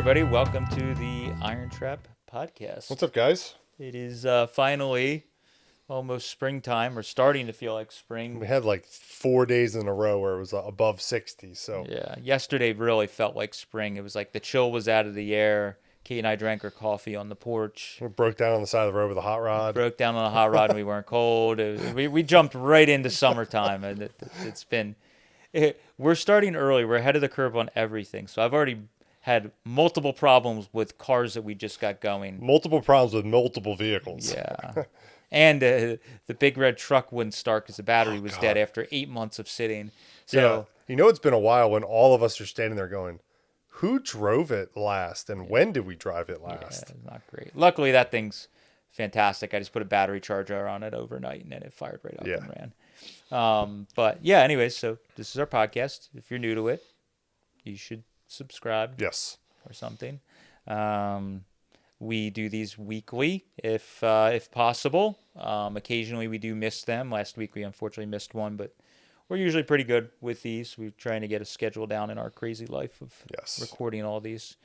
everybody. Welcome to the IronTrap podcast. What's up, guys? It is finally almost springtime, or starting to feel like spring. We had like 4 days in a row where it was above 60. So Yeah, yesterday really felt like spring. It was like the chill was out of the air. Kate and I drank our coffee on the porch. we broke down on the side of the road with a hot rod. Broke down on a hot rod and we weren't cold. We jumped right into summertime, and it's been... we're starting early. We're ahead of the curve on everything. So I've already had multiple problems with cars that we just got going. Multiple problems with multiple vehicles. Yeah. And the big red truck wouldn't start because the battery was dead after 8 months of sitting. So yeah. It's been a while when all of us are standing there going, who drove it last and when did we drive it last? Yeah, not great. Luckily, that thing's fantastic. I just put a battery charger on it overnight and then it fired right up and ran. But yeah, anyways, so this is our podcast. If you're new to it, you should subscribe. Yes. Or something. We do these weekly if possible. Occasionally we do miss them. Last week we unfortunately missed one, but we're usually pretty good with these. We're trying to get a schedule down in our crazy life of recording all these.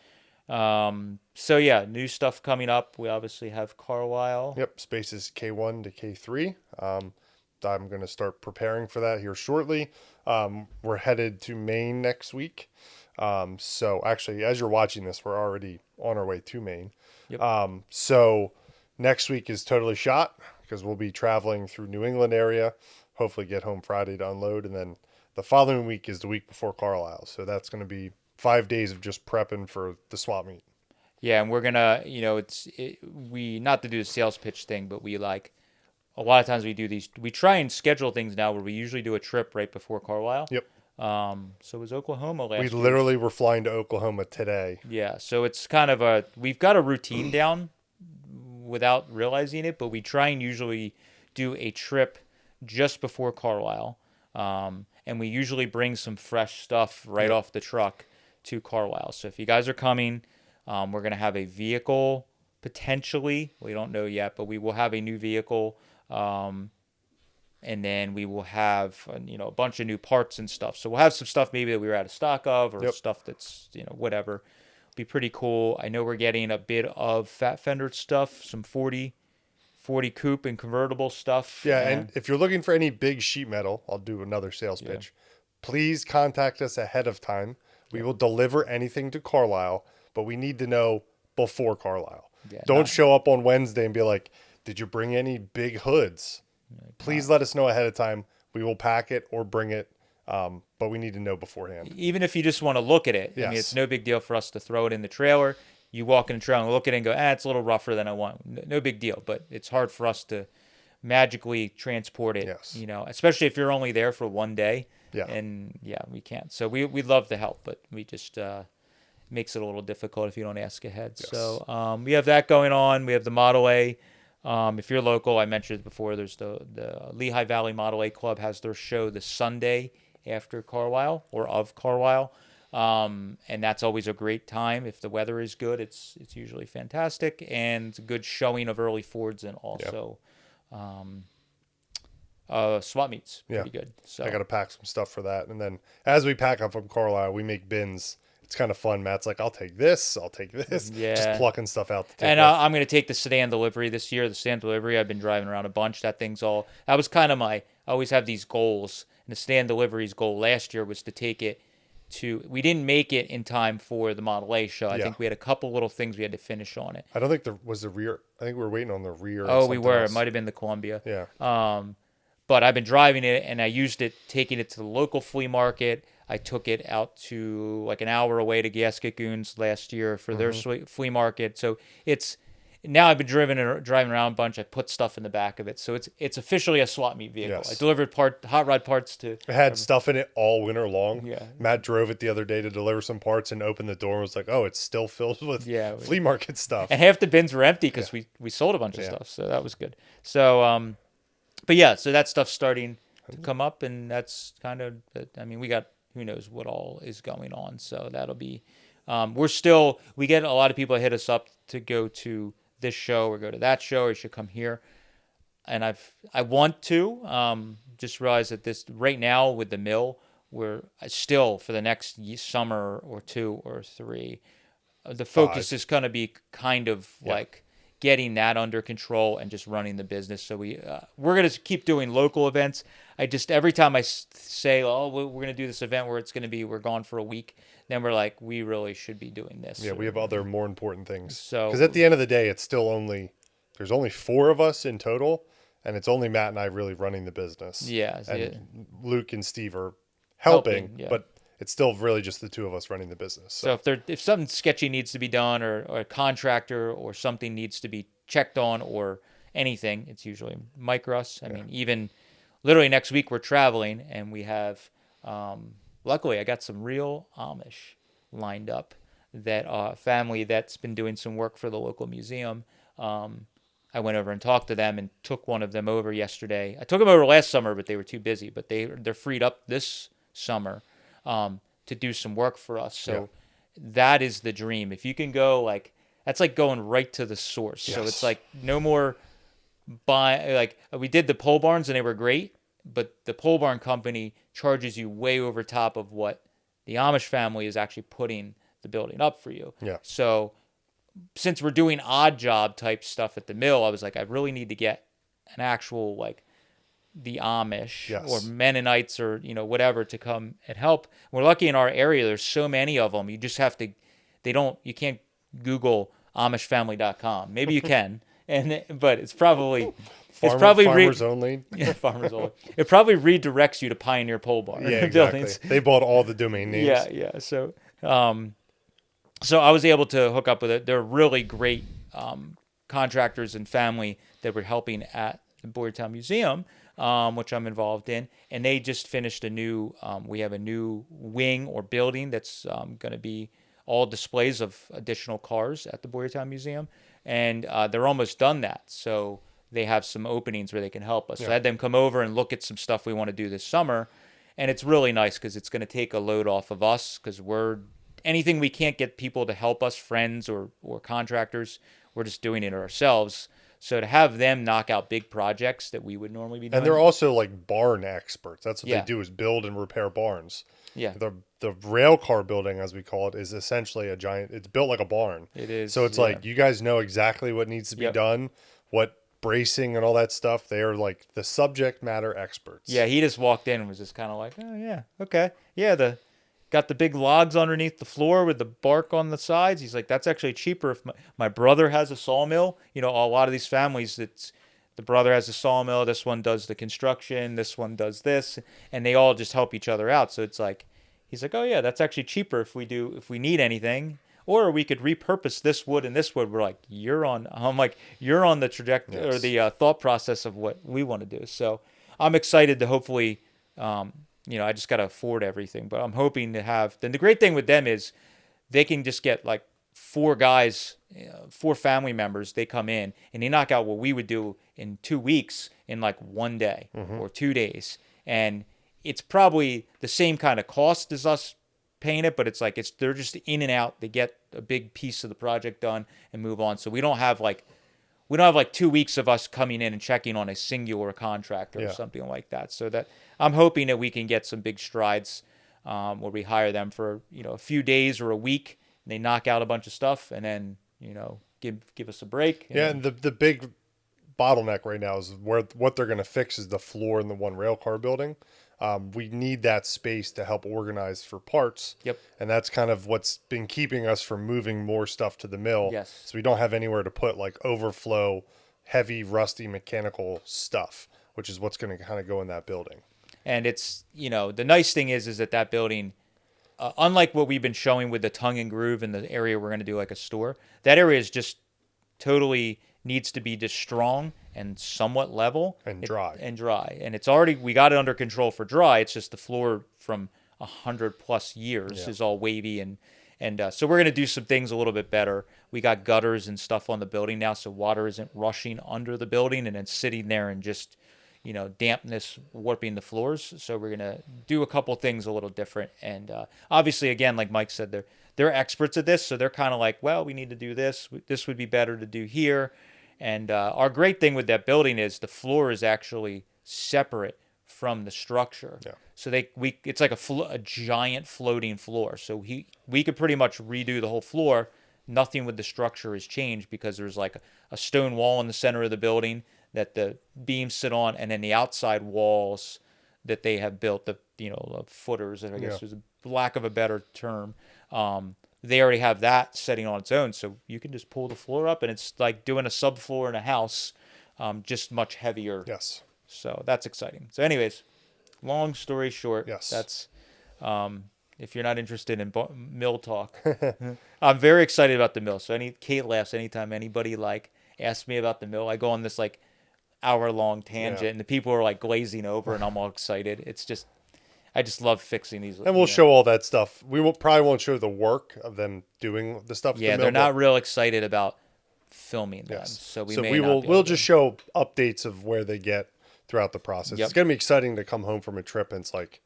So yeah, new stuff coming up. We obviously have Carlisle. Yep, spaces K1 to K3. I'm going to start preparing for that here shortly. We're headed to Maine next week. So actually, as you're watching this, we're already on our way to Maine. Yep. So next week is totally shot because we'll be traveling through New England area, hopefully get home Friday to unload. And then the following week is the week before Carlisle. So that's going to be 5 days of just prepping for the swap meet. Yeah. And we're going to, we not to do the sales pitch thing, but we like, a lot of times we do these, we try and schedule things now where we usually do a trip right before Carlisle. Yep. So it was Oklahoma last We year. literally were flying to Oklahoma today. Yeah, so it's kind of we've got a routine down without realizing it, but we try and usually do a trip just before Carlisle. And we usually bring some fresh stuff right off the truck to Carlisle. So if you guys are coming, we're going to have a vehicle potentially. We don't know yet, but we will have a new vehicle. And then we will have, a bunch of new parts and stuff. So we'll have some stuff maybe that we were out of stock of, or stuff that's, whatever. Be pretty cool. I know we're getting a bit of fat fender stuff, some 40 coupe and convertible stuff. Yeah, and if you're looking for any big sheet metal, I'll do another sales pitch. Please contact us ahead of time. We will deliver anything to Carlisle, but we need to know before Carlisle. Yeah, Don't show up on Wednesday and be like, did you bring any big hoods? Please let us know ahead of time. We will pack it or bring it, but we need to know beforehand. Even if you just want to look at it. Yes. I mean, it's no big deal for us to throw it in the trailer. You walk in the trailer and look at it and go, it's a little rougher than I want. No big deal, but it's hard for us to magically transport it, especially if you're only there for 1 day. Yeah. And, we can't. So we'd love to help, but we just makes it a little difficult if you don't ask ahead. Yes. So we have that going on. We have the Model A. If you're local, I mentioned it before, there's the Lehigh Valley Model A Club has their show the Sunday after Carlisle or of Carlisle. And that's always a great time. If the weather is good, it's usually fantastic. And it's a good showing of early Fords and also swap meets. Pretty good. So I got to pack some stuff for that. And then as we pack up from Carlisle, we make bins. It's kind of fun. Matt's like, I'll take this. Yeah. Just plucking stuff out. And I'm going to take the sedan delivery this year. The sedan delivery, I've been driving around a bunch. That was kind of I always have these goals. And the sedan delivery's goal last year was to take it we didn't make it in time for the Model A show. I think we had a couple little things we had to finish on it. I don't think there was the rear. I think we were waiting on the rear. Oh, we were. Else. It might have been the Columbia. Yeah. But I've been driving it and I used it, taking it to the local flea market. I took it out to like an hour away to Gasket Goons last year for their flea market. So now I've been driving around a bunch. I put stuff in the back of it. So it's officially a swap meet vehicle. Yes. I delivered hot rod parts to... It had stuff in it all winter long. Yeah. Matt drove it the other day to deliver some parts and opened the door and was like, oh, it's still filled with flea market stuff. And half the bins were empty because we sold a bunch of stuff. So that was good. So, so that stuff's starting to come up, and that's kind of... we got... Who knows what all is going on. So that'll be, we get a lot of people hit us up to go to this show or go to that show, or you should come here. And I want to, just realize that this right now with the mill, we're still for the next summer or 2 or 3, the focus 5. is going to be kind of like getting that under control and just running the business. So we're going to keep doing local events. I just, every time I say, oh, we're going to do this event where it's going to be, we're gone for a week, then we're like, we really should be doing this. Yeah, we have other more important things. So, because at the end of the day, it's still there's only 4 of us in total, and it's only Matt and I really running the business. Yeah. And Luke and Steve are helping, yeah. but it's still really just the 2 of us running the business. So if something sketchy needs to be done, or a contractor or something needs to be checked on, or anything, it's usually Mike Russ. I mean, even literally next week we're traveling, and we have, luckily I got some real Amish lined up, that family that's been doing some work for the local museum. I went over and talked to them and took one of them over yesterday. I took them over last summer, but they were too busy. But they're freed up this summer to do some work for us. So that is the dream. If you can go that's like going right to the source. Yes. So it's like no more we did the pole barns and they were great, but the pole barn company charges you way over top of what the Amish family is actually putting the building up for you. Yeah. So since we're doing odd job type stuff at the mill, I was like, I really need to get an actual the Amish or Mennonites or whatever to come and help. We're lucky in our area. There's so many of them. You just have to. You can't Google AmishFamily.com. Maybe you can, but it's probably. Farmers only. Yeah, farmers only. It probably redirects you to Pioneer Pole Barn. Yeah, exactly. They bought all the domain names. Yeah. So, so I was able to hook up with it. They're really great contractors and family that were helping at the Boyertown Museum, which I'm involved in. And they just finished we have a new wing or building that's going to be all displays of additional cars at the Boyertown Museum. And they're almost done that. So they have some openings where they can help us. So I had them come over and look at some stuff we want to do this summer. And it's really nice because it's going to take a load off of us, because anything we can't get people to help us, friends or contractors, we're just doing it ourselves. So to have them knock out big projects that we would normally be doing. And they're also barn experts. That's what they do, is build and repair barns. Yeah. The rail car building, as we call it, is essentially it's built like a barn. It is. So it's you guys know exactly what needs to be done, what bracing and all that stuff. They are the subject matter experts. Yeah, he just walked in and was just kind of like, oh yeah, okay. Yeah, got the big logs underneath the floor with the bark on the sides. He's like, that's actually cheaper if my brother has a sawmill. A lot of these families, the brother has a sawmill, this one does the construction, this one does this, and they all just help each other out. So it's he's like, oh yeah, that's actually cheaper if we need anything. Or we could repurpose this wood and this wood. We're like, you're on the trajectory or the thought process of what we want to do. So I'm excited to hopefully, I just got to afford everything, but I'm hoping to have. Then the great thing with them is they can just get 4 guys, 4 family members. They come in and they knock out what we would do in 2 weeks in 1 day or 2 days. And it's probably the same kind of cost as us paying it, but they're just in and out. They get a big piece of the project done and move on. So we don't have 2 weeks of us coming in and checking on a singular contractor or something like that. So that I'm hoping that we can get some big strides where we hire them for a few days or a week, and they knock out a bunch of stuff, and then give us a break. And the big bottleneck right now is what they're going to fix is the floor in the one rail car building. We need that space to help organize for parts. Yep. And that's kind of what's been keeping us from moving more stuff to the mill. Yes. So we don't have anywhere to put overflow, heavy, rusty mechanical stuff, which is what's going to kind of go in that building. And it's, the nice thing is that building, unlike what we've been showing with the tongue and groove in the area we're going to do a store, that area is just totally needs to be just strong and somewhat level and dry. And it's we got it under control for dry. It's just the floor from 100+ years is all wavy and so we're going to do some things a little bit better. We got gutters and stuff on the building now, so water isn't rushing under the building and then sitting there and just dampness warping the floors. So we're going to do a couple things a little different. And obviously, again, like Mike said, they're experts at this. So they're kind of like, well, we need to do this. This would be better to do here. And our great thing with that building is the floor is actually separate from the structure. Yeah. So it's like a giant floating floor. So we could pretty much redo the whole floor, nothing with the structure has changed because there's like a stone wall in the center of the building that the beams sit on, and then the outside walls that they have built, the footers, I guess is a lack of a better term. They already have that setting on its own, so you can just pull the floor up, and it's like doing a subfloor in a house, just much heavier. Yes. So that's exciting. So, anyways, long story short, yes, that's if you're not interested in mill talk, I'm very excited about the mill. So Kate laughs anytime anybody like asks me about the mill. I go on this like hour-long tangent, and the people are like glazing over, and I'm all excited. It's just. I just love fixing these. And we'll show all that stuff. We probably won't show the work of them doing the stuff. Yeah, they're not real excited about filming them, so we'll just show updates of where they get throughout the process. It's gonna be exciting to come home from a trip and it's like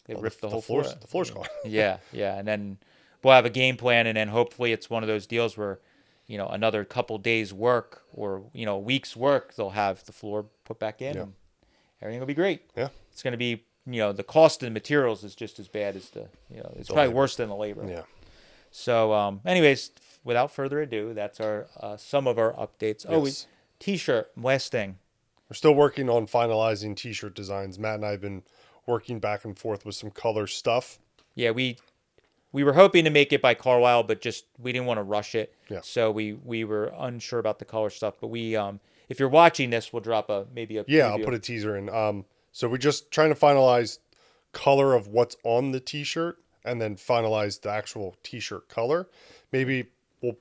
they rip the whole floor. The floor's gone. yeah, and then we'll have a game plan, and then hopefully it's one of those deals where, another couple days work or a week's work, they'll have the floor put back in, and everything will be great. Yeah, it's gonna be. The cost of the materials is just as bad as it's probably worse than the labor. Yeah. So, anyways, without further ado, that's our some of our updates. Yes. T-shirt, last thing. We're still working on finalizing T-shirt designs. Matt and I have been working back and forth with some color stuff. Yeah, we were hoping to make it by Carlisle, but just we didn't want to rush it. Yeah. So we were unsure about the color stuff. But we if you're watching this, we'll drop maybe a I'll put a teaser in. So we're just trying to finalize color of what's on the T-shirt and then finalize the actual T-shirt color. Maybe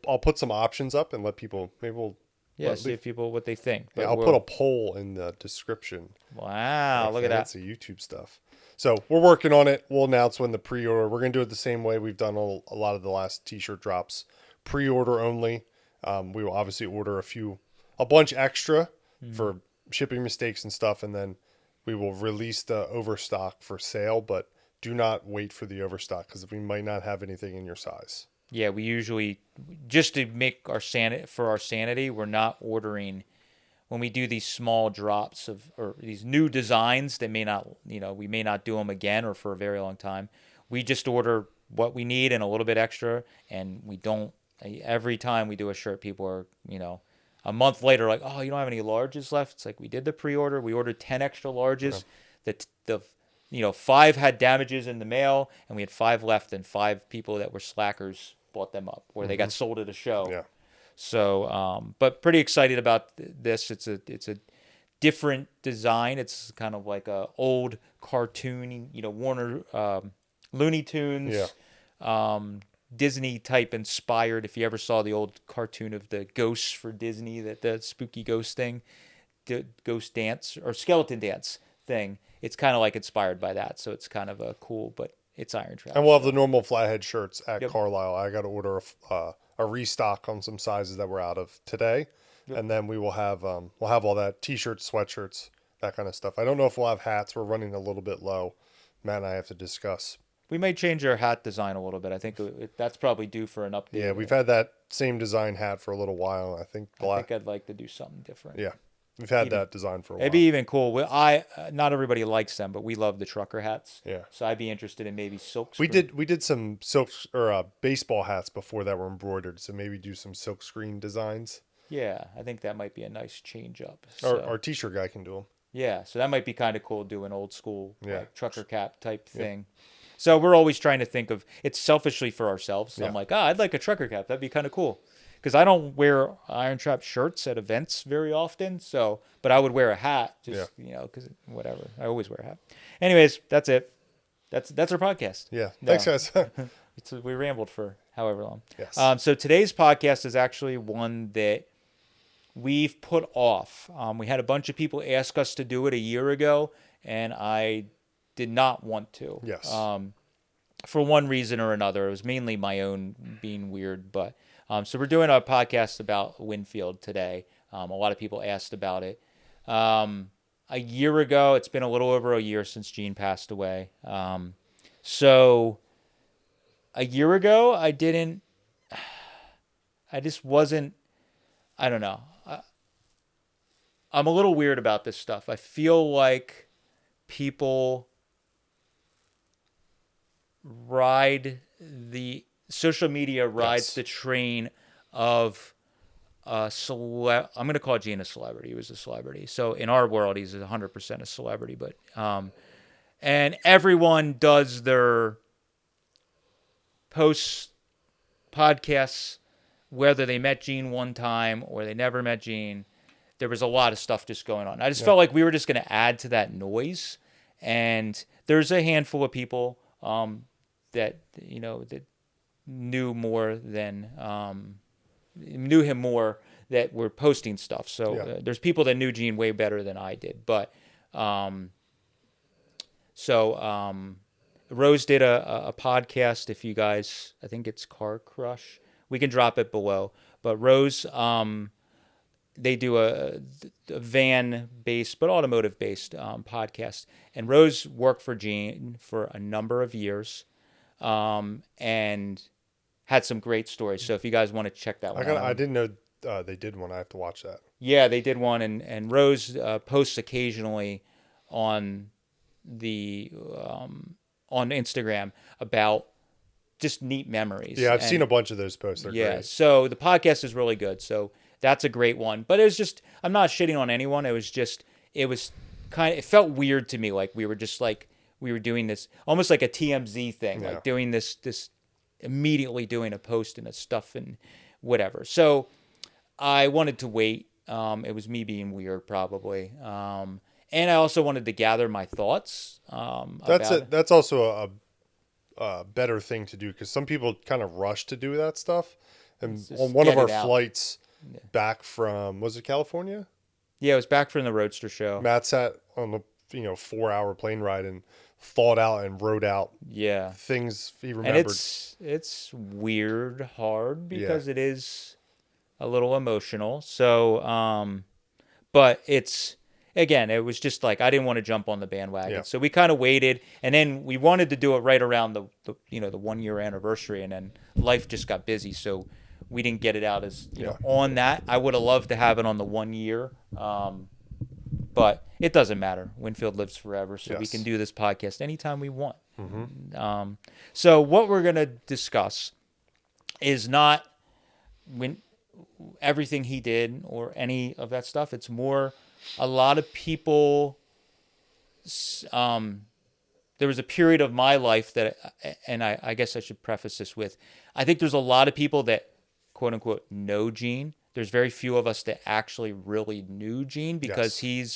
I'll put some options up and let people, see if people what they think. But I'll put a poll in the description. Wow, look at that. That's YouTube stuff. So we're working on it. We'll announce when the pre-order. We're going to do it the same way we've done a lot of the last T-shirt drops. Pre-order only. We will obviously order a bunch extra for shipping mistakes and stuff, and then we will release the overstock for sale, but do not wait for the overstock because we might not have anything in your size. Yeah, we usually, just to make our sanity, we're not ordering when we do these small drops or these new designs that may not, we may not do them again or for a very long time. We just order what we need and a little bit extra, and we don't. Every time we do a shirt, people are, a month later, like, oh, you don't have any larges left. It's like we did the pre-order. We ordered 10 extra larges. The 5 had damages in the mail, and we had 5 left, and 5 people that were slackers bought them up, or they got sold at a show. Yeah. So, but pretty excited about this. It's a different design. It's kind of like a old cartoon, Warner Looney Tunes. Yeah. Disney type inspired. If you ever saw the old cartoon of the ghosts for Disney, the spooky ghost thing, the ghost dance or skeleton dance thing, it's kind of like inspired by that. So it's kind of a cool, but it's IronTrap. And we'll have the normal flathead shirts at Carlisle. I got to order a restock on some sizes that we're out of today, and then we will have all that T-shirts, sweatshirts, that kind of stuff. I don't know if we'll have hats. We're running a little bit low. Matt and I have to discuss. We may change our hat design a little bit. I think that's probably due for an update. Yeah, we've had that same design hat for a little while. I think I'd like to do something different. Yeah, we've had that design for a while. It'd be even cool. Not everybody likes them, but we love the trucker hats. Yeah. So I'd be interested in maybe silk. We did some silk or baseball hats before that were embroidered. So maybe do some silk screen designs. Yeah, I think that might be a nice change up. Our T-shirt guy can do them. Yeah, so that might be kind of cool. Do an old school like trucker cap type thing. So we're always trying to think of it's selfishly for ourselves. So I'm like, I'd like a trucker cap. That'd be kind of cool. Because I don't wear IronTrap shirts at events very often. So, but I would wear a hat just, because whatever. I always wear a hat. Anyways, that's it. That's our podcast. Yeah. Thanks, guys. We rambled for however long. Yes. So today's podcast is actually one that we've put off. We had a bunch of people ask us to do it a year ago, and I did not want to. Yes. For one reason or another. It was mainly my own being weird. But so we're doing a podcast about Winfield today. A lot of people asked about it. A year ago, it's been a little over a year since Gene passed away. So a year ago, I just wasn't, I don't know. I'm a little weird about this stuff. I feel like people ride the social media rides the train of I'm going to call Gene a celebrity. He was a celebrity. So in our world, he's 100% a celebrity. But and everyone does their posts, podcasts, whether they met Gene one time or they never met Gene. There was a lot of stuff just going on. I just felt like we were just going to add to that noise. And there's a handful of people that that knew more than knew him more that were posting stuff. So there's people that knew Gene way better than I did. But Rose did a podcast. If you guys, I think it's Car Crush. We can drop it below. But Rose, they do a van-based but automotive-based podcast. And Rose worked for Gene for a number of years, and had some great stories. So if you guys want to check that one out. I didn't know they did one. I have to watch that. Yeah, they did one, and Rose posts occasionally on the on Instagram about just neat memories. Yeah, I've seen a bunch of those posts. They're great. So the podcast is really good. So that's a great one. But it was just, I'm not shitting on anyone. It was it felt weird to me. Like we were doing this almost like a TMZ thing, like doing this immediately doing a post and a stuff and whatever. So I wanted to wait. It was me being weird probably. And I also wanted to gather my thoughts. That's also a better thing to do, because some people kind of rush to do that stuff. And on one of our flights back from, was it California? Yeah, it was back from the Roadster show. Matt sat on the 4-hour plane ride and thought out and wrote out things he remembered. And it's weird hard because it is a little emotional. So, but it was just like I didn't want to jump on the bandwagon. Yeah. So we kind of waited, and then we wanted to do it right around the 1-year anniversary, and then life just got busy, so we didn't get it out as on that. I would have loved to have it on the 1 year, but it doesn't matter. Winfield lives forever, so we can do this podcast anytime we want. Mm-hmm. So what we're gonna discuss is not everything he did or any of that stuff. It's more. A lot of people, there was a period of my life that, and I guess I should preface this with, I think there's a lot of people that, quote unquote, know Gene. There's very few of us that actually really knew Gene, because he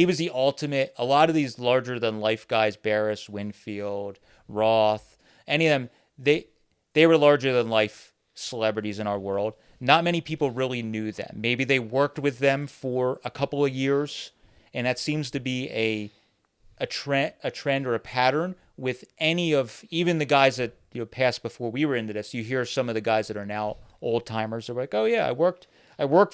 was the ultimate. A lot of these larger than life guys, Barris, Winfield, Roth, any of them, they were larger than life celebrities in our world. Not many people really knew them. Maybe they worked with them for a couple of years, and that seems to be a trend or a pattern with any of, even the guys that passed before we were into this. You hear some of the guys that are now old timers are like, "Oh yeah, I worked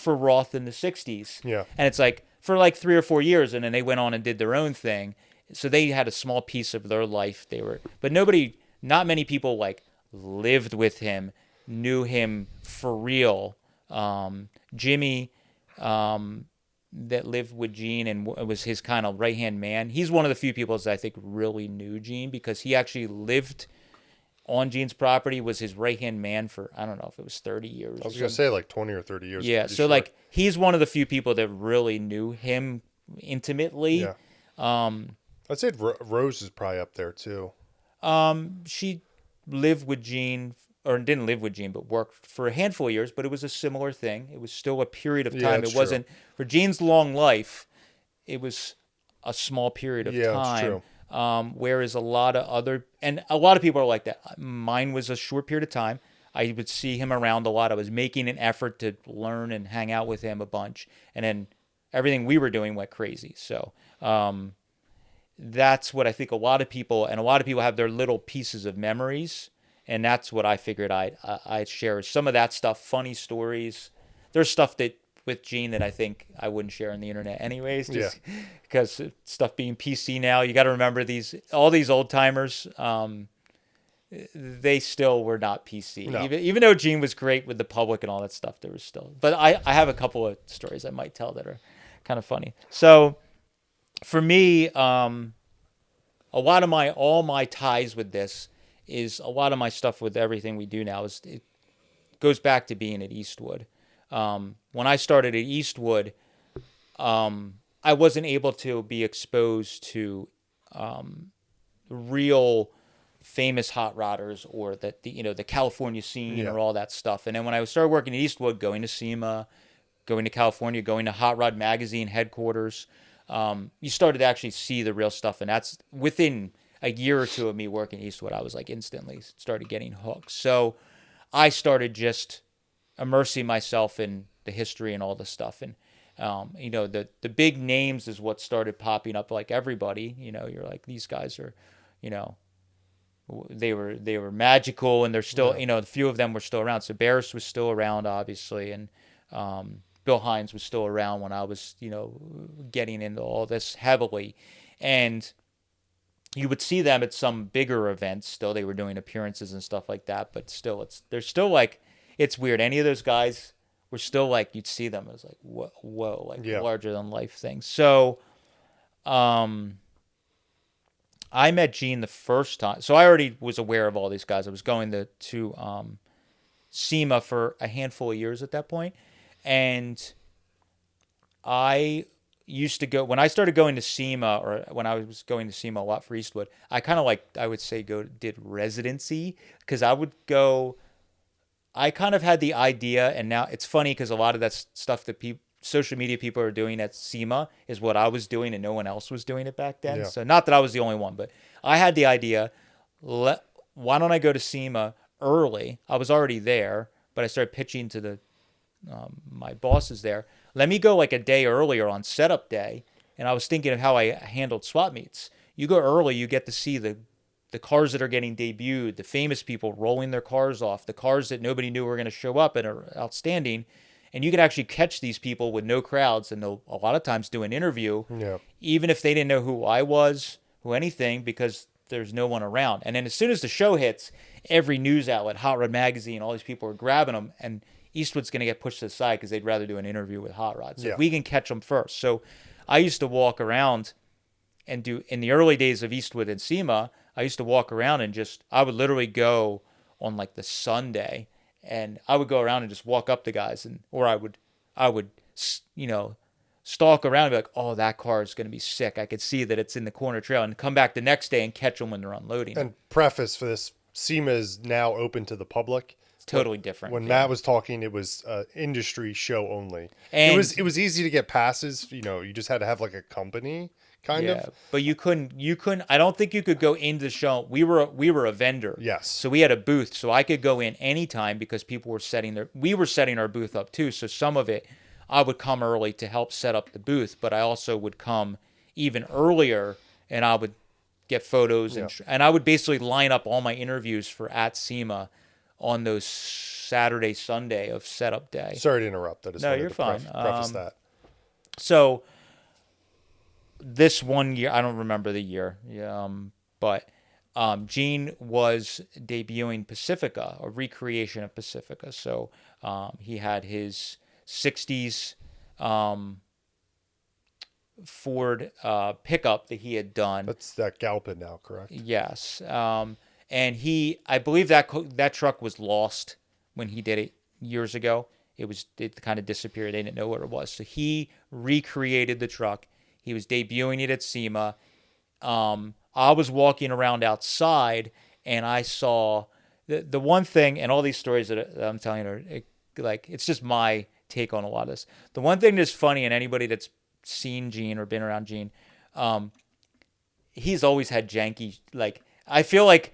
for Roth in the '60s." Yeah, and it's like for like 3 or 4 years, and then they went on and did their own thing. So they had a small piece of their life. But not many people like lived with him. Knew him for real. Jimmy, that lived with Gene and was his kind of right-hand man. He's one of the few people that I think really knew Gene, because he actually lived on Gene's property, was his right-hand man for, I don't know if it was 30 years. I was going to say like 20 or 30 years. Yeah, so like he's one of the few people that really knew him intimately. Yeah. I'd say Rose is probably up there too. She lived with Gene, or didn't live with Gene, but worked for a handful of years, but it was a similar thing. It was still a period of time. It wasn't, for Gene's long life, it was a small period of time. That's true. Whereas a lot of people are like that. Mine was a short period of time. I would see him around a lot. I was making an effort to learn and hang out with him a bunch. And then everything we were doing went crazy. So that's what I think a lot of people have their little pieces of memories. And that's what I figured I'd share. Some of that stuff, funny stories. There's stuff that with Gene that I think I wouldn't share on the internet anyways, just because stuff being PC now. You got to remember all these old timers, they still were not PC. No. Even though Gene was great with the public and all that stuff, there was still. But I have a couple of stories I might tell that are kind of funny. So for me, all my ties with this is a lot of my stuff with everything we do now is goes back to being at Eastwood. When I started at Eastwood, I wasn't able to be exposed to real famous hot rodders or the California scene or all that stuff. And then when I started working at Eastwood, going to SEMA, going to California, going to Hot Rod Magazine headquarters, you started to actually see the real stuff. And that's within a year or two of me working at Eastwood, I was like instantly started getting hooked. So I started just immersing myself in the history and all the stuff. And the big names is what started popping up. Like everybody, you're like, these guys are, they were magical, and they're still, a few of them were still around. So Barris was still around, obviously, and Bill Hines was still around when I was, getting into all this heavily. And you would see them at some bigger events. Still, they were doing appearances and stuff like that. But still, they're still like, it's weird. Any of those guys were still like, you'd see them as like, whoa, like larger than life things. So, I met Gene the first time. So I already was aware of all these guys. I was going to SEMA for a handful of years at that point. And I used to go, when I started going to SEMA, or when I was going to SEMA a lot for Eastwood, I kind of I would say did residency, because I would go, I kind of had the idea, and now it's funny because a lot of that stuff that social media people are doing at SEMA is what I was doing, and no one else was doing it back then. So not that I was the only one, but I had the idea, why don't I go to SEMA early? I was already there, but I started pitching to my bosses there. Let me go like a day earlier on setup day. And I was thinking of how I handled swap meets. You go early, you get to see the cars that are getting debuted, the famous people rolling their cars off, the cars that nobody knew were going to show up and are outstanding. And you can actually catch these people with no crowds, and they'll a lot of times do an interview, even if they didn't know who I was, who anything, because there's no one around. And then as soon as the show hits, every news outlet, Hot Rod Magazine, all these people are grabbing them, and Eastwood's going to get pushed to the side because they'd rather do an interview with Hot Rod. So if we can catch them first. So I used to walk around and do, in the early days of Eastwood and SEMA, I used to walk around and I would literally go on like the Sunday, and I would go around and just walk up to guys, or I would stalk around and be like, oh, that car is going to be sick. I could see that it's in the corner trail, and come back the next day and catch them when they're unloading. And preface for this, SEMA is now open to the public. Totally different. When Matt was talking, it was industry show only. And it was easy to get passes. You just had to have like a company kind of. But you couldn't. I don't think you could go into the show. We were a vendor. Yes. So we had a booth, so I could go in anytime because people were we were setting our booth up too. So some of it, I would come early to help set up the booth, but I also would come even earlier, and I would get photos and I would basically line up all my interviews for at SEMA on those Saturday, Sunday of setup day. Sorry to interrupt. I just wanted you're to fine. Preface that. So this one year, I don't remember the year, but Gene was debuting Pacifica, a recreation of Pacifica. So he had his 60s Ford pickup that he had done. That's that Galpin now, correct? Yes. And I believe that truck was lost when he did it years ago. It kind of disappeared. They didn't know what it was. So he recreated the truck. He was debuting it at SEMA. I was walking around outside, and I saw the one thing, and all these stories that I'm telling you are it's just my take on a lot of this. The one thing that's funny, and anybody that's seen Gene or been around Gene, he's always had janky, I feel like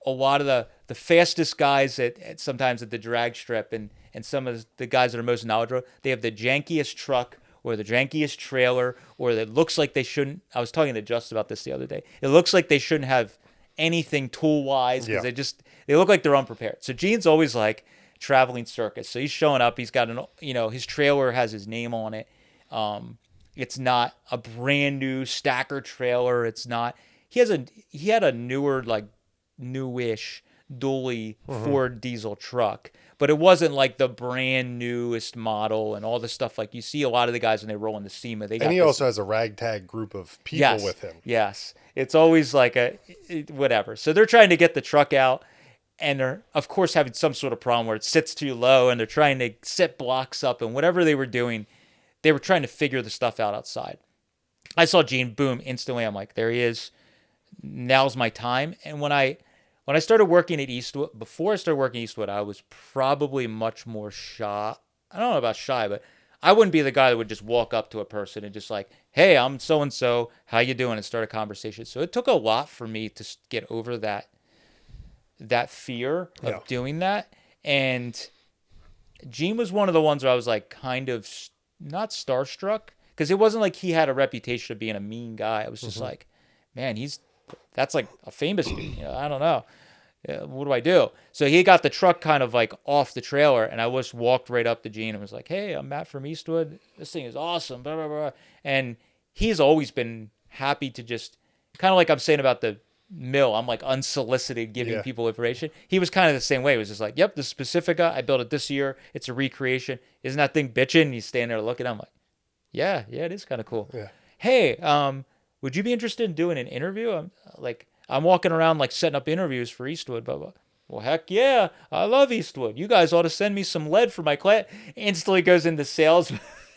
a lot of the fastest guys sometimes at the drag strip and some of the guys that are most knowledgeable, they have the jankiest truck or the jankiest trailer, or that looks like they shouldn't. I was talking to Just about this the other day. It looks like they shouldn't have anything tool wise because they look like they're unprepared. So Gene's always like traveling circus. So he's showing up. He's got his trailer has his name on it. It's not a brand new stacker trailer. It's not. He had a newer, newish dually Ford diesel truck, but it wasn't like the brand newest model and all the stuff like you see a lot of the guys when they roll into SEMA. And he also has a ragtag group of people with him. Yes, it's always like whatever. So they're trying to get the truck out, and they're of course having some sort of problem where it sits too low, and they're trying to set blocks up, and whatever they were doing, they were trying to figure the stuff out outside. I saw Gene, boom, instantly. I'm like, there he is. Now's my time. And when I started working at Eastwood, before I started working at Eastwood, I was probably much more shy. I don't know about shy, but I wouldn't be the guy that would just walk up to a person and just like, hey, I'm so and so, how you doing, and start a conversation. So it took a lot for me to get over that fear of doing that. And Gene was one of the ones where I was like kind of not starstruck, because it wasn't like he had a reputation of being a mean guy. I was just like, man, that's like a famous dude. You know, I don't know. What do I do? So he got the truck kind of like off the trailer, and I just walked right up to Gene and was like, hey, I'm Matt from Eastwood. This thing is awesome, blah, blah, blah. And he's always been happy to just, kind of like I'm saying about the mill, I'm like unsolicited giving people information. He was kind of the same way. He was just like, yep, this Pacifica, I built it this year. It's a recreation. Isn't that thing bitching? And he's standing there looking. I'm like, yeah, it is kind of cool. Yeah. Hey, would you be interested in doing an interview? I'm walking around like setting up interviews for Eastwood, blah, blah. Well, heck yeah, I love Eastwood. You guys ought to send me some lead for my class. Instantly goes into sales.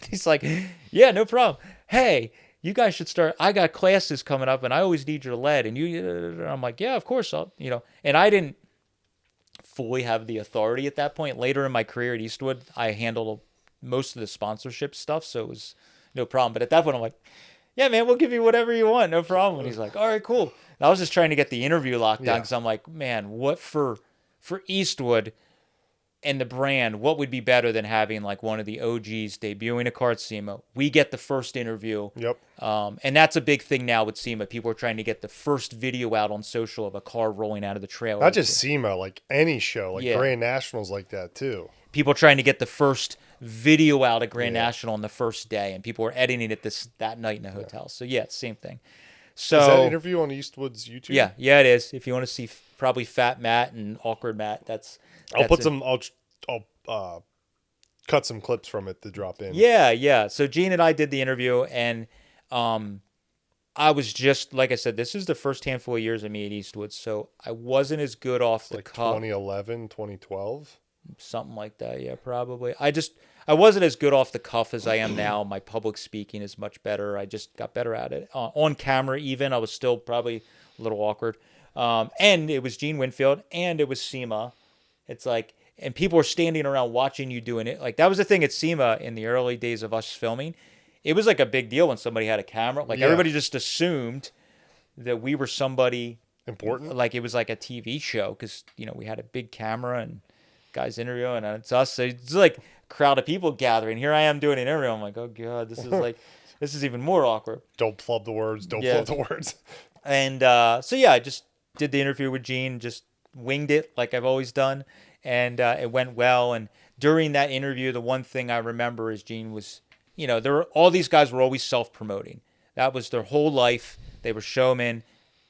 He's like, yeah, no problem. Hey, you guys should start. I got classes coming up, and I always need your lead. And I'm like, yeah, of course. And I didn't fully have the authority at that point. Later in my career at Eastwood, I handled most of the sponsorship stuff, so it was no problem. But at that point, I'm like, yeah, man, we'll give you whatever you want, no problem. And he's like, all right, cool. And I was just trying to get the interview locked down, because I'm like, man, what for Eastwood and the brand, what would be better than having like one of the OGs debuting a car at SEMA? We get the first interview. Yep. And that's a big thing now with SEMA. People are trying to get the first video out on social of a car rolling out of the trailer. Not just SEMA, like any show, like Grand Nationals like that too. People trying to get the first video out at Grand National on the first day, and people were editing it that night in a hotel. So yeah, it's the same thing. So is that interview on Eastwood's YouTube? Yeah, it is. If you want to see probably Fat Matt and Awkward Matt, I'll cut some clips from it to drop in. Yeah. So Gene and I did the interview, and I was just, like I said, this is the first handful of years of me at Eastwood, so I wasn't as good off the cuff. 2011, 2012? Something like that, yeah, probably. I wasn't as good off the cuff as I am now. My public speaking is much better. I just got better at it. On camera even, I was still probably a little awkward. And it was Gene Winfield, and it was SEMA. It's like, and people were standing around watching you doing it. Like, that was the thing at SEMA in the early days of us filming. It was like a big deal when somebody had a camera. Like, everybody just assumed that we were somebody important. Like, it was like a TV show, because, we had a big camera and guys interviewing, and it's us. So it's like a crowd of people gathering. Here I am doing an interview. I'm like, oh God, this is even more awkward. Don't flub the words. Flub the words. And I just did the interview with Gene, just winged it like I've always done, and it went well. And during that interview, the one thing I remember is Gene was, all these guys were always self-promoting. That was their whole life. They were showmen.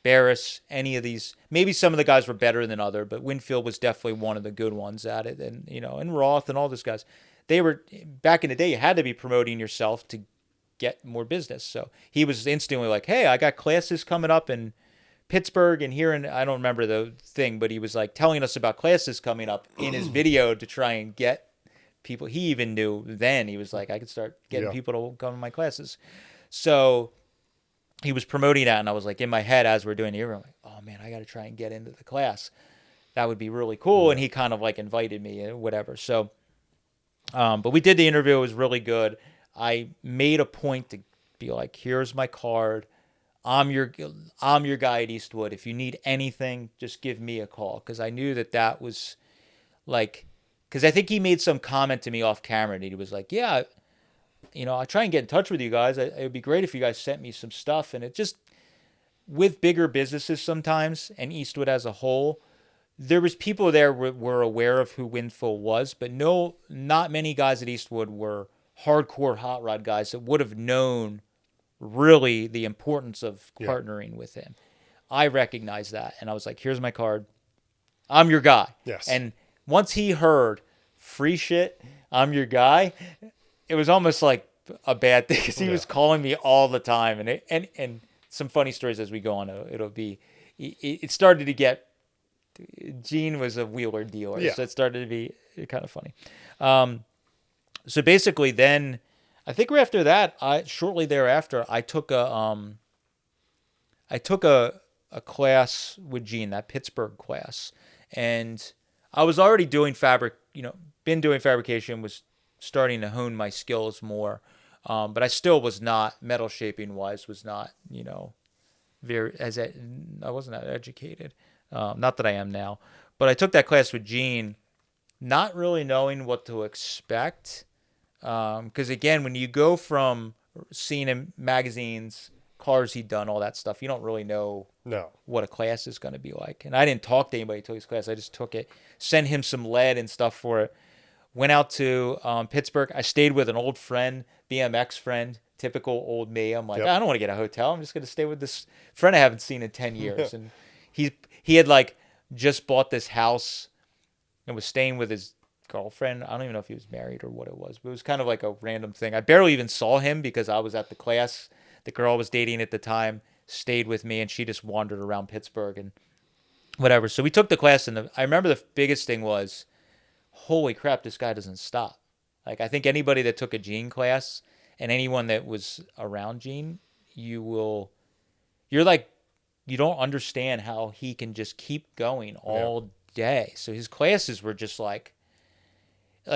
Barris, any of these, maybe some of the guys were better than other, but Winfield was definitely one of the good ones at it. And, and Roth and all those guys, they were, back in the day, you had to be promoting yourself to get more business. So he was instantly like, hey, I got classes coming up in Pittsburgh and here, and I don't remember the thing, but he was like telling us about classes coming up in his video to try and get people. He even knew then, he was like, I could start getting people to come to my classes. So he was promoting that, and I was like, in my head as we're doing the interview, I'm like, oh man, I got to try and get into the class. That would be really cool. And he kind of like invited me and whatever. So, but we did the interview. It was really good. I made a point to be like, here's my card. I'm your guy at Eastwood. If you need anything, just give me a call. Cause I knew that was like, cause I think he made some comment to me off camera, and he was like, yeah, I try and get in touch with you guys. It would be great if you guys sent me some stuff. And it just, with bigger businesses sometimes, and Eastwood as a whole, there was people there were aware of who Winfield was, but not many guys at Eastwood were hardcore hot rod guys that would have known really the importance of partnering with him. I recognized that, and I was like, here's my card. I'm your guy. Yes. And once he heard free shit, I'm your guy, it was almost like a bad thing, because he was calling me all the time, and some funny stories as we go on. It started to get Gene was a wheeler dealer, Yeah. so it started to be kind of funny. So basically, then I think right after that, shortly thereafter, I took a class with Gene, that Pittsburgh class, and I was already doing been doing fabrication, was starting to hone my skills more, but I still was not metal shaping wise, was not I wasn't that educated, not that I am now, but I took that class with Gene, not really knowing what to expect, because again, when you go from seeing in magazines, cars he'd done, all that stuff, you don't really know No. what a class is going to be like. And I didn't talk to anybody who took his class. I just took it, sent him some lead and stuff for it. Went out to Pittsburgh. I stayed with an old friend, BMX friend, typical old me. I'm like, Yep. I don't want to get a hotel. I'm just going to stay with this friend I haven't seen in 10 years. And he had like just bought this house and was staying with his girlfriend. I don't even know if he was married or what it was, but it was kind of like a random thing. I barely even saw him because I was at the class. The girl I was dating at the time stayed with me, and she just wandered around Pittsburgh and whatever. So we took the class, and I remember the biggest thing was, holy crap, this guy doesn't stop. Like, I think anybody that took a Gene class and anyone that was around Gene, you're like, you don't understand how he can just keep going all day. So his classes were just like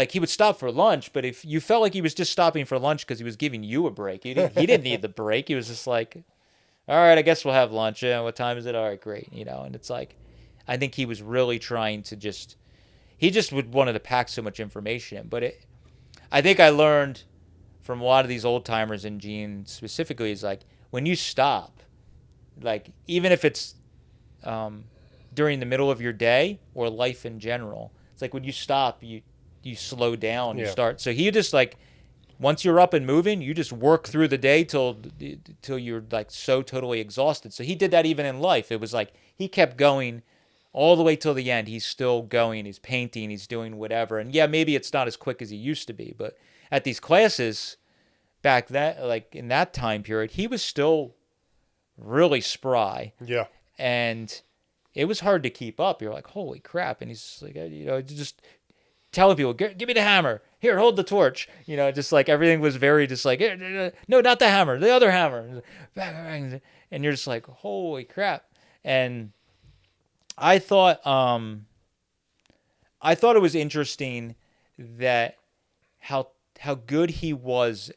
he would stop for lunch, but if you felt like he was just stopping for lunch because he was giving you a break, he didn't need the break. He was just like, all right, I guess we'll have lunch. Yeah, what time is it? All right, great. And it's like, I think he was really trying to he just wanted to pack so much information in. But I think I learned from a lot of these old timers, and Gene specifically, is like, when you stop, like, even if it's during the middle of your day or life in general, it's like when you stop, you slow down, you start. So he just like, once you're up and moving, you just work through the day till you're like so totally exhausted. So he did that even in life. It was like he kept going all the way till the end. He's still going. He's painting. He's doing whatever. And yeah, maybe it's not as quick as he used to be, but at these classes back in that time period, he was still really spry. Yeah. And it was hard to keep up. You're like, holy crap. And he's just like, just telling people, give me the hammer. Here, hold the torch. Just like everything was very just like, no, not the hammer, the other hammer. And you're just like, holy crap. And I thought it was interesting that how good he was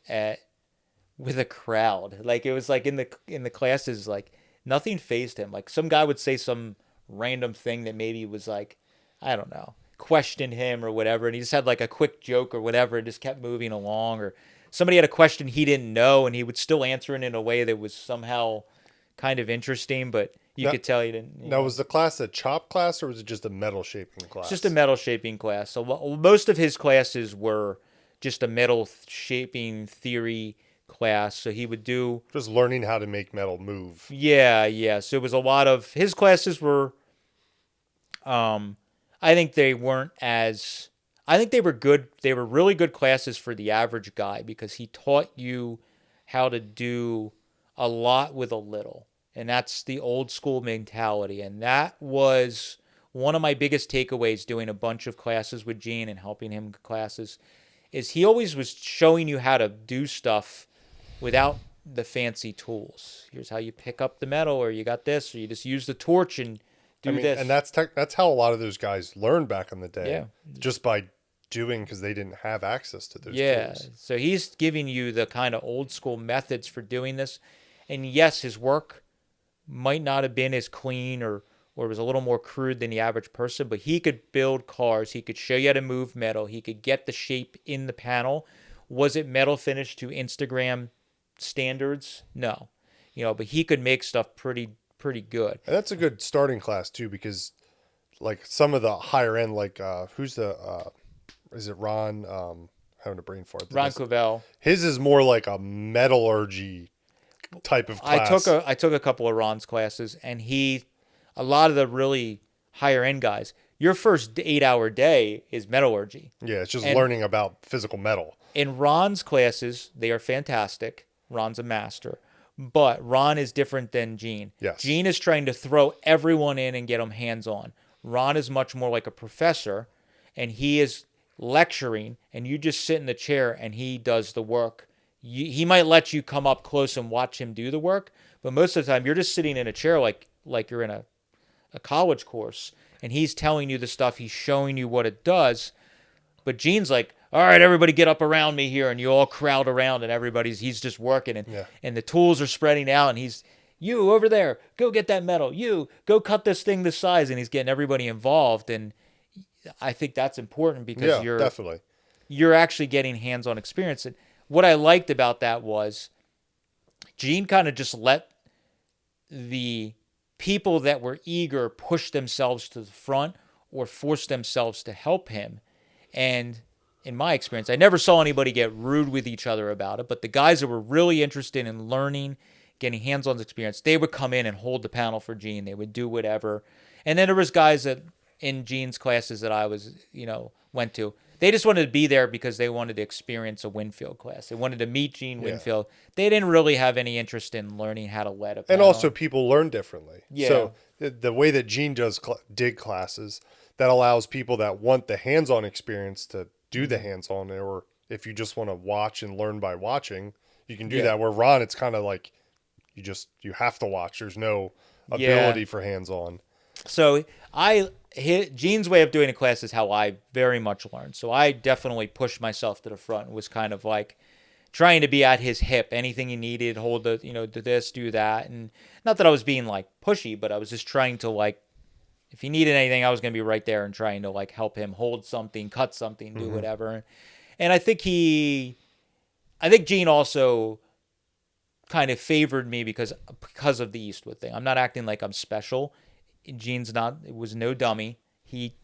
with a crowd. Like, it was like in the classes, like nothing fazed him. Like, some guy would say some random thing that maybe was like, I don't know, questioned him or whatever, and he just had like a quick joke or whatever and just kept moving along. Or somebody had a question he didn't know and he would still answer it in a way that was somehow kind of interesting, but you could tell he didn't. Now, was the class a chop class or was it just a metal shaping class? It's just a metal shaping class. So most of his classes were just a metal shaping theory class. So he would do just learning how to make metal move. Yeah. So it was a lot of his classes were I think they weren't as I think they were good. They were really good classes for the average guy because he taught you how to do a lot with a little. And that's the old school mentality. And that was one of my biggest takeaways doing a bunch of classes with Gene and helping him classes, is he always was showing you how to do stuff without the fancy tools. Here's how you pick up the metal, or you got this, or you just use the torch and do this. And that's how a lot of those guys learned back in the day. Yeah. Just by doing, because they didn't have access to those Yeah. tools. So he's giving you the kind of old school methods for doing this. And yes, his work might not have been as clean or was a little more crude than the average person, but he could build cars. He could show you how to move metal. He could get the shape in the panel. Was it metal finished to Instagram standards? No. But he could make stuff pretty good. And that's a good starting class too, because like some of the higher end, like who's the is it Ron? Having a brain fart. Ron Covell. His is more like a metallurgy type of class. I took a couple of Ron's classes, and a lot of the really higher end guys, your first 8-hour day is metallurgy. Yeah, it's just learning about physical metal. In Ron's classes, they are fantastic. Ron's a master. But Ron is different than Gene. Yes. Gene is trying to throw everyone in and get them hands-on. Ron is much more like a professor, and he is lecturing, and you just sit in the chair and he does the work. He might let you come up close and watch him do the work, but most of the time you're just sitting in a chair like you're in a college course, and he's telling you the stuff, he's showing you what it does. But Gene's like, all right, everybody get up around me here, and you all crowd around, and he's just working, and the tools are spreading out, and you over there, go get that metal, you go cut this thing this size, and he's getting everybody involved. And I think that's important because definitely you're actually getting hands-on experience. And what I liked about that was Gene kind of just let the people that were eager push themselves to the front or force themselves to help him. And in my experience, I never saw anybody get rude with each other about it, but the guys that were really interested in learning, getting hands-on experience, they would come in and hold the panel for Gene. They would do whatever. And then there was guys that in Gene's classes that I was, went to, they just wanted to be there because they wanted to experience a Winfield class. They wanted to meet Gene Winfield. They didn't really have any interest in learning how to lead a panel. And also people learn differently. Yeah. So the way that Gene does dig classes, that allows people that want the hands-on experience to do the hands-on, or if you just want to watch and learn by watching, you can do that. Where Ron, it's kind of like you have to watch. There's no ability for hands-on. So Gene's way of doing a class is how I very much learned. So I definitely pushed myself to the front and was kind of like trying to be at his hip. Anything he needed, hold the, do this, do that. And not that I was being like pushy, but I was just trying to like, if he needed anything, I was going to be right there and trying to like help him hold something, cut something, do whatever. And I think Gene also kind of favored me because of the Eastwood thing. I'm not acting like I'm special. Gene's was no dummy. He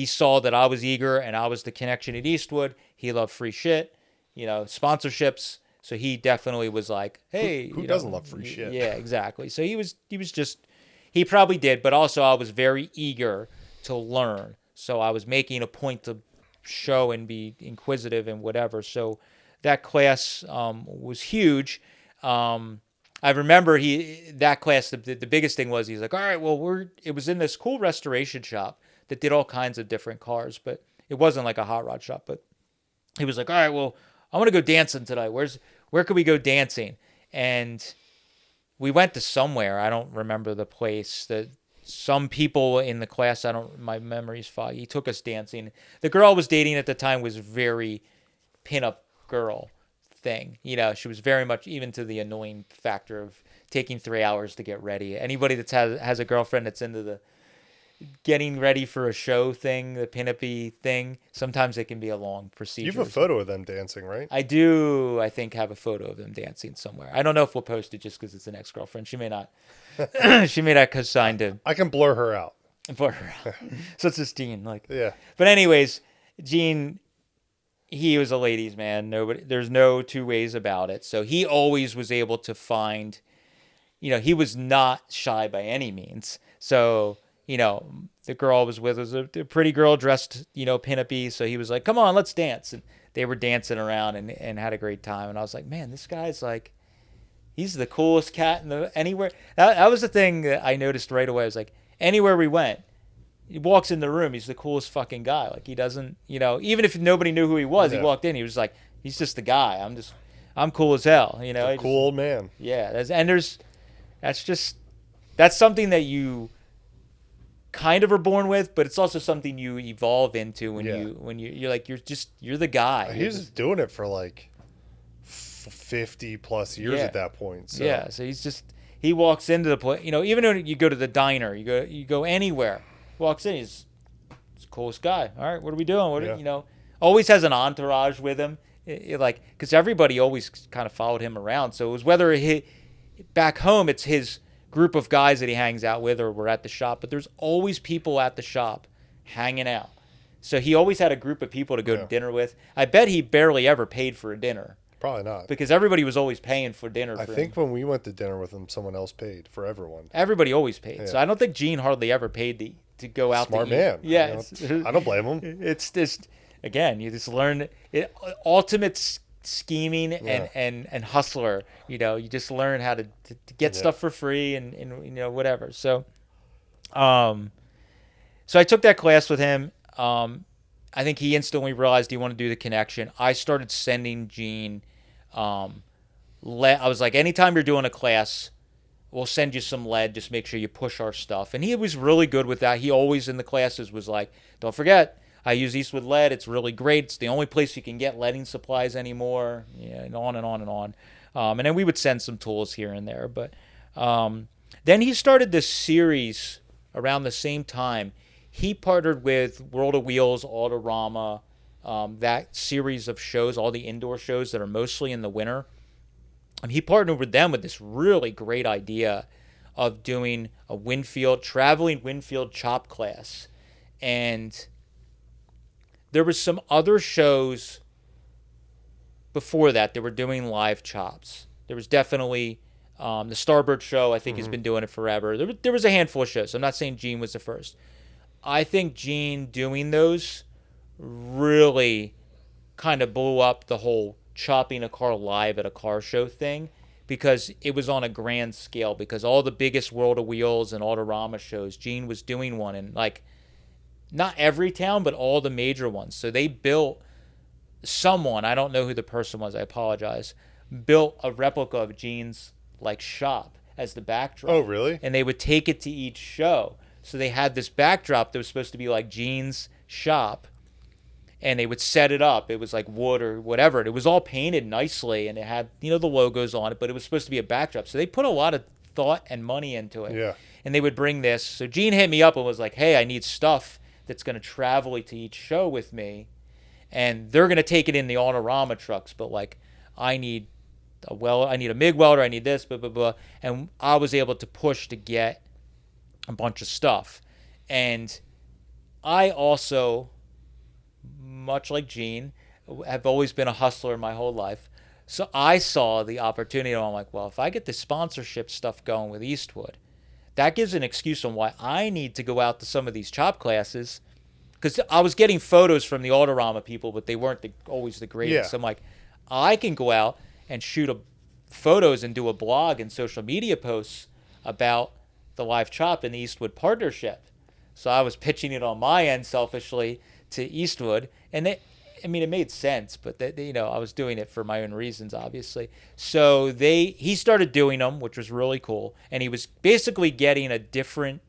saw that I was eager and I was the connection at Eastwood. He loved free shit, sponsorships. So he definitely was like, hey, who doesn't love free shit? Yeah, exactly. So he probably did, but also I was very eager to learn. So I was making a point to show and be inquisitive and whatever. So that class was huge. I remember that class, the biggest thing was he's like, all right, well, it was in this cool restoration shop that did all kinds of different cars, but it wasn't like a hot rod shop. But he was like, all right, well, I want to go dancing tonight. Where could we go dancing? And we went to somewhere. I don't remember the place. Some people in the class, my memory's foggy. He took us dancing. The girl I was dating at the time was very pinup girl thing. She was very much, even to the annoying factor of taking 3 hours to get ready. Anybody that has a girlfriend that's into the getting ready for a show thing, the pinup-y thing, sometimes it can be a long procedure. You have a photo of them dancing, right? I do, I think, have a photo of them dancing somewhere. I don't know if we'll post it just because it's an ex-girlfriend. She may not. She may not consign to. I can blur her out. Blur her out. So it's just Gene. Yeah. But anyways, Gene, he was a ladies' man. There's no two ways about it. So he always was able to find, he was not shy by any means. So, the girl I was with was a pretty girl dressed, pin-up-y. So he was like, come on, let's dance. And they were dancing around and had a great time. And I was like, man, this guy's like, he's the coolest cat anywhere. That was the thing that I noticed right away. I was like, anywhere we went, he walks in the room, he's the coolest fucking guy. Like, he doesn't, even if nobody knew who he was, he walked in, he was like, he's just the guy. I'm cool as hell. Cool old man. Yeah. That's something that you kind of are born with, but it's also something you evolve into when you're like, you're the guy. He was doing it for like 50 plus years at that point. So. Yeah. So he walks into the place, even when you go to the diner, you go anywhere, he walks in, he's the coolest guy. All right, what are we doing? Always has an entourage with him. Because everybody always kind of followed him around. So it was whether back home, it's his group of guys that he hangs out with, or we're at the shop, but there's always people at the shop hanging out. So he always had a group of people to go to dinner with. I bet he barely ever paid for a dinner. Probably not. Because everybody was always paying for dinner for him. I think when we went to dinner with him, someone else paid for everyone. Everybody always paid. Yeah. So I don't think Gene hardly ever paid to go out Smart to eat. man. Yeah. I don't blame him. It's just, again, you just learn ultimate scheming and hustler. You just learn how to get stuff for free and whatever. So So I took that class with him. I think he instantly realized he wanted to do the connection. I started sending Gene. I was like, anytime you're doing a class, we'll send you some lead. Just make sure you push our stuff. And he was really good with that. He always in the classes was like, don't forget, I use Eastwood lead. It's really great. It's the only place you can get leading supplies anymore. Yeah, and on and on and on. And then we would send some tools here and there. But then he started this series around the same time. He partnered with World of Wheels, Autorama, that series of shows, all the indoor shows that are mostly in the winter. And he partnered with them with this really great idea of doing a traveling Winfield chop class. And there was some other shows before that were doing live chops. There was definitely the Starbird show, I think, has been doing it forever. There was a handful of shows. I'm not saying Gene was the first. I think Gene doing those really kind of blew up the whole chopping a car live at a car show thing, because it was on a grand scale, because all the biggest World of Wheels and Autorama shows, Gene was doing one in, like, not every town, but all the major ones. So they built someone, I don't know who the person was, I apologize, built a replica of Gene's, like, shop as the backdrop. Oh, really? And they would take it to each show. So they had this backdrop that was supposed to be like Gene's shop, and they would set it up. It was like wood or whatever. It was all painted nicely, and it had, the logos on it, but it was supposed to be a backdrop. So they put a lot of thought and money into it. Yeah. And they would bring this. So Gene hit me up and was like, hey, I need stuff that's going to travel to each show with me. And they're going to take it in the Autorama trucks, but, like, I need I need a MIG welder, I need this, blah, blah, blah. And I was able to push to get a bunch of stuff. And I also, much like Gene, have always been a hustler my whole life. So I saw the opportunity, and I'm like, well, if I get the sponsorship stuff going with Eastwood, that gives an excuse on why I need to go out to some of these chop classes, because I was getting photos from the Autorama people, but they weren't always the greatest. Yeah. So I'm like, I can go out and shoot photos and do a blog and social media posts about the live chop and the Eastwood partnership. So I was pitching it on my end selfishly to Eastwood, and it made sense, but I was doing it for my own reasons, obviously. So he started doing them, which was really cool, and he was basically getting a different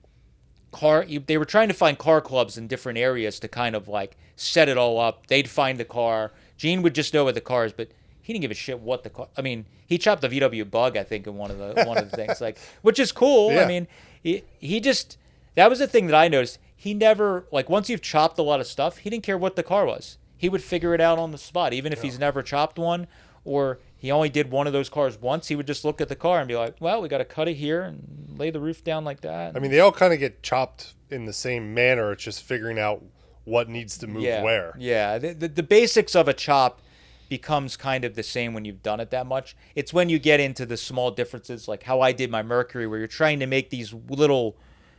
car. They were trying to find car clubs in different areas to kind of, like, set it all up. They'd find the car. Gene would just know what the car is, but he didn't give a shit what the car. I mean, he chopped the VW Bug, I think, in one of the things, like, which is cool. Yeah. I mean, he just, that was the thing that I noticed. He never, like, once you've chopped a lot of stuff, he didn't care what the car was. He would figure it out on the spot, even if he's never chopped one, or he only did one of those cars once. He would just look at the car and be like, well, we got to cut it here and lay the roof down like that. I mean, they all kind of get chopped in the same manner. It's just figuring out what needs to move where. Yeah, the basics of a chop becomes kind of the same when you've done it that much. It's when you get into the small differences, like how I did my Mercury, where you're trying to make these little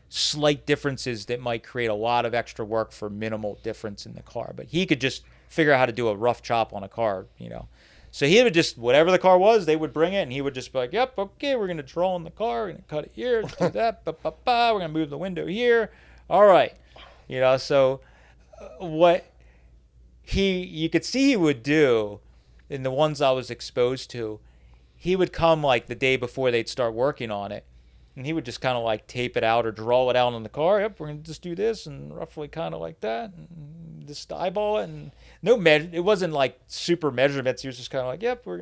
slight differences that might create a lot of extra work for minimal difference in the car. But he could just figure out how to do a rough chop on a car, So he would just, whatever the car was, they would bring it, and he would just be like, yep, okay, we're going to draw on the car, we're going to cut it here, let's do that, we're going to move the window here. All right. So what you could see he would do in the ones I was exposed to, he would come, like, the day before they'd start working on it, and he would just kind of, like, tape it out or draw it out on the car. Yep, we're going to just do this and roughly kind of like that, and just eyeball it, and it wasn't like super measurements. He was just kind of like, yep, we'll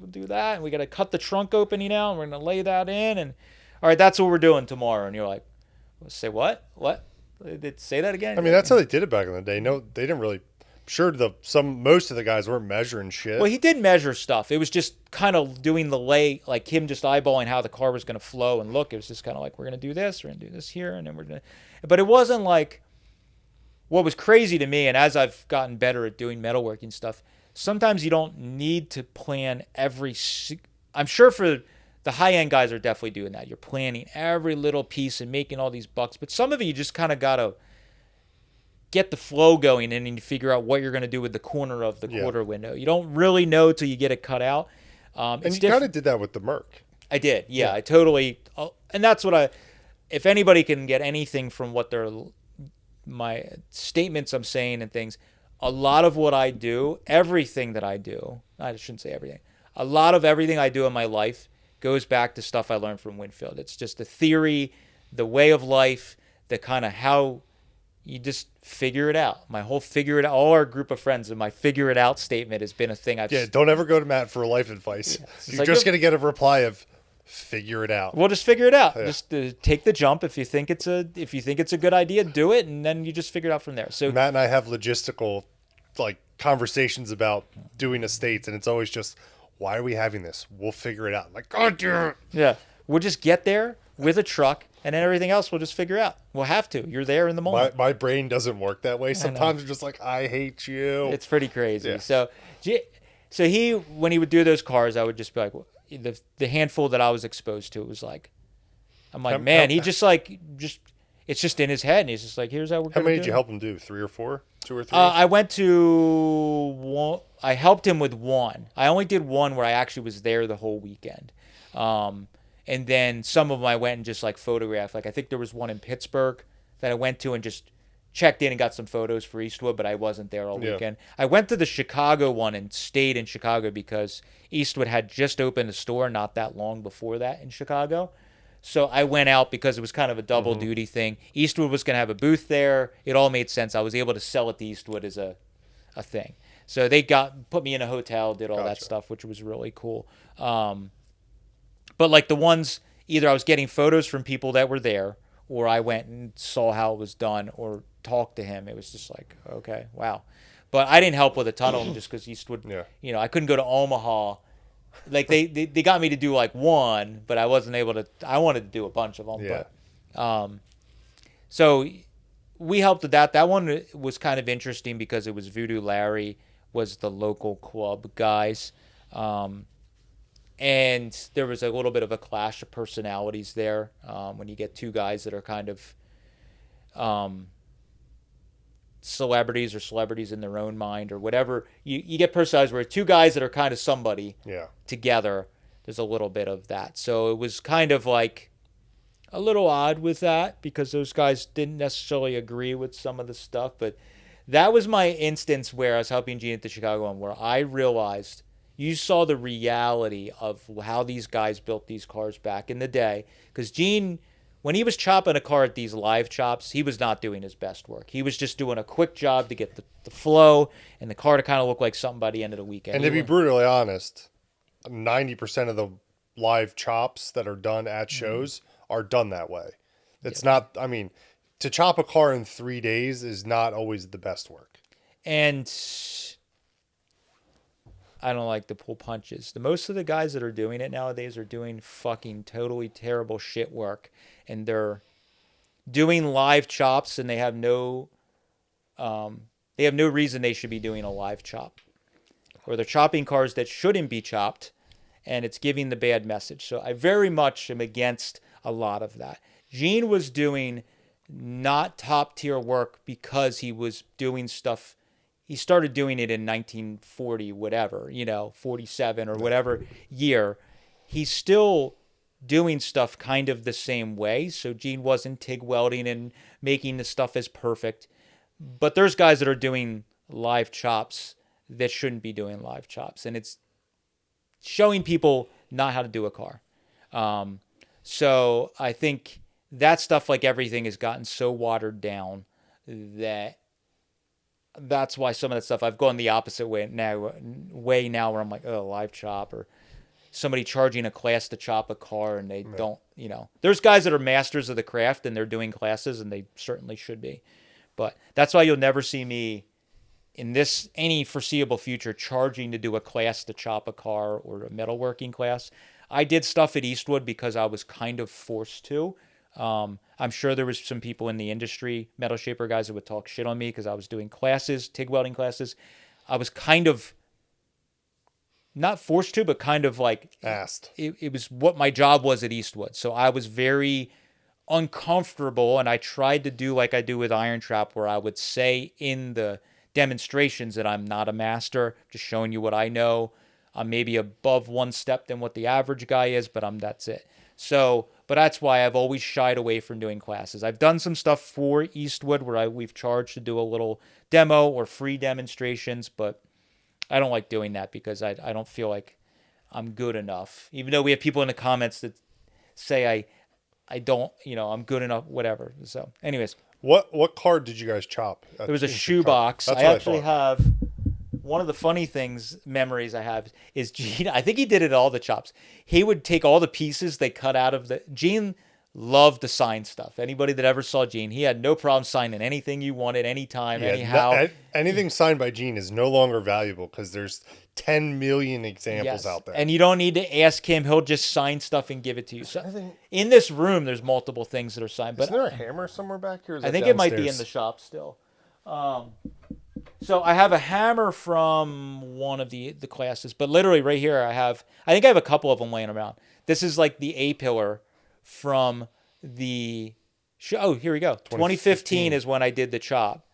do that, and we got to cut the trunk opening out, and we're going to lay that in, and all right, that's what we're doing tomorrow. And you're like, say what? Say that again? I mean, that's how they did it back in the day. No, they didn't really. Sure, most of the guys weren't measuring shit. Well, he did measure stuff. It was just kind of doing the like him just eyeballing how the car was going to flow and look. It was just kind of like, we're going to do this, we're going to do this here, and then we're going to. But it wasn't like, what was crazy to me, and as I've gotten better at doing metalworking stuff, sometimes you don't need to plan I'm sure for the high-end guys are definitely doing that. You're planning every little piece and making all these bucks. But some of it, you just kind of got to get the flow going, and then you figure out what you're going to do with the corner of the quarter window. You don't really know till you get it cut out. And you kind of did that with the Merc. I did, yeah. I totally, and that's what if anybody can get anything from what they're my statements I'm saying and things, a lot of what I do, everything that I do, I shouldn't say everything, a lot of everything I do in my life goes back to stuff I learned from Winfield. It's just the theory, the way of life, the kind of how you just figure it out. My whole figure it out, all our group of friends, and my figure it out statement has been a thing I've. Yeah, don't ever go to Matt for life advice. Yeah, You're like, just gonna get a reply of figure it out. We'll just figure it out. Yeah. Just take the jump. If you think it's a good idea, do it, and then you just figure it out from there. So Matt and I have logistical like conversations about doing estates, and it's always just, why are we having this? We'll figure it out. I'm like, God damn it. yeah, we'll just get there with a truck, and then everything else we'll just figure out. We'll have to. You're there in the moment. My brain doesn't work that way. Sometimes I'm just like, I hate you. It's pretty crazy. Yeah. So he, when he would do those cars, I would just be like, the handful that I was exposed to, it was like, I'm like, man, he just it's just in his head, and he's just like, here's how we're going to do it. How many did you help him do? 3 or 4? 2 or 3? I went to one. I helped him with one. I only did one where I actually was there the whole weekend. And then some of them I went and just like photographed. Like I think there was one in Pittsburgh that I went to and just checked in and got some photos for Eastwood, but I wasn't there all weekend. I went to the Chicago one and stayed in Chicago because Eastwood had just opened a store not that long before that in Chicago. So I went out because it was kind of a double duty thing. Eastwood was going to have a booth there. It all made sense. I was able to sell it to Eastwood as a thing. So they put me in a hotel, did all that stuff, which was really cool. But like the ones, either I was getting photos from people that were there, or I went and saw how it was done, or talked to him. It was just like, okay, wow. But I didn't help with a ton of them just because Eastwood, I couldn't go to Omaha. Like they got me to do like one, but I wasn't able to. I wanted to do a bunch of them. Yeah. But, so we helped with that. That one was kind of interesting because it was Voodoo Larry was the local club guys. And there was a little bit of a clash of personalities there when you get two guys that are kind of celebrities in their own mind or whatever. You get personalities where two guys that are kind of somebody together, there's a little bit of that. So it was kind of like a little odd with that because those guys didn't necessarily agree with some of the stuff. But that was my instance where I was helping Gene at the Chicago one where I realized you saw the reality of how these guys built these cars back in the day. Because Gene, when he was chopping a car at these live chops, he was not doing his best work. He was just doing a quick job to get the flow and the car to kind of look like something by the end of the weekend. And to be brutally honest, 90% of the live chops that are done at shows are done that way. It's not, I mean, to chop a car in 3 days is not always the best work. And I don't like to pull punches. Most of the guys that are doing it nowadays are doing fucking totally terrible shit work. And they're doing live chops and they have no reason they should be doing a live chop. Or they're chopping cars that shouldn't be chopped and it's giving the bad message. So I very much am against a lot of that. Gene was doing not top tier work because he was doing stuff. He started doing it in 1940, whatever, 47 or whatever year. He's still doing stuff kind of the same way. So Gene wasn't TIG welding and making the stuff as perfect. But there's guys that are doing live chops that shouldn't be doing live chops. And it's showing people not how to do a car. So I think that stuff, like everything, has gotten so watered down that's why some of that stuff I've gone the opposite way now where I'm like, oh, live chop, or somebody charging a class to chop a car and they don't, there's guys that are masters of the craft and they're doing classes and they certainly should be. But that's why you'll never see me in any foreseeable future charging to do a class to chop a car or a metalworking class. I did stuff at Eastwood because I was kind of forced to. I'm sure there was some people in the industry, metal shaper guys, that would talk shit on me because I was doing classes, TIG welding classes. I was kind of not forced to, but kind of like asked. It was what my job was at Eastwood. So I was very uncomfortable, and I tried to do like I do with IronTrap, where I would say in the demonstrations that I'm not a master, just showing you what I know. I'm maybe above one step than what the average guy is, but that's it. So But that's why I've always shied away from doing classes. I've done some stuff for Eastwood where we've charged to do a little demo or free demonstrations, but I don't like doing that because I don't feel like I'm good enough. Even though we have people in the comments that say I don't, I'm good enough, whatever. So, anyways. What card did you guys chop? There was a shoebox. I actually have one of the funny memories I have is Gene. I think he did it all the chops. He would take all the pieces they cut out of Gene loved to sign stuff. Anybody that ever saw Gene, he had no problem signing anything you wanted, anytime, anyhow. Anything signed by Gene is no longer valuable because there's 10 million examples out there. And you don't need to ask him. He'll just sign stuff and give it to you. So in this room, there's multiple things that are signed. But isn't there a hammer somewhere back here? I think it might be in the shop still. So I have a hammer from one of the classes, but literally right here I think I have a couple of them laying around. This is like the A-pillar from the show. Oh, here we go. 2015 is when I did the chop.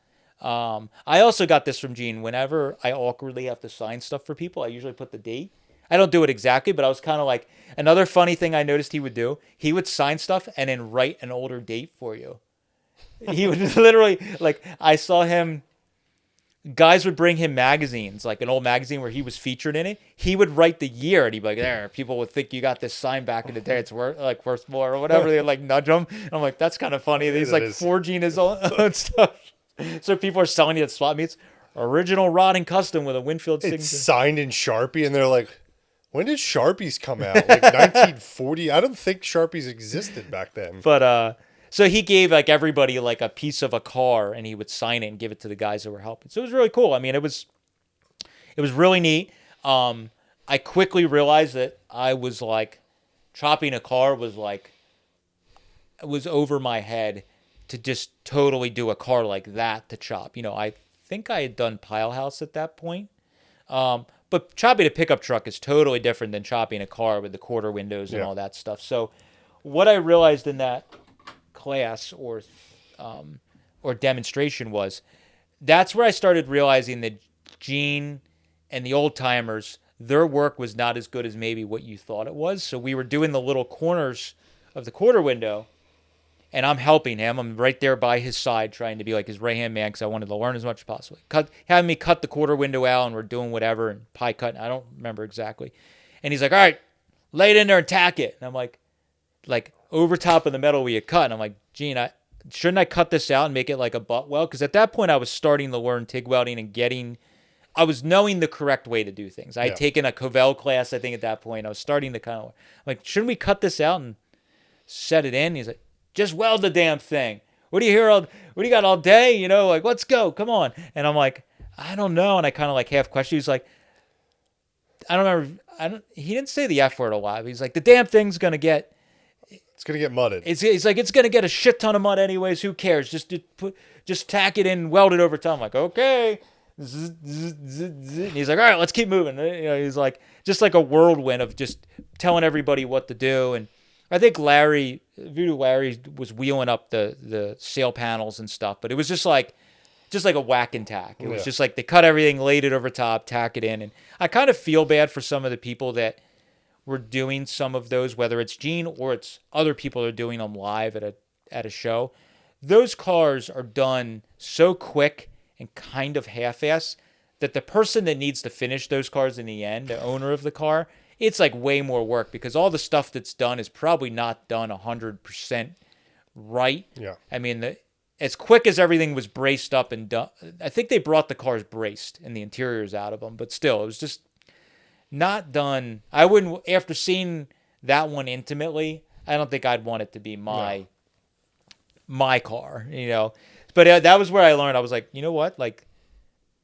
I also got this from Gene. Whenever I awkwardly have to sign stuff for people, I usually put the date. I don't do it exactly, but I was kind of like, another funny thing I noticed he would do, he would sign stuff and then write an older date for you. He would literally, like, I saw him, guys would bring him magazines, like an old magazine where he was featured in it. He would write the year, and he'd be like, there, people would think you got this sign back in the day. It's worth more or whatever. They'd like nudge him. And I'm like, that's kind of funny. He's like forging his own stuff. So people are selling you at swap meets, original rod and custom with a Winfield signature. It's signed in Sharpie, and they're like, when did Sharpies come out? Like 1940? I don't think Sharpies existed back then. But, so he gave like everybody like a piece of a car and he would sign it and give it to the guys that were helping. So it was really cool. I mean, it was really neat. I quickly realized that I was like chopping a car was over my head to just totally do a car like that to chop. I think I had done Pile House at that point. But chopping a pickup truck is totally different than chopping a car with the quarter windows and all that stuff. So what I realized in that class or demonstration was, that's where I started realizing that Gene and the old timers, their work was not as good as maybe what you thought it was. So we were doing the little corners of the quarter window, and I'm helping him. I'm right there by his side trying to be like his right-hand man because I wanted to learn as much as possible. Having me cut the quarter window out, and we're doing whatever, and pie cutting. I don't remember exactly. And he's like, all right, lay it in there and tack it. And I'm like over top of the metal we had cut. And I'm like, Gene, shouldn't I cut this out and make it like a butt weld? Because at that point I was starting to learn TIG welding and I was knowing the correct way to do things. I had taken a Covell class, I think, at that point. I was starting to kind of like, shouldn't we cut this out and set it in? He's like, just weld the damn thing. What do you got all day? Like, let's go. Come on. And I'm like, I don't know. And I kind of like half question. He's like, I don't remember. He didn't say the F word a lot. He's like, the damn thing's going to get, it's going to get mudded. It's like, it's going to get a shit ton of mud anyways. Who cares? Just tack it in, weld it over time. I'm like, okay. And he's like, all right, let's keep moving. He's like, just like a whirlwind of just telling everybody what to do. And I think Voodoo Larry was wheeling up the sail panels and stuff, but it was just like a whack and tack. It was just like they cut everything, laid it over top, tack it in. And I kind of feel bad for some of the people that were doing some of those, whether it's Gene or it's other people that are doing them live at a show. Those cars are done so quick and kind of half-ass that the person that needs to finish those cars in the end, the owner of the car, it's like way more work because all the stuff that's done is probably not done 100% right. Yeah. I mean, as quick as everything was braced up and done, I think they brought the cars braced and the interiors out of them, but still, it was just not done. I wouldn't, after seeing that one intimately, I don't think I'd want it to be my car, But that was where I learned. I was like, you know what? Like,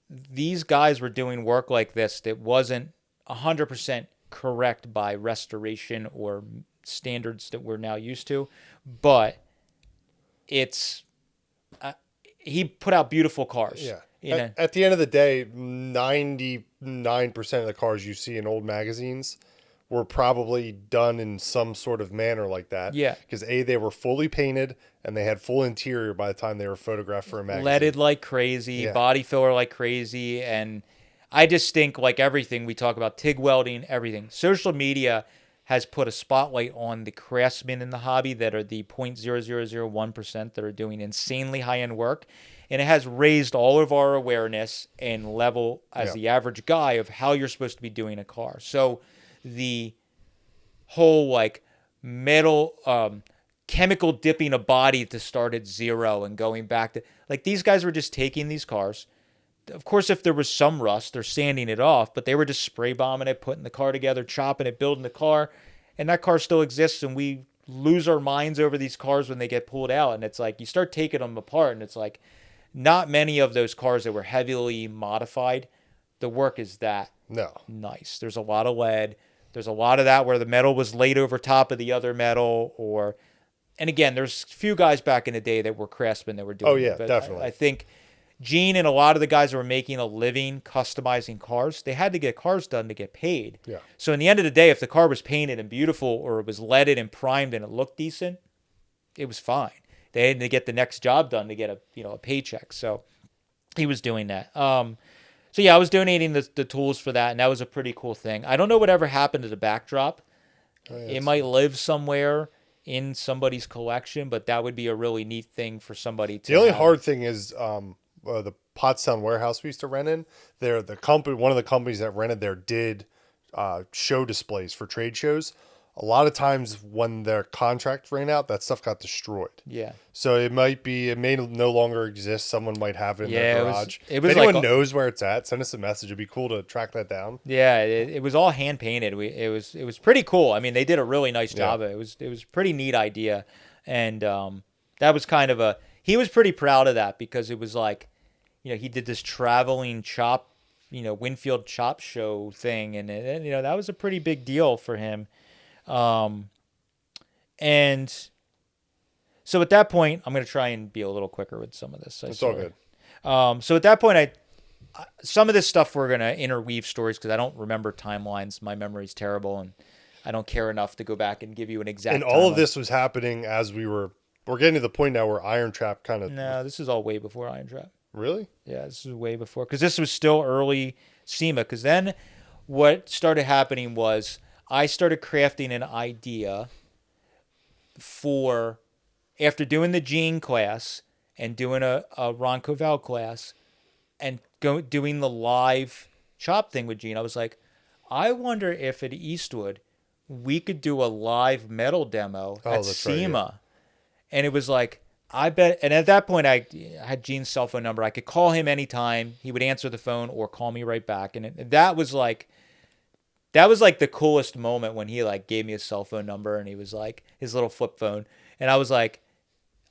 these guys were doing work like this that wasn't 100% correct by restoration or standards that we're now used to, but it's he put out beautiful cars. Yeah. At the end of the day, 99% of the cars you see in old magazines were probably done in some sort of manner like that. Yeah. Because they were fully painted and they had full interior by the time they were photographed for a magazine. Leaded like crazy, body filler like crazy, and I just think, like everything we talk about, TIG welding, everything. Social media has put a spotlight on the craftsmen in the hobby that are the 0.0001% that are doing insanely high-end work. And it has raised all of our awareness and level as the average guy of how you're supposed to be doing a car. So the whole like metal chemical dipping a body to start at zero and going back to like these guys were just taking these cars. Of course, if there was some rust, they're sanding it off, but they were just spray bombing it, putting the car together, chopping it, building the car, and that car still exists. And we lose our minds over these cars when they get pulled out. And it's like you start taking them apart, and it's like not many of those cars that were heavily modified, the work is that nice. There's a lot of lead. There's a lot of that where the metal was laid over top of the other metal, and again, there's a few guys back in the day that were craftsmen that were doing it. But definitely. I think Gene and a lot of the guys that were making a living customizing cars, they had to get cars done to get paid. Yeah. So in the end of the day, if the car was painted and beautiful or it was leaded and primed and it looked decent, it was fine. They had to get the next job done to get a paycheck. So he was doing that. So yeah, I was donating the tools for that, and that was a pretty cool thing. I don't know whatever happened to the backdrop. It might live somewhere in somebody's collection, but that would be a really neat thing for somebody to. The only hard thing is the Pottstown warehouse we used to rent in. There, one of the companies that rented there did show displays for trade shows. A lot of times when their contract ran out, that stuff got destroyed. Yeah. So it may no longer exist. Someone might have it in their garage. It was if anyone knows where it's at, send us a message. It'd be cool to track that down. Yeah, it was all hand painted. It was pretty cool. I mean, they did a really nice job of it. It was a pretty neat idea, and that was kind of he was pretty proud of that because it was like, he did this traveling chop, Winfield chop show thing, and that was a pretty big deal for him. And so at that point, I'm going to try and be a little quicker with some of this. It's all good. So at that point, some of this stuff we're going to interweave stories because I don't remember timelines. My memory's terrible, and I don't care enough to go back and give you an exact. And all of this was happening as we're getting to the point now where IronTrap kind of. No, this is all way before IronTrap. Really? Yeah, this is way before because this was still early SEMA. Because then what started happening was I started crafting an idea for after doing the Gene class and doing a Ron Covell class and doing the live chop thing with Gene. I was like, I wonder if at Eastwood we could do a live metal demo at SEMA. Right, yeah. And it was like, I bet. And at that point, I had Gene's cell phone number. I could call him anytime. He would answer the phone or call me right back. And that was like the coolest moment when he like gave me his cell phone number and he was like his little flip phone. And I was like,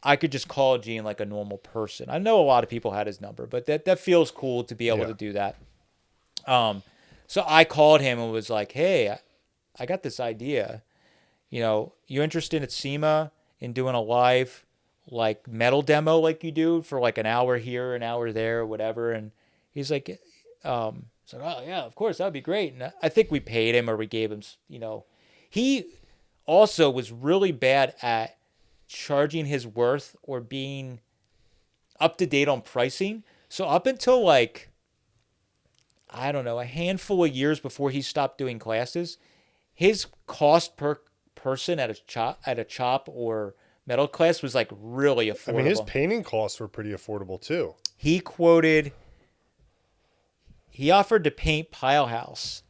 I could just call Gene like a normal person. I know a lot of people had his number, but that feels cool to be able to do that. So I called him and was like, hey, I got this idea. You interested at SEMA in doing a live like metal demo like you do for like an hour here, an hour there, or whatever? And he's like, oh yeah, of course, that'd be great. And I think we paid him or we gave him, he also was really bad at charging his worth or being up to date on pricing. So up until like, I don't know, a handful of years before he stopped doing classes, his cost per person at a chop or metal class was like really affordable. I mean, his painting costs were pretty affordable too. He offered to paint Pilehouse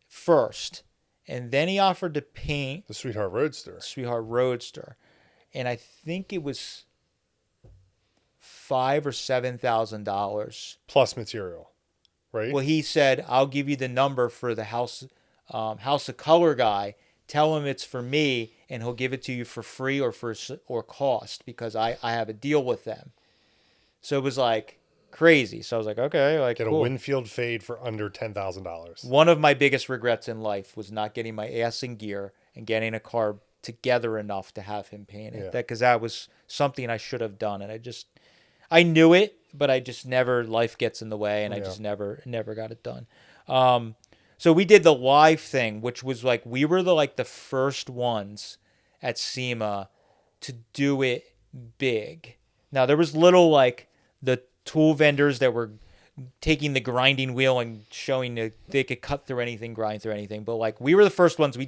first, and then he offered to paint the Sweetheart Roadster. And I think it was $5,000 or $7,000 plus material, right? Well, he said, "I'll give you the number for the House of Color guy. Tell him it's for me, and he'll give it to you for free or cost because I have a deal with them." So it was like crazy. So I was like, okay, like get cool. A Winfield fade for under $10,000. One of my biggest regrets in life was not getting my ass in gear and getting a car together enough to have him paint it. Because that was something I should have done, and I knew it, but I just never. Life gets in the way, and I just never got it done. So we did the live thing, which was like we were the first ones at SEMA to do it big. Now there was little like the tool vendors that were taking the grinding wheel and showing that they could cut through anything, grind through anything. But like we were the first ones. We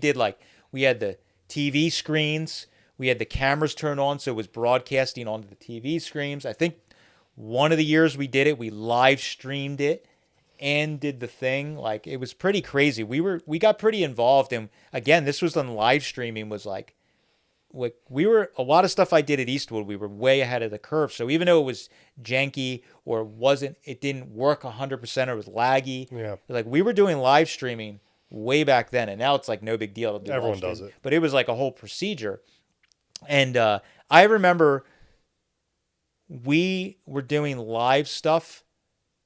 had the TV screens, we had the cameras turned on, so it was broadcasting onto the TV screens. I think one of the years we did it, we live streamed it and did the thing. Like it was pretty crazy. We got pretty involved, and again, this was when live streaming was like we were a lot of stuff I did at Eastwood. We were way ahead of the curve. So even though it was janky or it didn't work 100% or it was laggy. Yeah. Like we were doing live streaming way back then, and now it's like no big deal to do. Everyone does it, but it was like a whole procedure. And I remember we were doing live stuff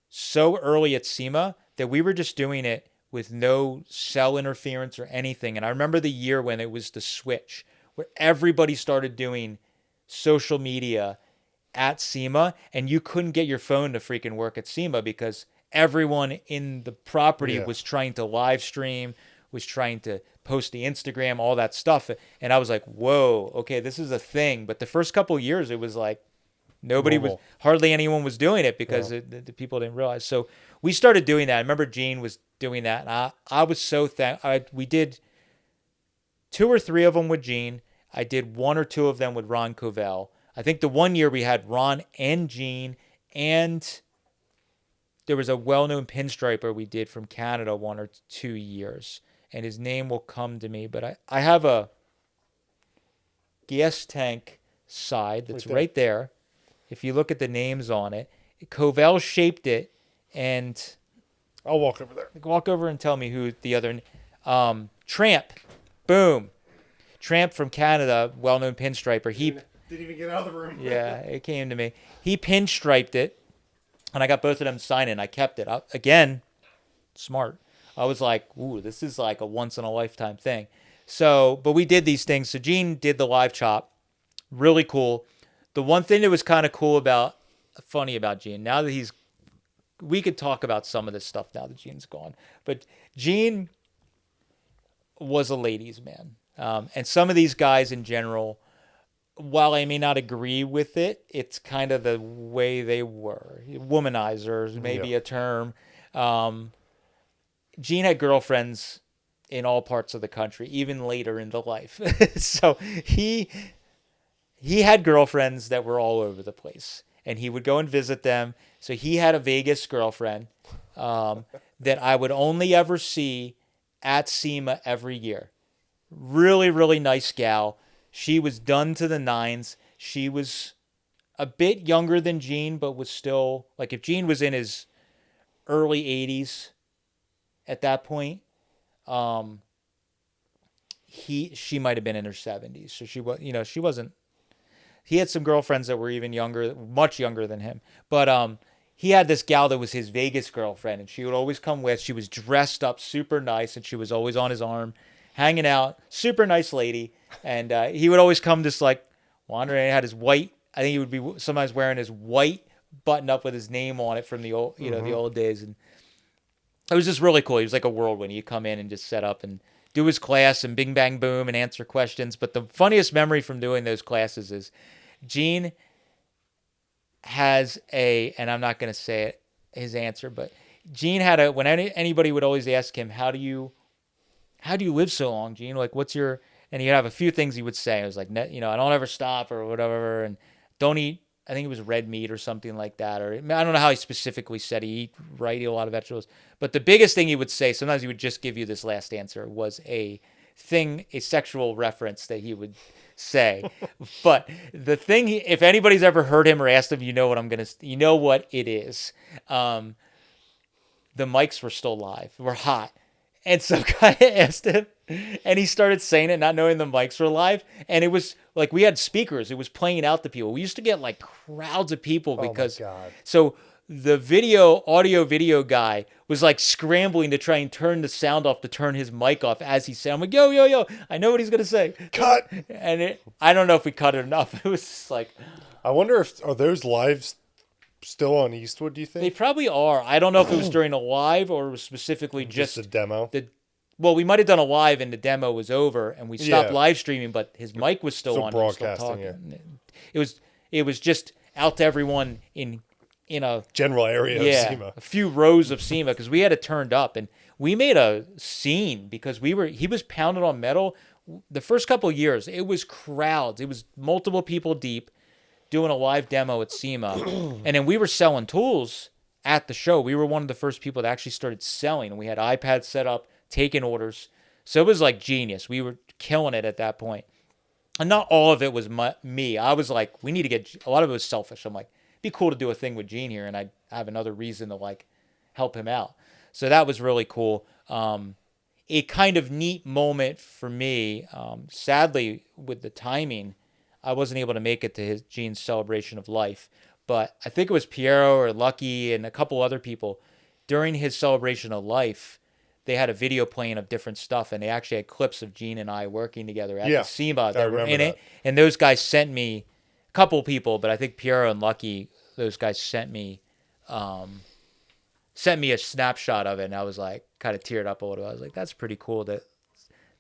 so early at SEMA that we were just doing it with no cell interference or anything. And I remember the year when it was the switch, where everybody started doing social media at SEMA, and you couldn't get your phone to freaking work at SEMA because everyone in the property was trying to live stream, was trying to post the Instagram, all that stuff. And I was like, whoa, okay, this is a thing. But the first couple of years, it was like hardly anyone was doing it because the people didn't realize. So we started doing that. I remember Gene was doing that. And I was so we did 2 or 3 of them with Gene. I did 1 or 2 of them with Ron Covell. I think the one year we had Ron and Gene, and there was a well-known pinstriper we did from Canada 1 or 2 years, and his name will come to me. But I have a gas tank side that's right there. If you look at the names on it, Covell shaped it, and I'll walk over there. Walk over and tell me who the other Tramp. Boom. Tramp from Canada, well-known pinstriper. He didn't even get out of the room. Yeah, it came to me. He pinstriped it, and I got both of them signed in. I kept it. Again, smart. I was like, ooh, this is like a once-in-a-lifetime thing. So, but we did these things. So Gene did the live chop. Really cool. The one thing that was kind of funny about Gene, now that we could talk about some of this stuff now that Gene's gone. But Gene was a ladies' man. And some of these guys in general, while I may not agree with it, it's kind of the way they were. Womanizers, maybe a term. Gene had girlfriends in all parts of the country, even later in the life. So he had girlfriends that were all over the place, and he would go and visit them. So he had a Vegas girlfriend that I would only ever see at SEMA every year. Really, really nice gal. She was done to the nines. She was a bit younger than Gene, but was still, like, if Gene was in his early 80s at that point, she might have been in her 70s. So she wasn't. He had some girlfriends that were even younger, much younger than him. But he had this gal that was his Vegas girlfriend, and she would always come with. She was dressed up super nice, and she was always on his arm, hanging out. Super nice lady. And he would always come just like wandering. He had his white, I think he would be sometimes wearing his white button up with his name on it from the old, the old days. And it was just really cool. He was like a whirlwind. He'd come in and just set up and do his class and bing, bang, boom and answer questions. But the funniest memory from doing those classes is Gene has and I'm not going to say it, his answer, but Gene had when anybody would always ask him, how do you live so long, Gene? Like, what's your, and he'd have a few things he would say. It was like, I don't ever stop or whatever. And don't eat, I think it was red meat or something like that. Or I don't know how he specifically said he eat a lot of vegetables. But the biggest thing he would say, sometimes he would just give you this last answer, was a sexual reference that he would say. But the thing, if anybody's ever heard him or asked him, you know what it is. The mics were still live, were hot. And some guy asked him, and he started saying it, not knowing the mics were live. And it was like, we had speakers. It was playing out to people. We used to get like crowds of people because, oh my God. So the audio video guy was like scrambling to try and turn the sound off to turn his mic off as he said, I'm like, yo, I know what he's going to say. Cut. And I don't know if we cut it enough. It was just like, I wonder are those lives still on Eastwood, do you think? They probably are. I don't know if it was during a live or it was specifically just a demo. Well, we might have done a live and the demo was over and we stopped live streaming, but his mic was still on. Broadcasting. It was just out to everyone in in a general area of SEMA. a few rows of SEMA because we had it turned up and we made a scene because he was pounding on metal. The first couple of years, it was crowds. It was multiple people deep doing a live demo at SEMA. And then we were selling tools at the show. We were one of the first people that actually started selling. And we had iPads set up, taking orders. So it was like genius. We were killing it at that point. And not all of it was me. I was like, we need to get, a lot of it was selfish. I'm like, it'd be cool to do a thing with Gene here. And I'd have another reason to like help him out. So that was really cool. A kind of neat moment for me. Sadly, with the timing, I wasn't able to make it to Gene's celebration of life. But I think it was Piero or Lucky and a couple other people. During his celebration of life, they had a video playing of different stuff, and they actually had clips of Gene and I working together at the SEMA that were in it. And those guys sent me, a couple people, but I think Piero and Lucky, those guys sent me a snapshot of it, and I was like, kind of teared up a little. I was like, that's pretty cool that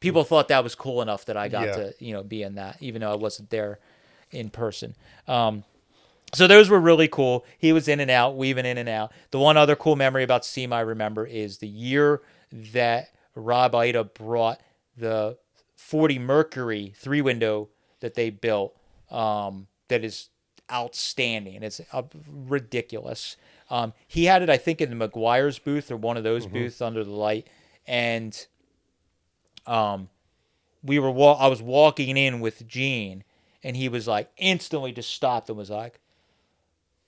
people thought that was cool enough that I got to, be in that, even though I wasn't there in person. So those were really cool. He was in and out, weaving in and out. The one other cool memory about SEMA I remember is the year that Rob Ida brought the 40 Mercury 3-window that they built that is outstanding. It's ridiculous. He had it, I think, in the McGuire's booth or one of those booths under the light. And I was walking in with Gene, and he was like, instantly just stopped and was like,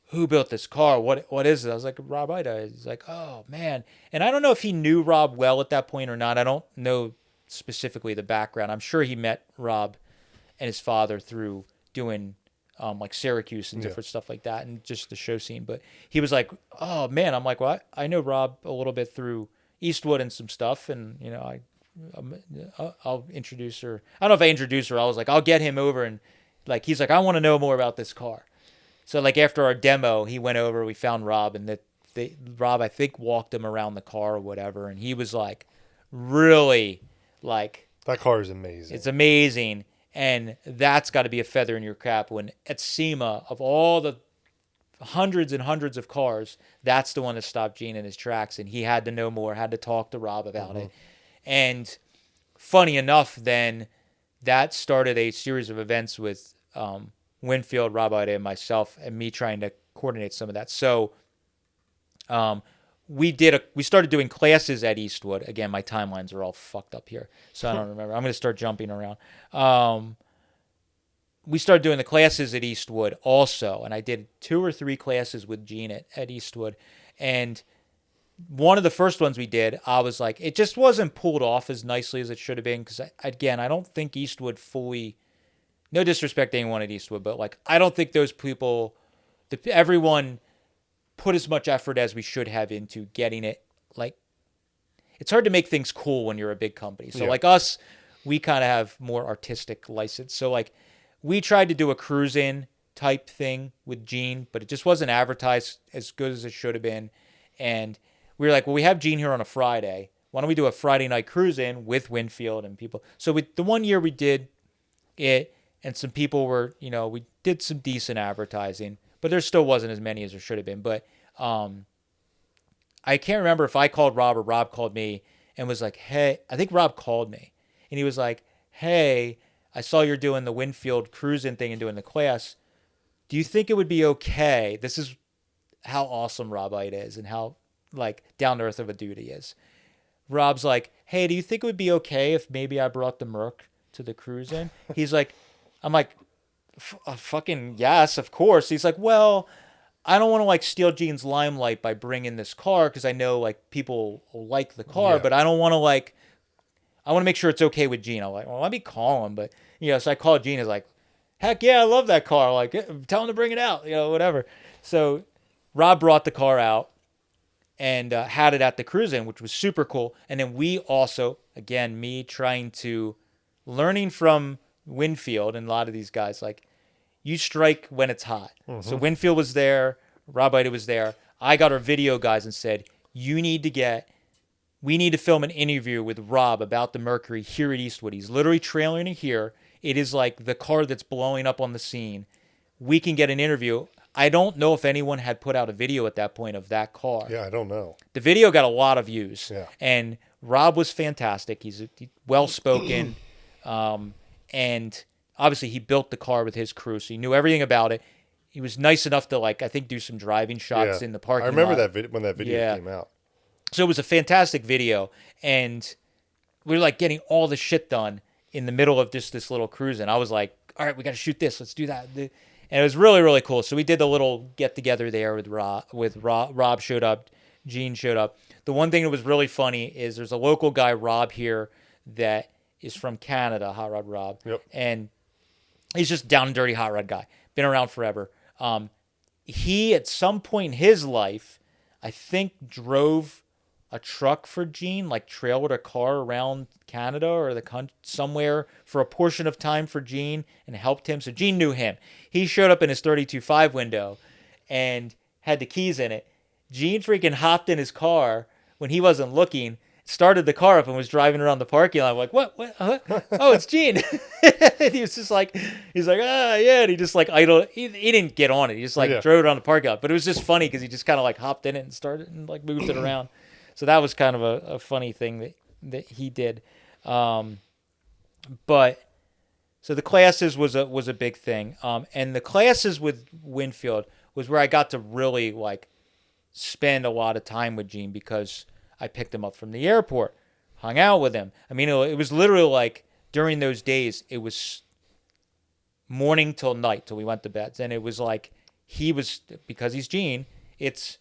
who built this car? What is it? I was like, Rob Ida. He's like, oh, man. And I don't know if he knew Rob well at that point or not. I don't know specifically the background. I'm sure he met Rob and his father through doing like Syracuse and different stuff like that and just the show scene. But he was like, oh, man. I'm like, well, I know Rob a little bit through Eastwood and some stuff. And, I'll introduce her. I don't know if I introduced her. I was like, I'll get him over. And like, he's like, I want to know more about this car. So like after our demo, he went over, we found Rob, and Rob, I think, walked him around the car or whatever. And he was like, really like, that car is amazing. It's amazing. And that's got to be a feather in your cap when at SEMA, of all the hundreds and hundreds of cars, that's the one that stopped Gene in his tracks. And he had to know more, had to talk to Rob about it. And funny enough, then that started a series of events with Winfield, Rob Ida, and myself, and me trying to coordinate some of that. So we started doing classes at Eastwood. Again, my timelines are all fucked up here, so I don't remember. I'm going to start jumping around. We started doing the classes at Eastwood also, and I did 2 or 3 classes with Gene at Eastwood. And one of the first ones we did, I was like, it just wasn't pulled off as nicely as it should have been because, again, I don't think Eastwood fully... No disrespect to anyone at Eastwood, but like I don't think those people, everyone put as much effort as we should have into getting it. Like, it's hard to make things cool when you're a big company. So like us, we kind of have more artistic license. So like we tried to do a cruise-in type thing with Gene, but it just wasn't advertised as good as it should have been. And we were like, well, we have Gene here on a Friday. Why don't we do a Friday night cruise-in with Winfield and people? So the one year we did it, and some people were, we did some decent advertising, but there still wasn't as many as there should have been. But I can't remember if I called Rob or Rob called me and was like, hey, I think Rob called me. And he was like, hey, I saw you're doing the Winfield cruising thing and doing the class. Do you think it would be okay? This is how awesome Rob Ida is and how like down to earth of a dude he is. Rob's like, hey, do you think it would be okay if maybe I brought the Merc to the cruise-in? He's like, I'm like, fucking yes, of course. He's like, well, I don't want to like steal Gene's limelight by bringing this car because I know like people will like the car, but I don't want to like, I want to make sure it's okay with Gene. I'm like, well, let me call him. But, so I called Gene. He's like, heck yeah, I love that car. Like, tell him to bring it out, whatever. So Rob brought the car out and had it at the cruise-in, which was super cool. And then we also, again, me trying to, learning from Winfield and a lot of these guys, like, you strike when it's hot. So Winfield was there, Rob Ida was there. I got our video guys and said, we need to film an interview with Rob about the Mercury here at Eastwood. He's literally trailing it here. It is like the car that's blowing up on the scene. We can get an interview. I don't know if anyone had put out a video at that point of that car. Yeah, I don't know. The video got a lot of views. Yeah. And Rob was fantastic. He's well-spoken. And obviously he built the car with his crew, so he knew everything about it. He was nice enough to, like, I think, do some driving shots in the parking lot. I remember that when that video came out. So it was a fantastic video. And we were, like, getting all the shit done in the middle of just this little cruise. And I was like, all right, we got to shoot this. Let's do that. And it was really, really cool. So we did the little get-together there with Rob. Rob showed up. Gene showed up. The one thing that was really funny is there's a local guy, Rob, here that is from Canada, Hot Rod Rob. Yep. And he's just down and dirty hot rod guy. Been around forever. He, at some point in his life, I think drove a truck for Gene, like trailed a car around Canada or the country somewhere for a portion of time for Gene and helped him. So Gene knew him. He showed up in his 32.5 window and had the keys in it. Gene freaking hopped in his car when he wasn't looking, started the car up and was driving around the parking lot. I'm like, what? Oh, it's Gene. And he was just like, yeah. And he just like idled. He didn't get on it. He just like drove it around the parking lot. But it was just funny because he just kind of like hopped in it and started and like moved it around. So that was kind of a funny thing that he did. But so the classes was a big thing. And the classes with Winfield was where I got to really like spend a lot of time with Gene because I picked him up from the airport, hung out with him. I mean, it was literally like during those days, it was morning till night till we went to bed. And it was like because he's Gene, it's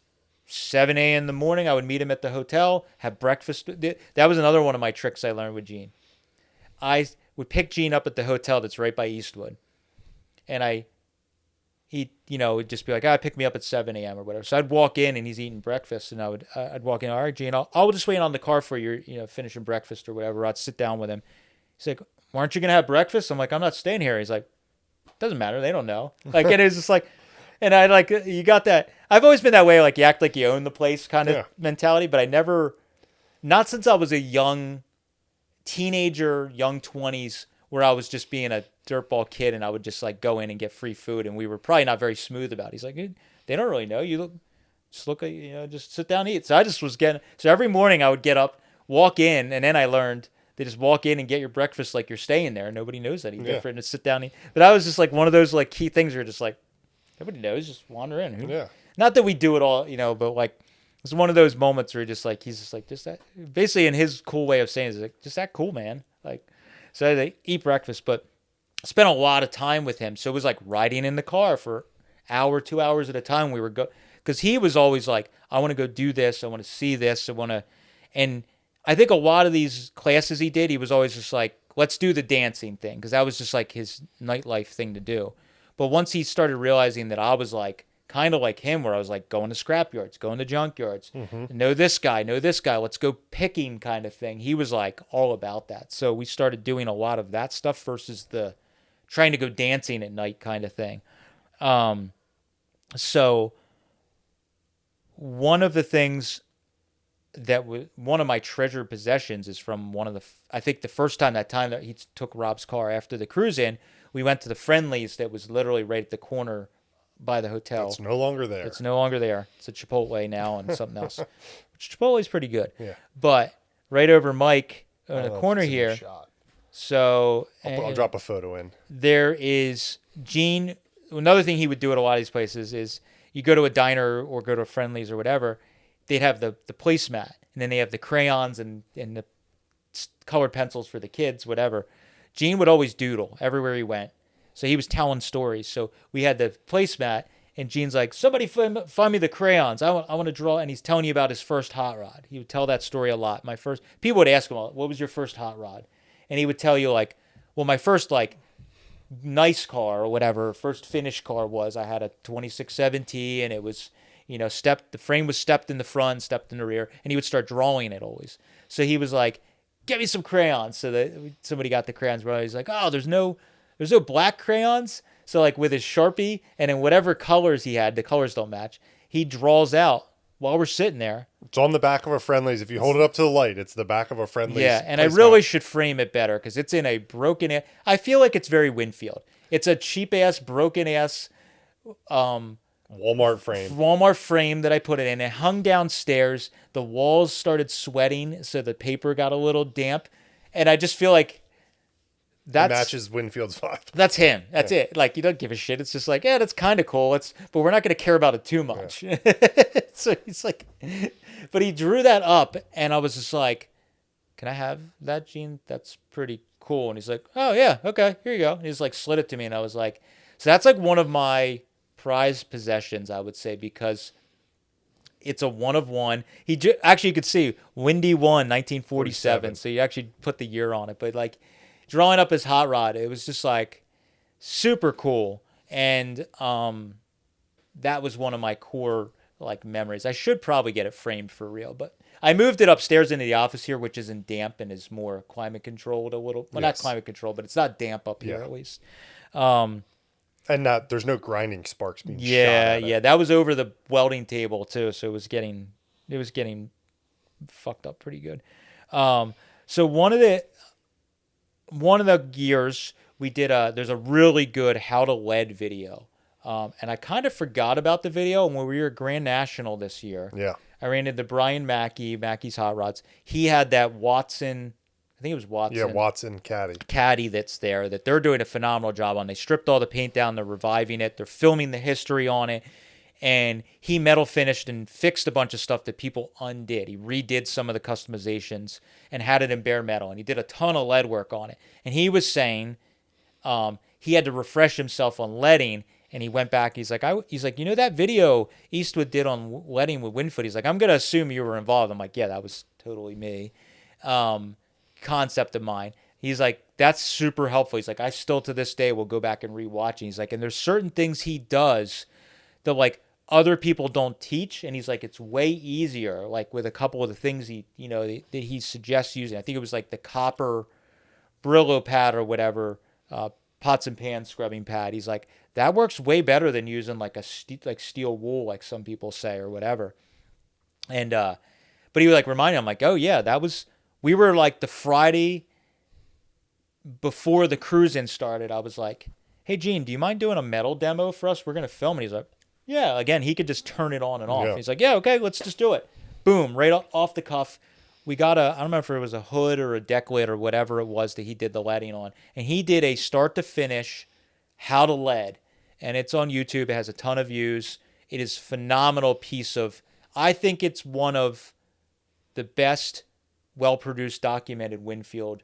7 a.m. in the morning. I would meet him at the hotel, have breakfast. That was another one of my tricks I learned with Gene. I would pick Gene up at the hotel that's right by Eastwood. And he would just be like, pick me up at 7 a.m. or whatever. So I'd walk in and he's eating breakfast, and I'd walk in. All right, Gene, I'll just wait on the car for you, finishing breakfast or whatever. I'd sit down with him. He's like, well, aren't you gonna have breakfast? I'm like, I'm not staying here. He's like, doesn't matter. They don't know. Like, and it was just like, and I like, you got that. I've always been that way. Like, you act like you own the place kind of mentality, but I never, not since I was a young teenager, young 20s, where I was just being a dirtball kid and I would just like go in and get free food, and we were probably not very smooth about it. He's like, they don't really know. Just sit down and eat. So I just was so every morning I would get up, walk in, and then I learned they just walk in and get your breakfast like you're staying there. Nobody knows any different. And sit down and eat. But I was just like one of those like key things where just like, nobody knows, just wander in. Not that we do it all, but like, it's one of those moments where he's just that, basically in his cool way of saying it, is like, just that cool, man. Like, so they eat breakfast, but spent a lot of time with him. So it was like riding in the car for hour, 2 hours at a time. We were because he was always like, I want to go do this. I want to see this. And I think a lot of these classes he did, he was always just like, let's do the dancing thing. Cause that was just like his nightlife thing to do. But once he started realizing that I was like, kind of like him, where I was like going to scrapyards, going to junkyards, know this guy, let's go picking kind of thing. He was like all about that. So we started doing a lot of that stuff versus the trying to go dancing at night kind of thing. So one of the things that was one of my treasured possessions is from I think the first time that he took Rob's car after the cruise in, we went to the Friendlies that was literally right at the corner by the hotel. It's no longer there. It's no longer there. It's a Chipotle now and something else. Which Chipotle's pretty good. Yeah. But right over Mike in the corner here. So I'll drop a photo in. There is Gene. Another thing he would do at a lot of these places is you go to a diner or go to a Friendlies or whatever, they'd have the placemat, and then they have the crayons and the colored pencils for the kids, whatever. Gene would always doodle everywhere he went. So he was telling stories. So we had the placemat, and Gene's like, somebody find me the crayons. I want to draw. And he's telling you about his first hot rod. He would tell that story a lot. People would ask him, what was your first hot rod? And he would tell you like, well, my first like nice car or whatever, first finished car was, I had a 2670, and it was, the frame was stepped in the front, stepped in the rear, and he would start drawing it always. So he was like, get me some crayons. So that somebody got the crayons, bro. He's like, oh, there's no black crayons. So like with his Sharpie and in whatever colors he had, the colors don't match, he draws out while we're sitting there. It's on the back of a Friendlies. If you hold it up to the light, it's the back of a Friendlies. Yeah, and I really should frame it better because it's in a I feel like it's very Winfield. It's a cheap-ass, broken-ass Walmart frame that I put it in. It hung downstairs. The walls started sweating, so the paper got a little damp. And I just feel like It that's matches Winfield's vibe. that's him. That's it. Like, you don't give a shit. It's just like, yeah, that's kind of cool. But we're not going to care about it too much. So he's like, but he drew that up, and I was just like, can I have that, Gene? That's pretty cool. And he's like, oh yeah, okay, here you go. And he's like, slid it to me, and I was like, so that's like one of my prized possessions, I would say, because it's a one of one. Actually, you could see Windy won 1947, so you actually put the year on it. But like drawing up his hot rod, it was just like super cool, and that was one of my core like memories. I should probably get it framed for real, but I moved it upstairs into the office here, which isn't damp and is more climate controlled a little. Well, not climate controlled, but it's not damp up here at least. And there's no grinding sparks being shot at it. Yeah, that was over the welding table too, so it was getting fucked up pretty good. So one of the years we did there's a really good how to lead video. And I kind of forgot about the video. And when we were at Grand National this year, I ran into Brian Mackey's Hot Rods. He had that Watson, I think it was Watson. Yeah, Watson caddy that's there that they're doing a phenomenal job on. They stripped all the paint down. They're reviving it. They're filming the history on it. And he metal finished and fixed a bunch of stuff that people undid. He redid some of the customizations and had it in bare metal. And he did a ton of lead work on it. And he was saying he had to refresh himself on leading. And he went back. He's like, you know that video Eastwood did on leading with Winfield? He's like, I'm gonna assume you were involved. I'm like, yeah, that was totally me. Concept of mine. He's like, that's super helpful. He's like, I still to this day will go back and rewatch. And he's like, and there's certain things he does that like other people don't teach. And he's like, it's way easier. Like with a couple of the things that he suggests using. I think it was like the copper Brillo pad or whatever, pots and pans scrubbing pad. He's like, that works way better than using like steel wool, like some people say or whatever. And but he would like remind him, like, oh yeah, we were like the Friday before the cruise-in started. I was like, hey Gene, do you mind doing a metal demo for us? We're gonna film it. He's like, yeah. Again, he could just turn it on and off. Yeah. He's like, yeah, okay, let's just do it. Boom, right off the cuff. We got I don't remember if it was a hood or a deck lid or whatever it was that he did the leading on. And he did a start to finish how to lead. And it's on YouTube. It has a ton of views. It is a phenomenal piece of, I think it's one of the best well-produced documented Winfield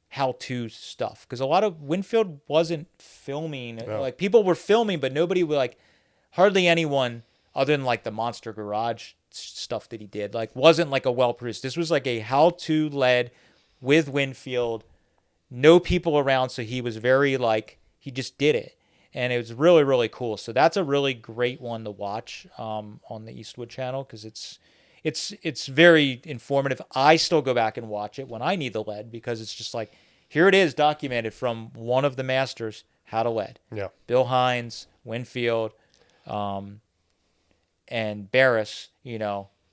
how-to stuff. Because a lot of Winfield wasn't filming. No. Like people were filming, but nobody would like, hardly anyone other than like the Monster Garage stuff that he did, like wasn't like a well-produced. This was like a how-to lead with Winfield, no people around. So he was very like, he just did it. And it was really, really cool. So that's a really great one to watch on the Eastwood channel because it's very informative. I still go back and watch it when I need the lead because it's just like, here it is documented from one of the masters, how to lead. Yeah. Bill Hines, Winfield, and Barris,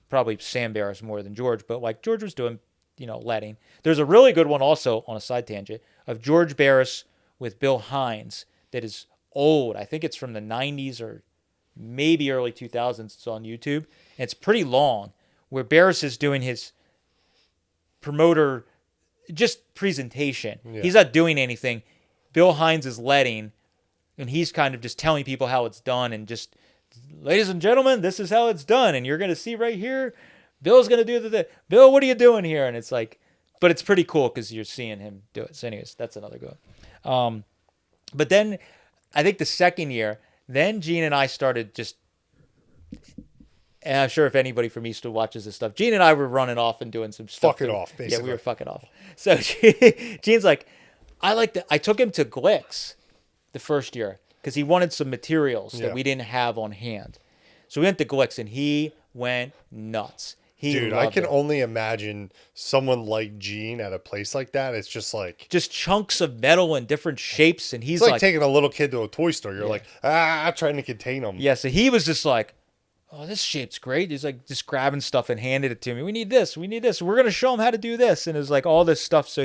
probably Sam Barris more than George, but like George was doing, leading. There's a really good one also on a side tangent of George Barris with Bill Hines that is old. I think it's from the 90s or maybe early 2000s. It's on YouTube. And it's pretty long where Barris is doing his promoter just presentation. Yeah. He's not doing anything. Bill Hines is leading and he's kind of just telling people how it's done and just, ladies and gentlemen, this is how it's done. And you're going to see right here, Bill's going to do the Bill, what are you doing here? And it's like, but it's pretty cool because you're seeing him do it. So anyways, that's another good one. But then I think the second year, then Gene and I started just, and I'm sure if anybody from Eastwood watches this stuff, Gene and I were running off and doing some stuff. Fucking off, basically. Yeah, we were fucking off. So Gene's like, I took him to Glick's the first year because he wanted some materials that we didn't have on hand. So we went to Glick's and he went nuts. Dude, I can only imagine someone like Gene at a place like that. It's just like... just chunks of metal in different shapes. And he's like taking a little kid to a toy store. You're like, trying to contain them. Yeah, so he was just like, oh, this shape's great. He's like just grabbing stuff and handed it to me. We need this. We're going to show him how to do this. And it was like all this stuff. So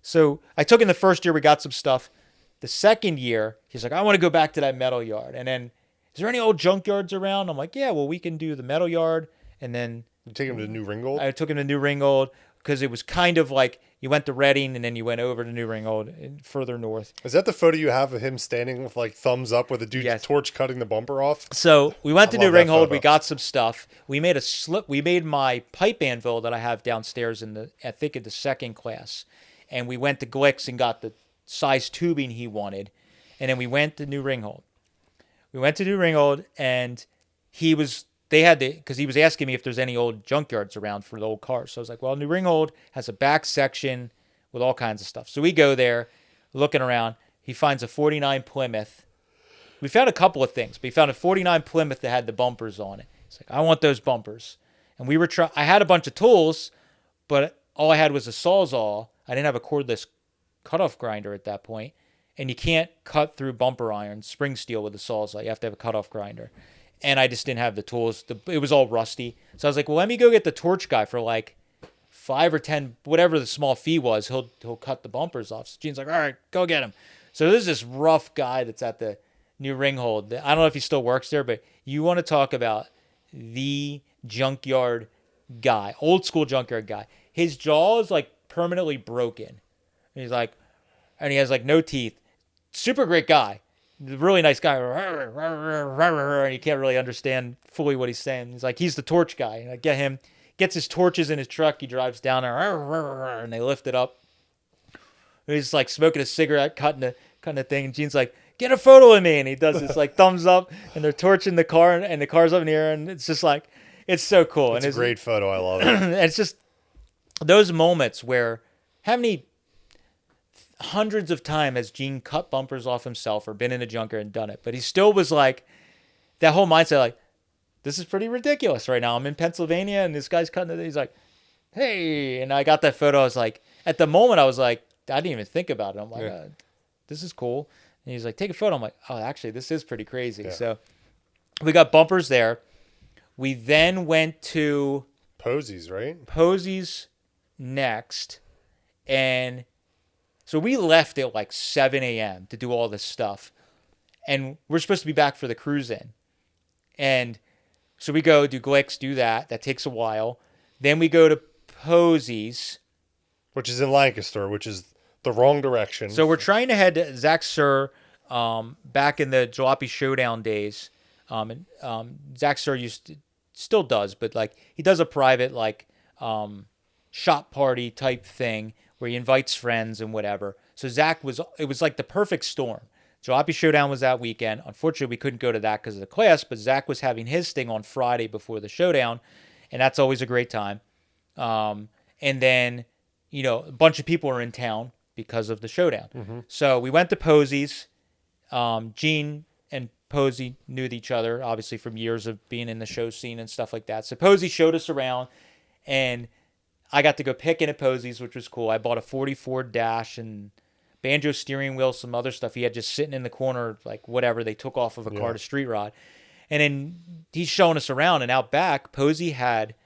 so I took in the first year, we got some stuff. The second year, he's like, I want to go back to that metal yard. And then is there any old junkyards around? I'm like, yeah, well, we can do the metal yard. And then You take him to New Ringgold? I took him to New Ringgold because it was kind of like you went to Reading and then you went over to New Ringgold and further north. Is that the photo you have of him standing with like thumbs up with a dude's Yes. torch cutting the bumper off? So we went to New love that Ringgold. photo. We got some stuff. We made a slip. We made my pipe anvil that I have downstairs I think in the second class. And we went to Glick's and got the size tubing he wanted. And then we went to New Ringgold. And because he was asking me if there's any old junkyards around for the old cars. So I was like, well, New Ringgold has a back section with all kinds of stuff. So we go there, looking around. He finds a 49 Plymouth. We found a couple of things, but he found a 49 Plymouth that had the bumpers on it. He's like, I want those bumpers. And we were I had a bunch of tools, but all I had was a Sawzall. I didn't have a cordless cutoff grinder at that point. And you can't cut through bumper iron, spring steel with a Sawzall. You have to have a cutoff grinder. And I just didn't have the tools. It was all rusty. So I was like, well, let me go get the torch guy for like 5 or 10, whatever the small fee was. He'll cut the bumpers off. So Gene's like, all right, go get him. So there's this rough guy that's at the New Ringgold. I don't know if he still works there, but you want to talk about the junkyard guy, old school junkyard guy. His jaw is like permanently broken. And he has like no teeth. Super great guy. Really nice guy. And you can't really understand fully what he's saying. He's the torch guy. And I get him, gets his torches in his truck. He drives down there and they lift it up. He's like smoking a cigarette, cutting the thing. And Gene's like, get a photo of me. And he does this like thumbs up and they're torching the car and the car's up in the air. And it's just like, it's so cool. It's and a great photo. I love it. And it's just those moments where how many hundreds of times has Gene cut bumpers off himself or been in a junkyard and done it, but he still was like that whole mindset, like, this is pretty ridiculous right now. I'm in Pennsylvania and this guy's cutting it. He's like, hey, and I got that photo. I was like, at the moment I was like, I didn't even think about it. I'm like, this is cool. And he's like, take a photo. I'm like, oh, actually, this is pretty crazy. Yeah. So we got bumpers there. We then went to Posey's, right? Posey's next. And so we left at like 7 a.m. to do all this stuff. And we're supposed to be back for the cruise in. And so we go do Glick's, do that. That takes a while. Then we go to Posey's. Which is in Lancaster, which is the wrong direction. So we're trying to head to Zach Sir back in the Jalopy Showdown days. Zach Sir still does, but like he does a private like shop party type thing where he invites friends and whatever. So it was like the perfect storm. Jalopy Showdown was that weekend. Unfortunately, we couldn't go to that because of the class, but Zach was having his thing on Friday before the showdown, and that's always a great time. And then, a bunch of people are in town because of the showdown. Mm-hmm. So we went to Posey's. Gene and Posey knew each other, obviously, from years of being in the show scene and stuff like that. So Posey showed us around, and I got to go picking at Posey's, which was cool. I bought a 44 dash and banjo steering wheel, some other stuff he had just sitting in the corner, like whatever they took off of a car to street rod. And then he's showing us around, and out back, Posey had,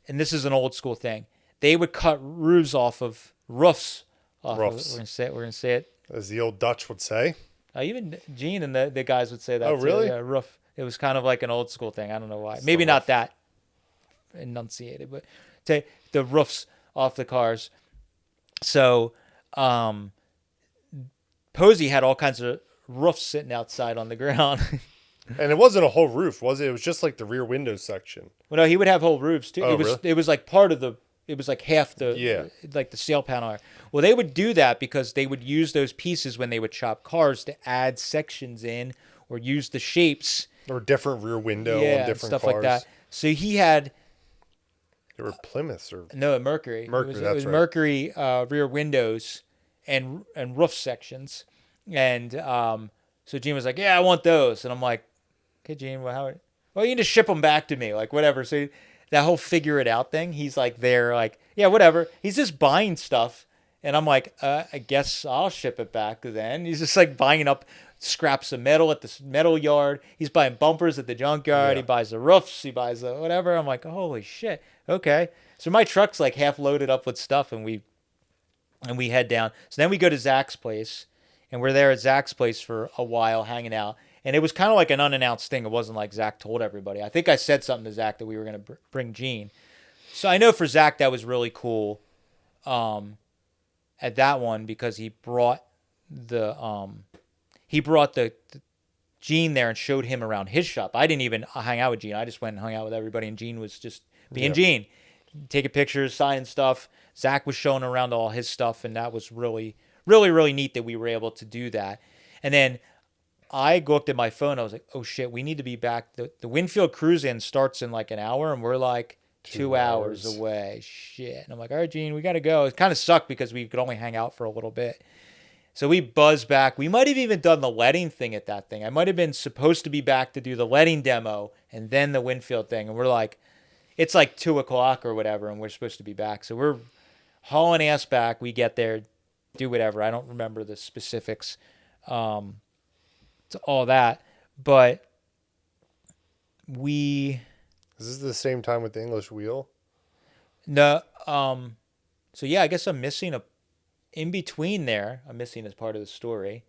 and this is an old school thing, they would cut roofs off of roofs. We're gonna say it. As the old Dutch would say. Even Gene and the guys would say that. Oh, really? Yeah, roof. It was kind of like an old school thing. I don't know why. Maybe not that enunciated, but take the roofs off the cars. So, Posey had all kinds of roofs sitting outside on the ground. And it wasn't a whole roof, was it? It was just like the rear window section. Well, no, he would have whole roofs too. Oh, It was like part of the. It was like half the, like the sail panel. Well, they would do that because they would use those pieces when they would chop cars to add sections in or use the shapes. Or different rear window on different stuff cars. like that. So he had. There were Plymouths or Mercury. Mercury, it was right. Mercury rear windows and roof sections, and so Gene was like, "Yeah, I want those," and I'm like, "Okay, Gene, well, you need to ship them back to me, like whatever." So that whole figure it out thing, he's like there, like, yeah, whatever. He's just buying stuff, and I'm like, I guess I'll ship it back then. He's just like buying up scraps of metal at the metal yard. He's buying bumpers at the junkyard. Yeah. He buys the roofs. He buys the whatever. I'm like, holy shit. Okay. So my truck's like half loaded up with stuff, and we head down. So then we go to Zach's place, and we're there at Zach's place for a while hanging out. And it was kind of like an unannounced thing. It wasn't like Zach told everybody. I think I said something to Zach that we were going to bring Gene. So I know for Zach that was really cool at that one because he brought the Gene there and showed him around his shop. I didn't even hang out with Gene. I just went and hung out with everybody, and Gene was just being Gene, taking pictures, signing stuff. Zach was showing around all his stuff, and that was really, really, really neat that we were able to do that. And then I looked at my phone. I was like, oh, shit, we need to be back. The Winfield cruise-in starts in like an hour, and we're like 2 hours away. Shit. And I'm like, all right, Gene, we got to go. It kind of sucked because we could only hang out for a little bit. So we buzzed back. We might have even done the letting thing at that thing. I might have been supposed to be back to do the letting demo and then the Winfield thing. And we're like, it's like 2 o'clock or whatever, and we're supposed to be back. So we're hauling ass back. We get there, do whatever. I don't remember the specifics to all that. But we... Is this the same time with the English wheel? No. So yeah, I guess I'm missing in between there. I'm missing as part of the story.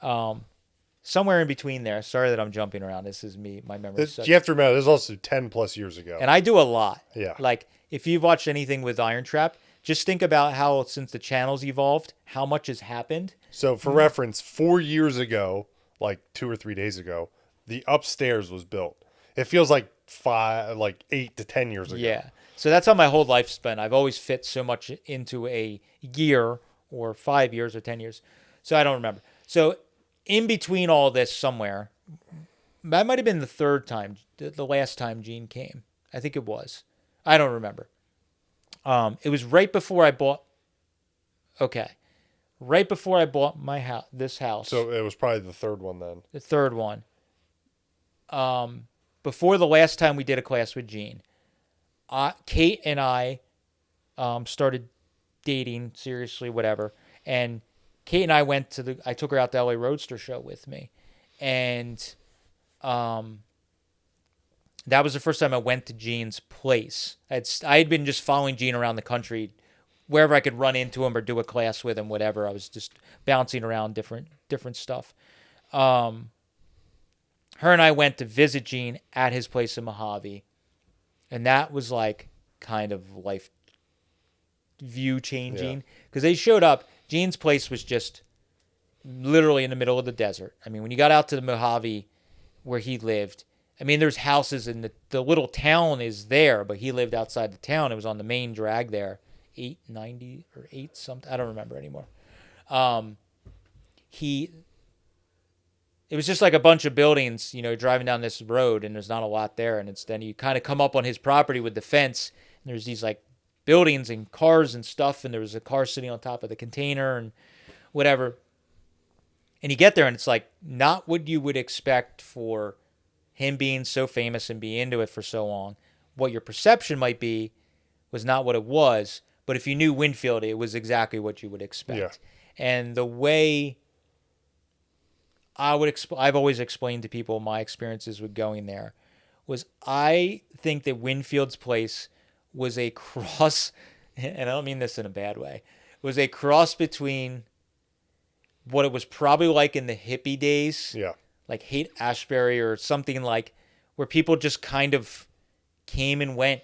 Somewhere in between there. Sorry that I'm jumping around. This is me. My memory. You have to remember, this is also 10 plus years ago. And I do a lot. Yeah. Like if you've watched anything with IronTrap, just think about how since the channels evolved, how much has happened. So for reference, 4 years ago, like 2 or 3 days ago, the upstairs was built. It feels like 8 to 10 years ago. Yeah. So that's how my whole life's been. I've always fit so much into a year or 5 years or 10 years. So I don't remember. So in between all this somewhere, that might have been the third time, the last time Gene came. I think it was. I don't remember. It was right before I bought. Okay. Right before I bought my house, this house. So it was probably the third one then. The third one. Before the last time we did a class with Gene, Kate and I started dating seriously, whatever. And Kate and I I took her out to LA Roadster show with me. And that was the first time I went to Gene's place. I had been just following Gene around the country, wherever I could run into him or do a class with him, whatever. I was just bouncing around different stuff. Her and I went to visit Gene at his place in Mojave. And that was like kind of life view changing. Because they showed up. Gene's place was just literally in the middle of the desert. I mean, when you got out to the Mojave where he lived, I mean, there's houses and the little town is there, but he lived outside the town. It was on the main drag there. 890 or 8 something. I don't remember anymore. It was just like a bunch of buildings, driving down this road, and there's not a lot there. And then you kind of come up on his property with the fence, and there's these like buildings and cars and stuff, and there was a car sitting on top of the container and whatever. And you get there, and it's like not what you would expect for him being so famous and being into it for so long. What your perception might be was not what it was, but if you knew Winfield, it was exactly what you would expect. Yeah. And the way I've always explained to people my experiences with going there was I think that Winfield's place was a cross, and I don't mean this in a bad way, was a cross between what it was probably like in the hippie days, like Haight-Ashbury or something like where people just kind of came and went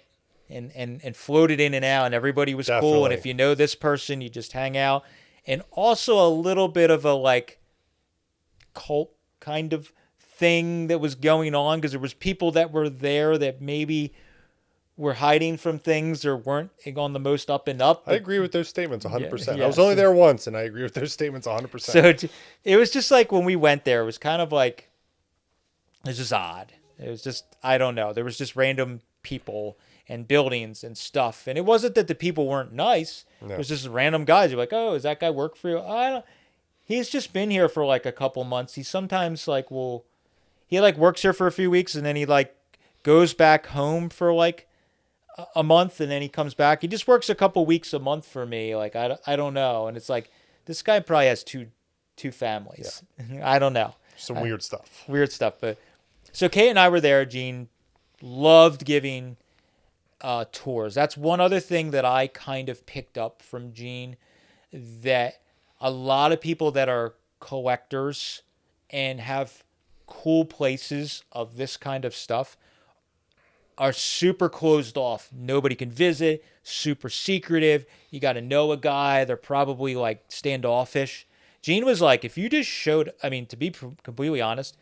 and floated in and out, and everybody was cool, and if you know this person, you just hang out, and also a little bit of a like cult kind of thing that was going on because there was people that were there that maybe were hiding from things or weren't on the most up and up. I agree with those statements 100%. Yeah, I was only there once, and I agree with those statements 100%. So it was just like when we went there, it was kind of like, it was just odd. It was just, I don't know. There was just random people and buildings and stuff. And it wasn't that the people weren't nice. No. It was just random guys. You're like, oh, does that guy work for you? He's just been here for like a couple months. He sometimes he works here for a few weeks and then he like goes back home for like a month and then he comes back. He just works a couple weeks a month for me. Like, I don't know. And it's like, this guy probably has two families. Yeah. I don't know. Some weird stuff. Weird stuff. But so Kate and I were there. Gene loved giving tours. That's one other thing that I kind of picked up from Gene, that a lot of people that are collectors and have cool places of this kind of stuff are super closed off. Nobody can visit, super secretive. You got to know a guy. They're probably like standoffish. Gene was like, if you just showed, I mean, to be completely honest,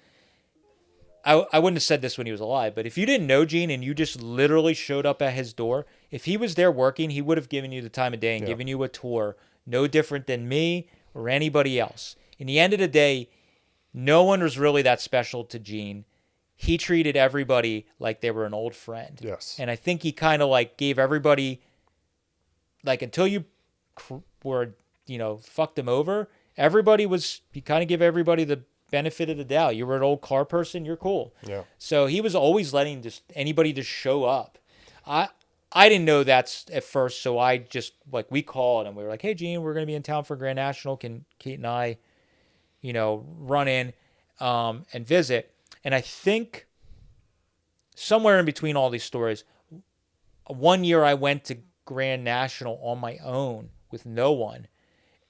I wouldn't have said this when he was alive, but if you didn't know Gene and you just literally showed up at his door, if he was there working, he would have given you the time of day and given you a tour, no different than me or anybody else. In the end of the day, no one was really that special to Gene. He treated everybody like they were an old friend. Yes. And I think he kind of like gave everybody, like until you were, fucked him over, he kind of gave everybody the benefit of the doubt. You were an old car person, you're cool. Yeah. So he was always letting just anybody just show up. I didn't know that at first, so I just we called and we were like, "Hey Gene, we're gonna be in town for Grand National. Can Kate and I, run in and visit?" And I think somewhere in between all these stories, one year I went to Grand National on my own with no one,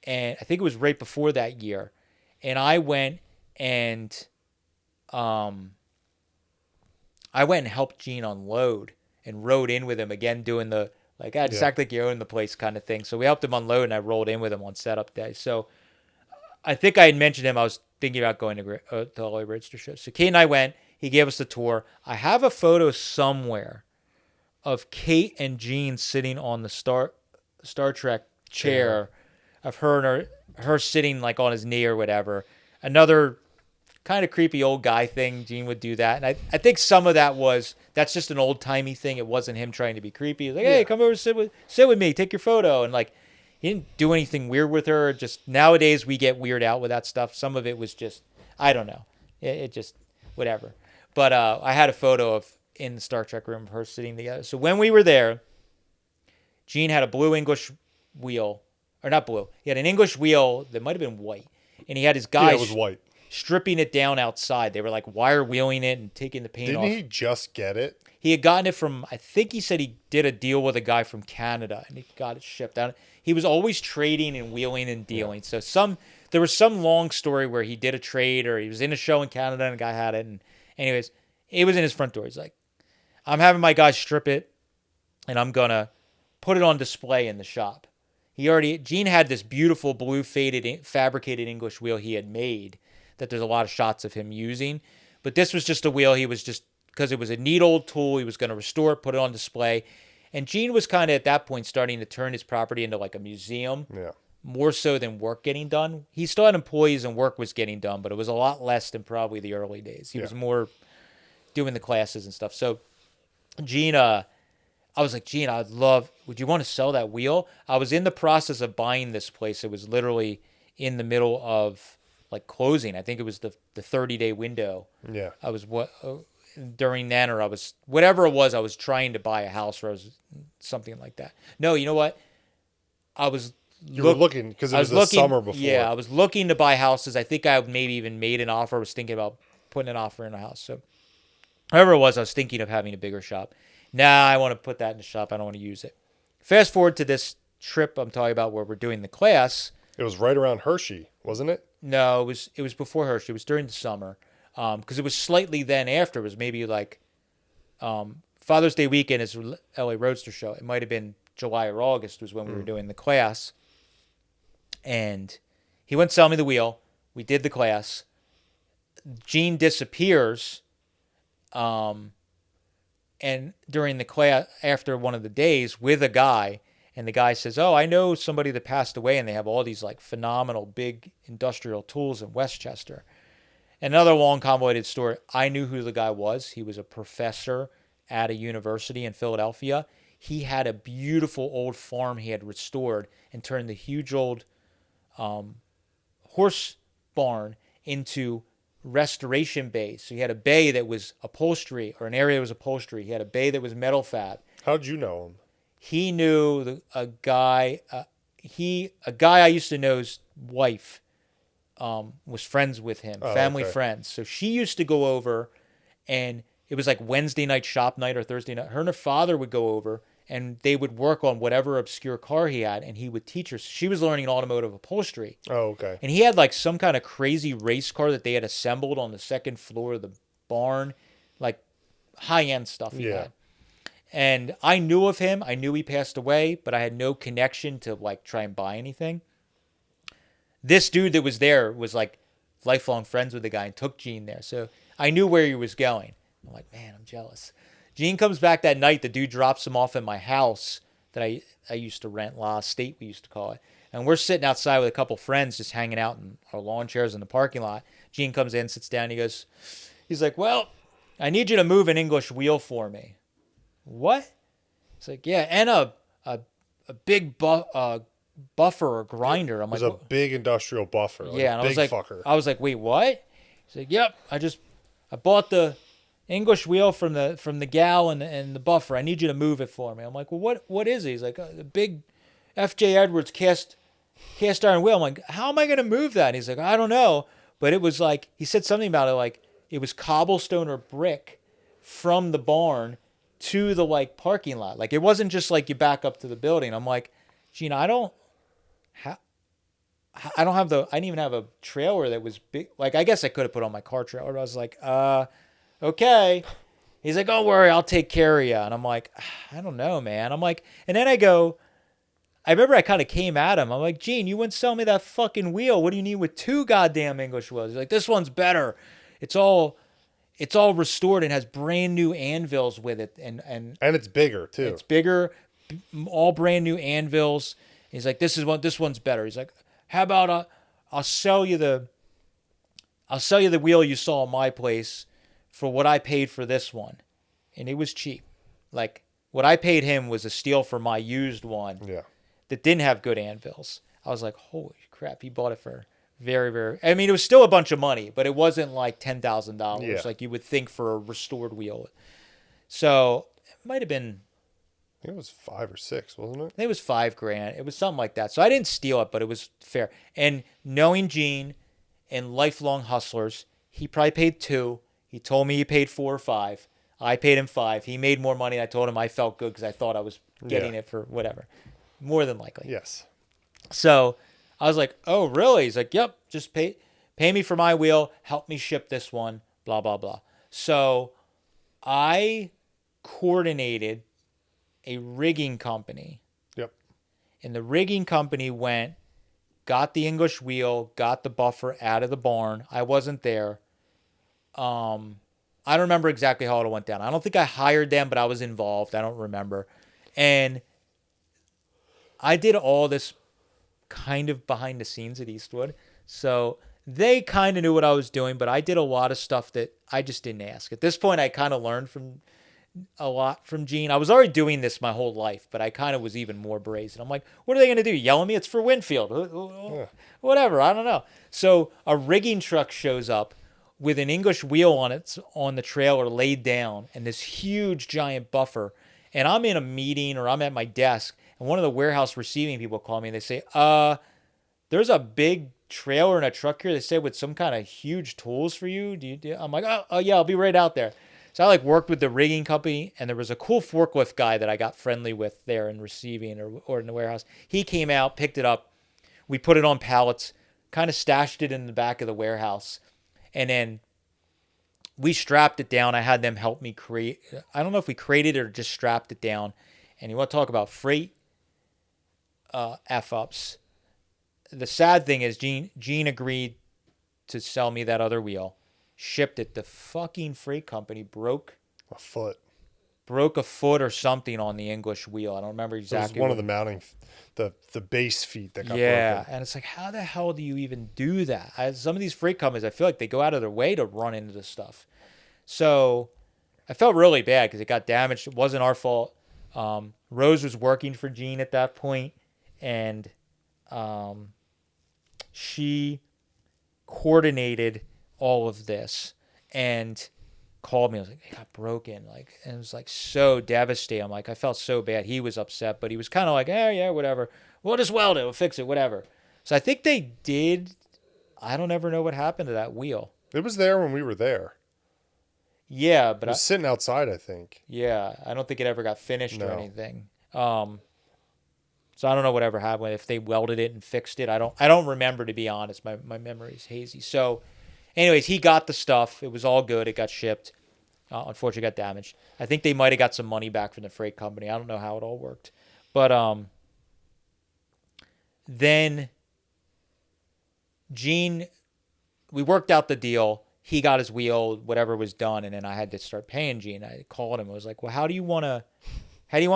and I think it was right before that year, and I went and helped Gene unload and rode in with him again, doing the just act like you own the place kind of thing. So we helped him unload, and I rolled in with him on setup day. So I think I had mentioned him. I was thinking about going to LA Roadster show. So Kate and I went. He gave us the tour. I have a photo somewhere of Kate and Gene sitting on the Star Trek chair of her sitting on his knee or whatever. Another kind of creepy old guy thing. Gene would do that. And I think some of that's just an old timey thing. It wasn't him trying to be creepy. He was like, hey, come over, sit with me, take your photo. And he didn't do anything weird with her. Just nowadays we get weird out with that stuff. Some of it was just, I don't know. It just, whatever. But I had a photo in the Star Trek room of her sitting together. So when we were there, Gene had a blue English wheel, or not blue. He had an English wheel that might have been white. And he had his guys it was white. Stripping it down outside. They were wire wheeling it and taking the paint off. Didn't he just get it? He had gotten it from, I think he said he did a deal with a guy from Canada and he got it shipped out. He was always trading and wheeling and dealing. Yeah. So there was some long story where he did a trade or he was in a show in Canada and a guy had it. And anyways, it was in his front door. He's like, I'm having my guys strip it and I'm going to put it on display in the shop. Gene had this beautiful blue faded fabricated English wheel he had made that there's a lot of shots of him using. But this was just a wheel he was just, because it was a neat old tool, he was going to restore it, put it on display. And Gene was kind of at that point starting to turn his property into a museum, more so than work getting done. He still had employees and work was getting done, but it was a lot less than probably the early days. He was more doing the classes and stuff. So Gene, I was like, Gene, would you want to sell that wheel? I was in the process of buying this place. It was literally in the middle of closing. I think it was the 30-day window. Yeah. I was during then, or I was, whatever it was, I was trying to buy a house, or I was something like that. No, you know what? You were looking, because it was the summer before. Yeah, I was looking to buy houses. I think I maybe even made an offer. I was thinking about putting an offer in a house. So however it was, I was thinking of having a bigger shop. Nah, I want to put that in the shop. I don't want to use it. Fast forward to this trip I'm talking about where we're doing the class. It was right around Hershey, wasn't it? No, it was before Hershey. It was during the summer, because it was slightly then after. It was maybe Father's Day weekend is LA Roadster show. It might have been July or August was when we were doing the class. And he went to sell me the wheel. We did the class. Gene disappears. And during the class, after one of the days with a guy, and the guy says, oh, I know somebody that passed away, and they have all these phenomenal big industrial tools in Westchester. Another long convoluted story. I knew who the guy was. He was a professor at a university in Philadelphia. He had a beautiful old farm he had restored and turned the huge old horse barn into restoration bays. So he had a bay that was upholstery, or an area that was upholstery. He had a bay that was metal fab. How'd you know him? He knew a guy I used to know's wife was friends with him, family friends. So she used to go over, and it was Wednesday night shop night or Thursday night. Her and her father would go over, and they would work on whatever obscure car he had, and he would teach her. She was learning automotive upholstery. Oh, okay. And he had like some kind of crazy race car that they had assembled on the second floor of the barn, like high-end stuff he had. And I knew of him. I knew he passed away, but I had no connection to like try and buy anything. This dude that was there was like lifelong friends with the guy and took Gene there. So I knew where he was going. I'm like, man, I'm jealous. Gene comes back that night. The dude drops him off at my house that I used to rent, La Estate we used to call it. And we're sitting outside with a couple friends just hanging out in our lawn chairs in the parking lot. Gene comes in, sits down. He's like, well, I need you to move an English wheel for me. What? It's like, yeah, and a big buffer or grinder. I'm like, it was a big industrial buffer. Like yeah, and fucker. I was like, wait, what? He's like, yep, I bought the English wheel from the gal and the buffer. I need you to move it for me. I'm like, well, what is it? He's like, the big F.J. Edwards cast iron wheel. I'm like, how am I going to move that? And he's like, I don't know. But it was like, he said something about it like it was cobblestone or brick from the barn to the like parking lot. Like it wasn't just like you back up to the building. I'm like, Gina, I didn't even have a trailer that was big. Like, I guess I could have put on my car trailer. But I was like, okay. He's like, don't worry, I'll take care of you. And I'm like, I don't know, man. I'm like, and then I remember I kind of came at him. I'm like, Gene, you wouldn't sell me that fucking wheel. What do you need with 2 goddamn English wheels? He's like, this one's better. It's all restored and has brand new anvils with it. And it's bigger too. It's bigger, all brand new anvils. He's like, this one's better. He's like, how about I'll sell you the wheel you saw in my place for what I paid for this one. And it was cheap. Like what I paid him was a steal for my used one. Yeah. That didn't have good anvils. I was like, holy crap, he bought it for very, very... I mean, it was still a bunch of money, but it wasn't like $10,000 like you would think for a restored wheel. So it might have been... I think it was 5 or 6, wasn't it? I think it was $5,000. It was something like that. So I didn't steal it, but it was fair. And knowing Gene and lifelong hustlers, he probably paid 2. He told me he paid 4 or 5. I paid him 5. He made more money. I told him I felt good because I thought I was getting it for whatever. More than likely. Yes. So I was like, oh, really? He's like, yep, just pay me for my wheel. Help me ship this one, blah, blah, blah. So I coordinated a rigging company. Yep. And the rigging company got the English wheel, got the buffer out of the barn. I wasn't there. I don't remember exactly how it went down. I don't think I hired them, but I was involved. I don't remember. And I did all this kind of behind the scenes at Eastwood. So they kind of knew what I was doing, but I did a lot of stuff that I just didn't ask. At this point, I kind of learned a lot from Gene. I was already doing this my whole life, but I kind of was even more brazen. I'm like, what are they going to do? Yell at me? It's for Winfield. Whatever. I don't know. So a rigging truck shows up with an English wheel on the trailer laid down and this huge giant buffer. And I'm in a meeting or I'm at my desk. And one of the warehouse receiving people call me and they say, there's a big trailer and a truck here. They say with some kind of huge tools for you. I'm like, oh yeah, I'll be right out there. So I like worked with the rigging company and there was a cool forklift guy that I got friendly with there in receiving or in the warehouse. He came out, picked it up. We put it on pallets, kind of stashed it in the back of the warehouse. And then we strapped it down. I had them help me create. I don't know if we created it or just strapped it down. And you want to talk about freight F-ups. The sad thing is Gene agreed to sell me that other wheel. Shipped it. The fucking freight company broke a foot or something on the English wheel. I don't remember exactly. It was one of the mounting, the base feet that got broken. And it's like, how the hell do you even do that? Some of these freight companies, I feel like they go out of their way to run into this stuff. So I felt really bad because it got damaged. It wasn't our fault. Rose was working for Gene at that point, and she coordinated all of this and called me. I was like, it got broken. And it was like so devastating. I'm like, I felt so bad. He was upset, but he was kind of like, yeah, whatever. We'll just weld it. We'll fix it, whatever. So I think they did. I don't ever know what happened to that wheel. It was there when we were there. Yeah, but it was sitting outside, I think. Yeah, I don't think it ever got finished or anything. So I don't know whatever happened, if they welded it and fixed it. I don't remember, to be honest. My memory is hazy. So anyways, he got the stuff. It was all good. It got shipped. Unfortunately, it got damaged. I think they might have got some money back from the freight company. I don't know how it all worked. But then Gene, we worked out the deal. He got his wheel, whatever was done, and then I had to start paying Gene. I called him. I was like, well, how do you want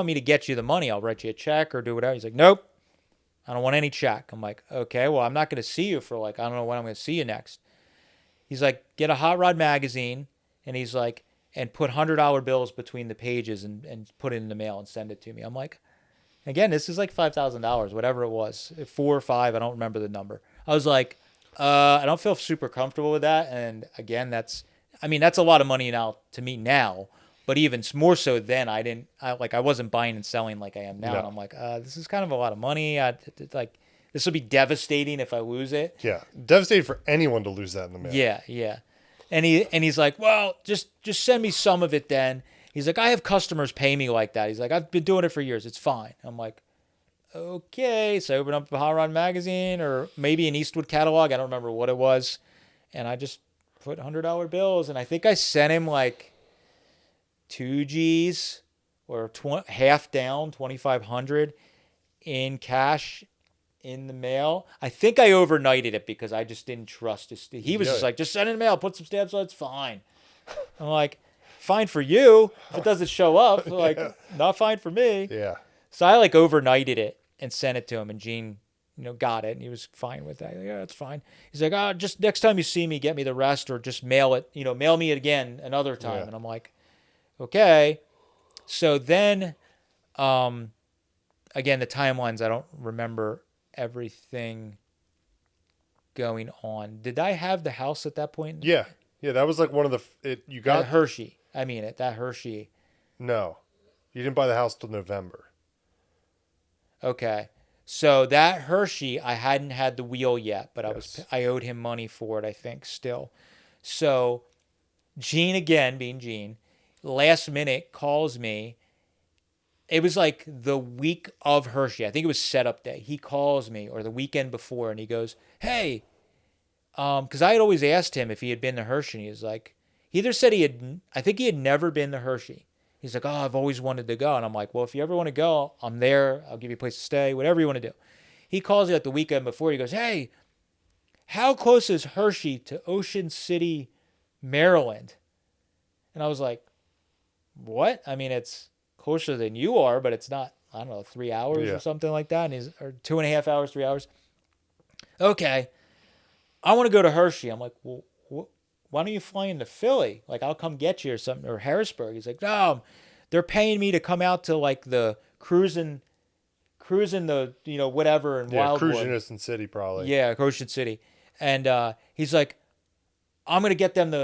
me to get you the money? I'll write you a check or do whatever. He's like, nope, I don't want any check. I'm like, okay, well, I'm not going to see you for I don't know when I'm going to see you next. He's like, get a Hot Rod magazine. And he's like, and put $100 bills between the pages and put it in the mail and send it to me. I'm like, again, this is like $5,000, whatever it was, 4 or 5. I don't remember the number. I was like, I don't feel super comfortable with that. And again, that's a lot of money now to me now, but even more so then I wasn't buying and selling like I am now. No. And I'm like, this is kind of a lot of money. This will be devastating if I lose it. Yeah. Devastating for anyone to lose that in the mail. Yeah. Yeah. And he's like, well, just send me some of it then. He's like, I have customers pay me like that. He's like, I've been doing it for years. It's fine. I'm like, okay. So I opened up a Hot Rod magazine or maybe an Eastwood catalog. I don't remember what it was. And I just put $100 bills. And I think I sent him like 2 G's or half down, 2,500 in cash in the mail. I think I overnighted it because I just didn't trust his. He was just like, just send it in the mail, put some stamps on it, it's fine. I'm like, fine for you. If it doesn't show up, like, not fine for me. Yeah. So I like overnighted it and sent it to him, and Gene, got it, and he was fine with that. Like, yeah, that's fine. He's like, just next time you see me, get me the rest, or just mail it. Mail me it again another time. Yeah. And I'm like, okay. So then, again, the timelines, I don't remember everything going on. Did I have the house at that point? Yeah. Yeah, that was like one of you got That Hershey. That Hershey. No. You didn't buy the house till November. Okay. So that Hershey, I hadn't had the wheel yet, but Yes. I owed him money for it, I think, still. So Gene, again, being Gene, last minute calls me. It was like the week of Hershey. I think it was setup day. He calls me, or the weekend before, and he goes, hey, because I had always asked him if he had been to Hershey. And he was like, he either said I think he had never been to Hershey. He's like, I've always wanted to go. And I'm like, well, if you ever want to go, I'm there. I'll give you a place to stay, whatever you want to do. He calls me like the weekend before. He goes, hey, how close is Hershey to Ocean City, Maryland? And I was like, what? It's closer than you are, but it's not, I don't know, 3 hours or something like that. And or 2.5 hours, 3 hours. Okay. I want to go to Hershey. I'm like, well, why don't you fly into Philly? Like, I'll come get you or something, or Harrisburg. He's like, no, they're paying me to come out to like the cruising the, whatever in Wildwood. Cruising Innocent City, probably. Yeah, Ocean City. And he's like, I'm going to get them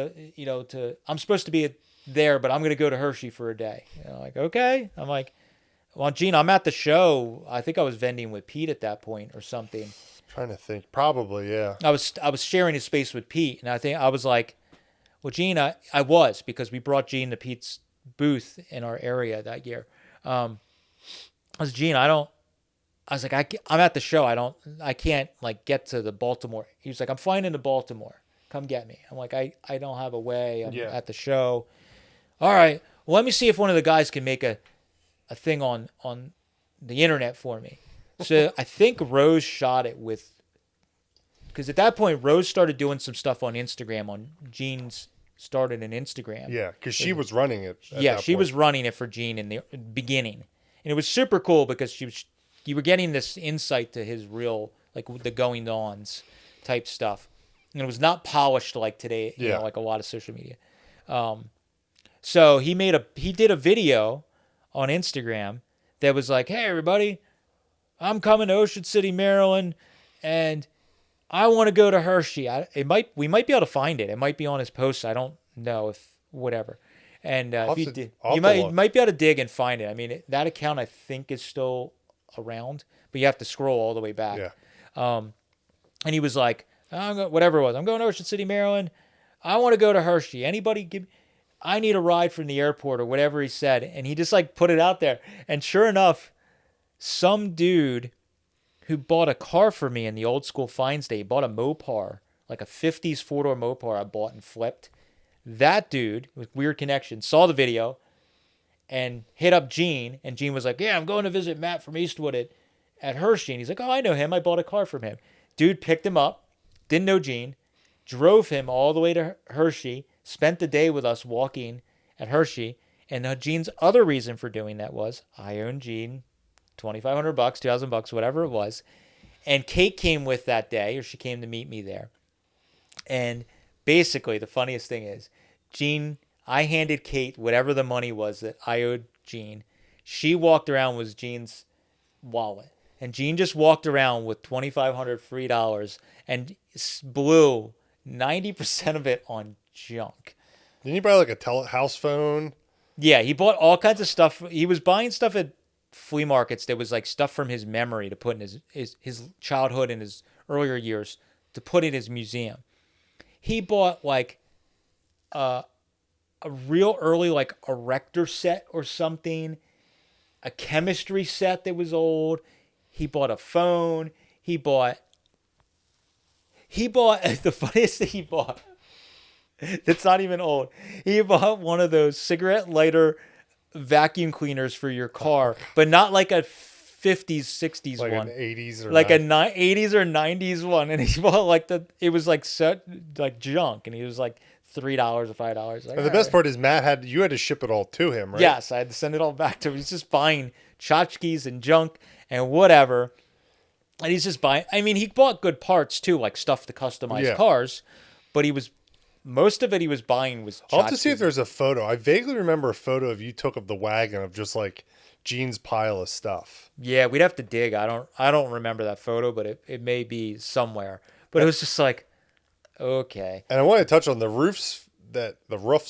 I'm supposed to be there, but I'm going to go to Hershey for a day. I'm like, okay. I'm like, well, Gene, I'm at the show. I think I was vending with Pete at that point or something. Trying to think. Probably, yeah. I was sharing his space with Pete, and I think I was like, well, Gene, I was, because we brought Gene to Pete's booth in our area that year. I was, Gene, I'm at the show. I can't like get to the Baltimore. He was like, I'm flying into Baltimore. Come get me. I'm like, I don't have a way. I'm at the show. All right. Well, let me see if one of the guys can make a thing on the internet for me. So I think Rose shot it because at that point Rose started doing some stuff on Instagram. On Gene's started an Instagram. Yeah, because she was running it. She was running it for Gene in the beginning, and it was super cool because you were getting this insight to his real, like, the going ons type stuff, and it was not polished like today. Like a lot of social media. So he did a video on Instagram that was like, hey everybody, I'm coming to Ocean City, Maryland, and I want to go to Hershey. We might be able to find it. It might be on his posts. I don't know if whatever. And if you did, you might be able to dig and find it. That account I think is still around, but you have to scroll all the way back. Yeah. And he was like, whatever it was, I'm going to Ocean City, Maryland. I want to go to Hershey. Anybody I need a ride from the airport or whatever he said. And he just like put it out there. And sure enough, some dude who bought a car for me in the old school finds day. He bought a Mopar, like a 50s four-door Mopar I bought and flipped. That dude with weird connection saw the video and hit up Gene, and Gene was like, yeah, I'm going to visit Matt from Eastwood at Hershey. And he's like, oh, I know him. I bought a car from him. Dude picked him up, didn't know Gene, drove him all the way to Hershey, spent the day with us walking at Hershey. And Gene's other reason for doing that was I own Gene, $2,500, $2,000, whatever it was. And Kate came with that day, or she came to meet me there. And basically, the funniest thing is, Gene, I handed Kate whatever the money was that I owed Gene. She walked around with Gene's wallet. And Gene just walked around with $2,500 free dollars and blew 90% of it on junk. Didn't you buy like a house phone? Yeah, he bought all kinds of stuff. He was buying stuff at flea markets that was like stuff from his memory to put in his childhood and his earlier years to put in his museum. He bought like a real early like erector set or something, a chemistry set that was old. He bought a phone. He bought the funniest thing he bought. That's not even old. He bought one of those cigarette lighter vacuum cleaners for your car, but not like a 50s, 60s like one. An 80s or like 80s or 90s one. And he bought like it was like set like junk, and he was like $3 or $5. Like, and the best part is you had to ship it all to him, right? Yes, I had to send it all back to him. He's just buying tchotchkes and junk and whatever. And he's just buying. I mean, he bought good parts too, like stuff to customize cars, but most of it he was buying was tchotchkes. I'll have to see if there's a photo. I vaguely remember a photo of you took of the wagon of just like Gene's pile of stuff. Yeah, we'd have to dig. I don't remember that photo, but it may be somewhere. But it was just like, okay. And I want to touch on the roofs that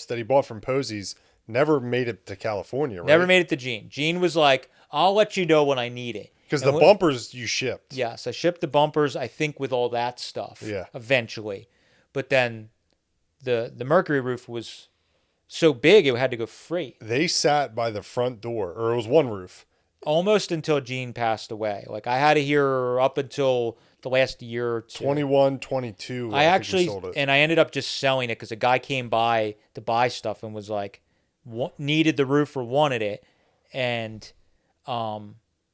he bought from Posey's never made it to California, right? Never made it to Gene. Gene was like, I'll let you know when I need it. Because the bumpers you shipped. Yes, I shipped the bumpers, I think, with all that stuff. Yeah. Eventually. But then the Mercury roof was so big it had to go freight. They sat by the front door, or it was one roof. Almost until Gene passed away. Like I had it here up until the last year or two. 21, 22. I actually sold it. And I ended up just selling it because a guy came by to buy stuff and was like, needed the roof or wanted it, and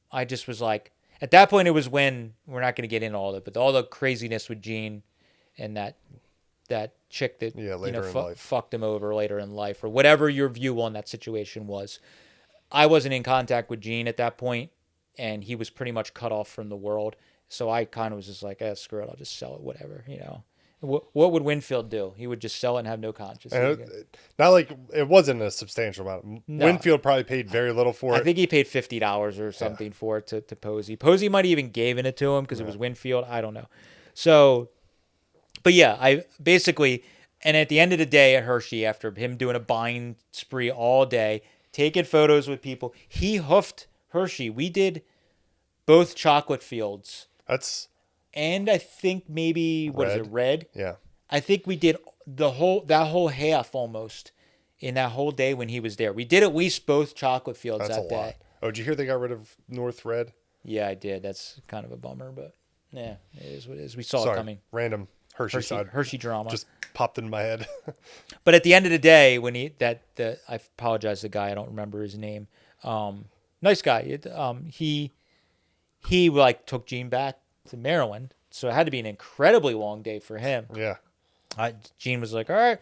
I just was like, at that point it was when, we're not going to get into all of it, but all the craziness with Gene and that chick that fucked him over later in life, or whatever your view on that situation was. I wasn't in contact with Gene at that point, and he was pretty much cut off from the world. So I kind of was just like, screw it, I'll just sell it, whatever, you know. What would Winfield do? He would just sell it and have no conscience. Not like it wasn't a substantial amount. No. Winfield probably paid very little for it. I think he paid $50 or something for it to Posey. Posey might have even given it to him because it was Winfield. I don't know. So, but yeah, I basically, and at the end of the day at Hershey, after him doing a buying spree all day, taking photos with people, he hoofed Hershey. We did both chocolate fields. And I think maybe, Red? Yeah. I think we did that whole half almost in that whole day when he was there. We did at least both chocolate fields that day. Lot. Oh, did you hear they got rid of North Red? Yeah, I did. That's kind of a bummer, but yeah, it is what it is. We saw it coming. Random Hershey drama. Just popped in my head. But at the end of the day, when I apologize to the guy, I don't remember his name. Nice guy. He like took Gene back to Maryland, so it had to be an incredibly long day for him. Yeah. Gene was like, all right.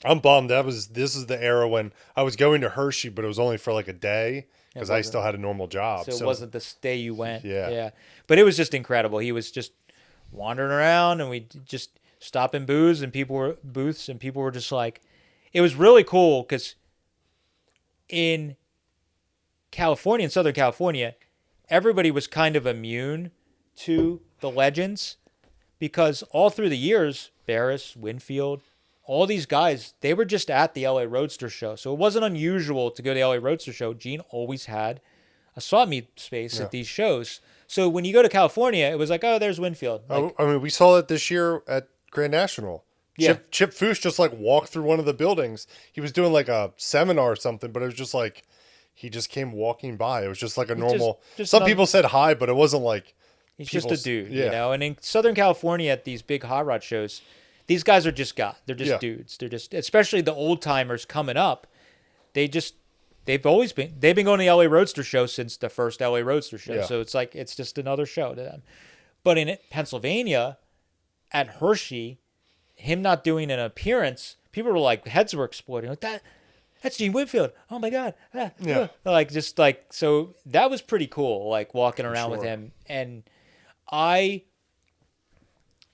I'm bummed. This is the era when I was going to Hershey, but it was only for like a day because I still had a normal job. So it wasn't the day you went. Yeah. But it was just incredible. He was just wandering around, and we just stop in booths, and people were just like, it was really cool because in California, in Southern California, everybody was kind of immune to the legends because all through the years, Barris, Winfield, all these guys, they were just at the LA Roadster show. So it wasn't unusual to go to the LA Roadster show. Gene always had a swap meet space at these shows. So when you go to California, it was like, oh, there's Winfield. Like, I mean, we saw it this year at Grand National. Yeah. Chip Foosh just like walked through one of the buildings. He was doing like a seminar or something, but it was just like he just came walking by. It was just like a He's normal. just Some another- people said hi, but it wasn't like. He's people just a dude, yeah. you know. And in Southern California, at these big hot rod shows, these guys are just they're just Yeah. dudes. They're just, especially the old timers coming up. They've been going to the LA Roadster show since the first LA Roadster show. Yeah. So it's like it's just another show to them. But in Pennsylvania, at Hershey, him not doing an appearance, people were like, heads were exploding. Like that's Gene Winfield. Oh my God. Yeah. Like just like, so that was pretty cool. Like walking around with sure. him. And I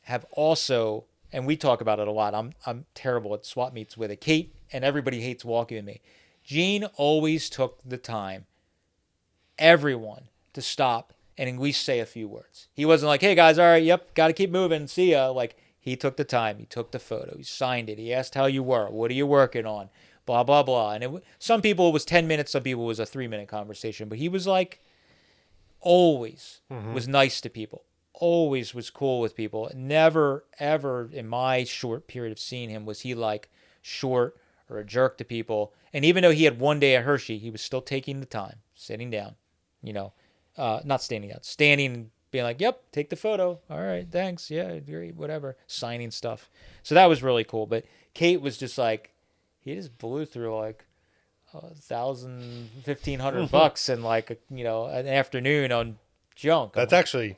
have also, and we talk about it a lot. I'm terrible at swap meets with it. Kate and everybody hates walking with me. Gene always took the time, everyone, to stop and at least say a few words. He wasn't like, hey guys, all right, yep, got to keep moving, see ya. Like, he took the time, he took the photo, he signed it, he asked how you were, what are you working on, blah, blah, blah. And some people it was 10 minutes, some people it was a 3-minute conversation, but he was like, always was nice to people, always was cool with people. Never, ever in my short period of seeing him was he like short or a jerk to people. And even though he had one day at Hershey, he was still taking the time, sitting down, not standing up, standing and being like, yep, take the photo. All right, thanks. Yeah, great, whatever. Signing stuff. So that was really cool. But Kate was just like, he just blew through like $1,000, $1,500 in like, an afternoon on junk. That's actually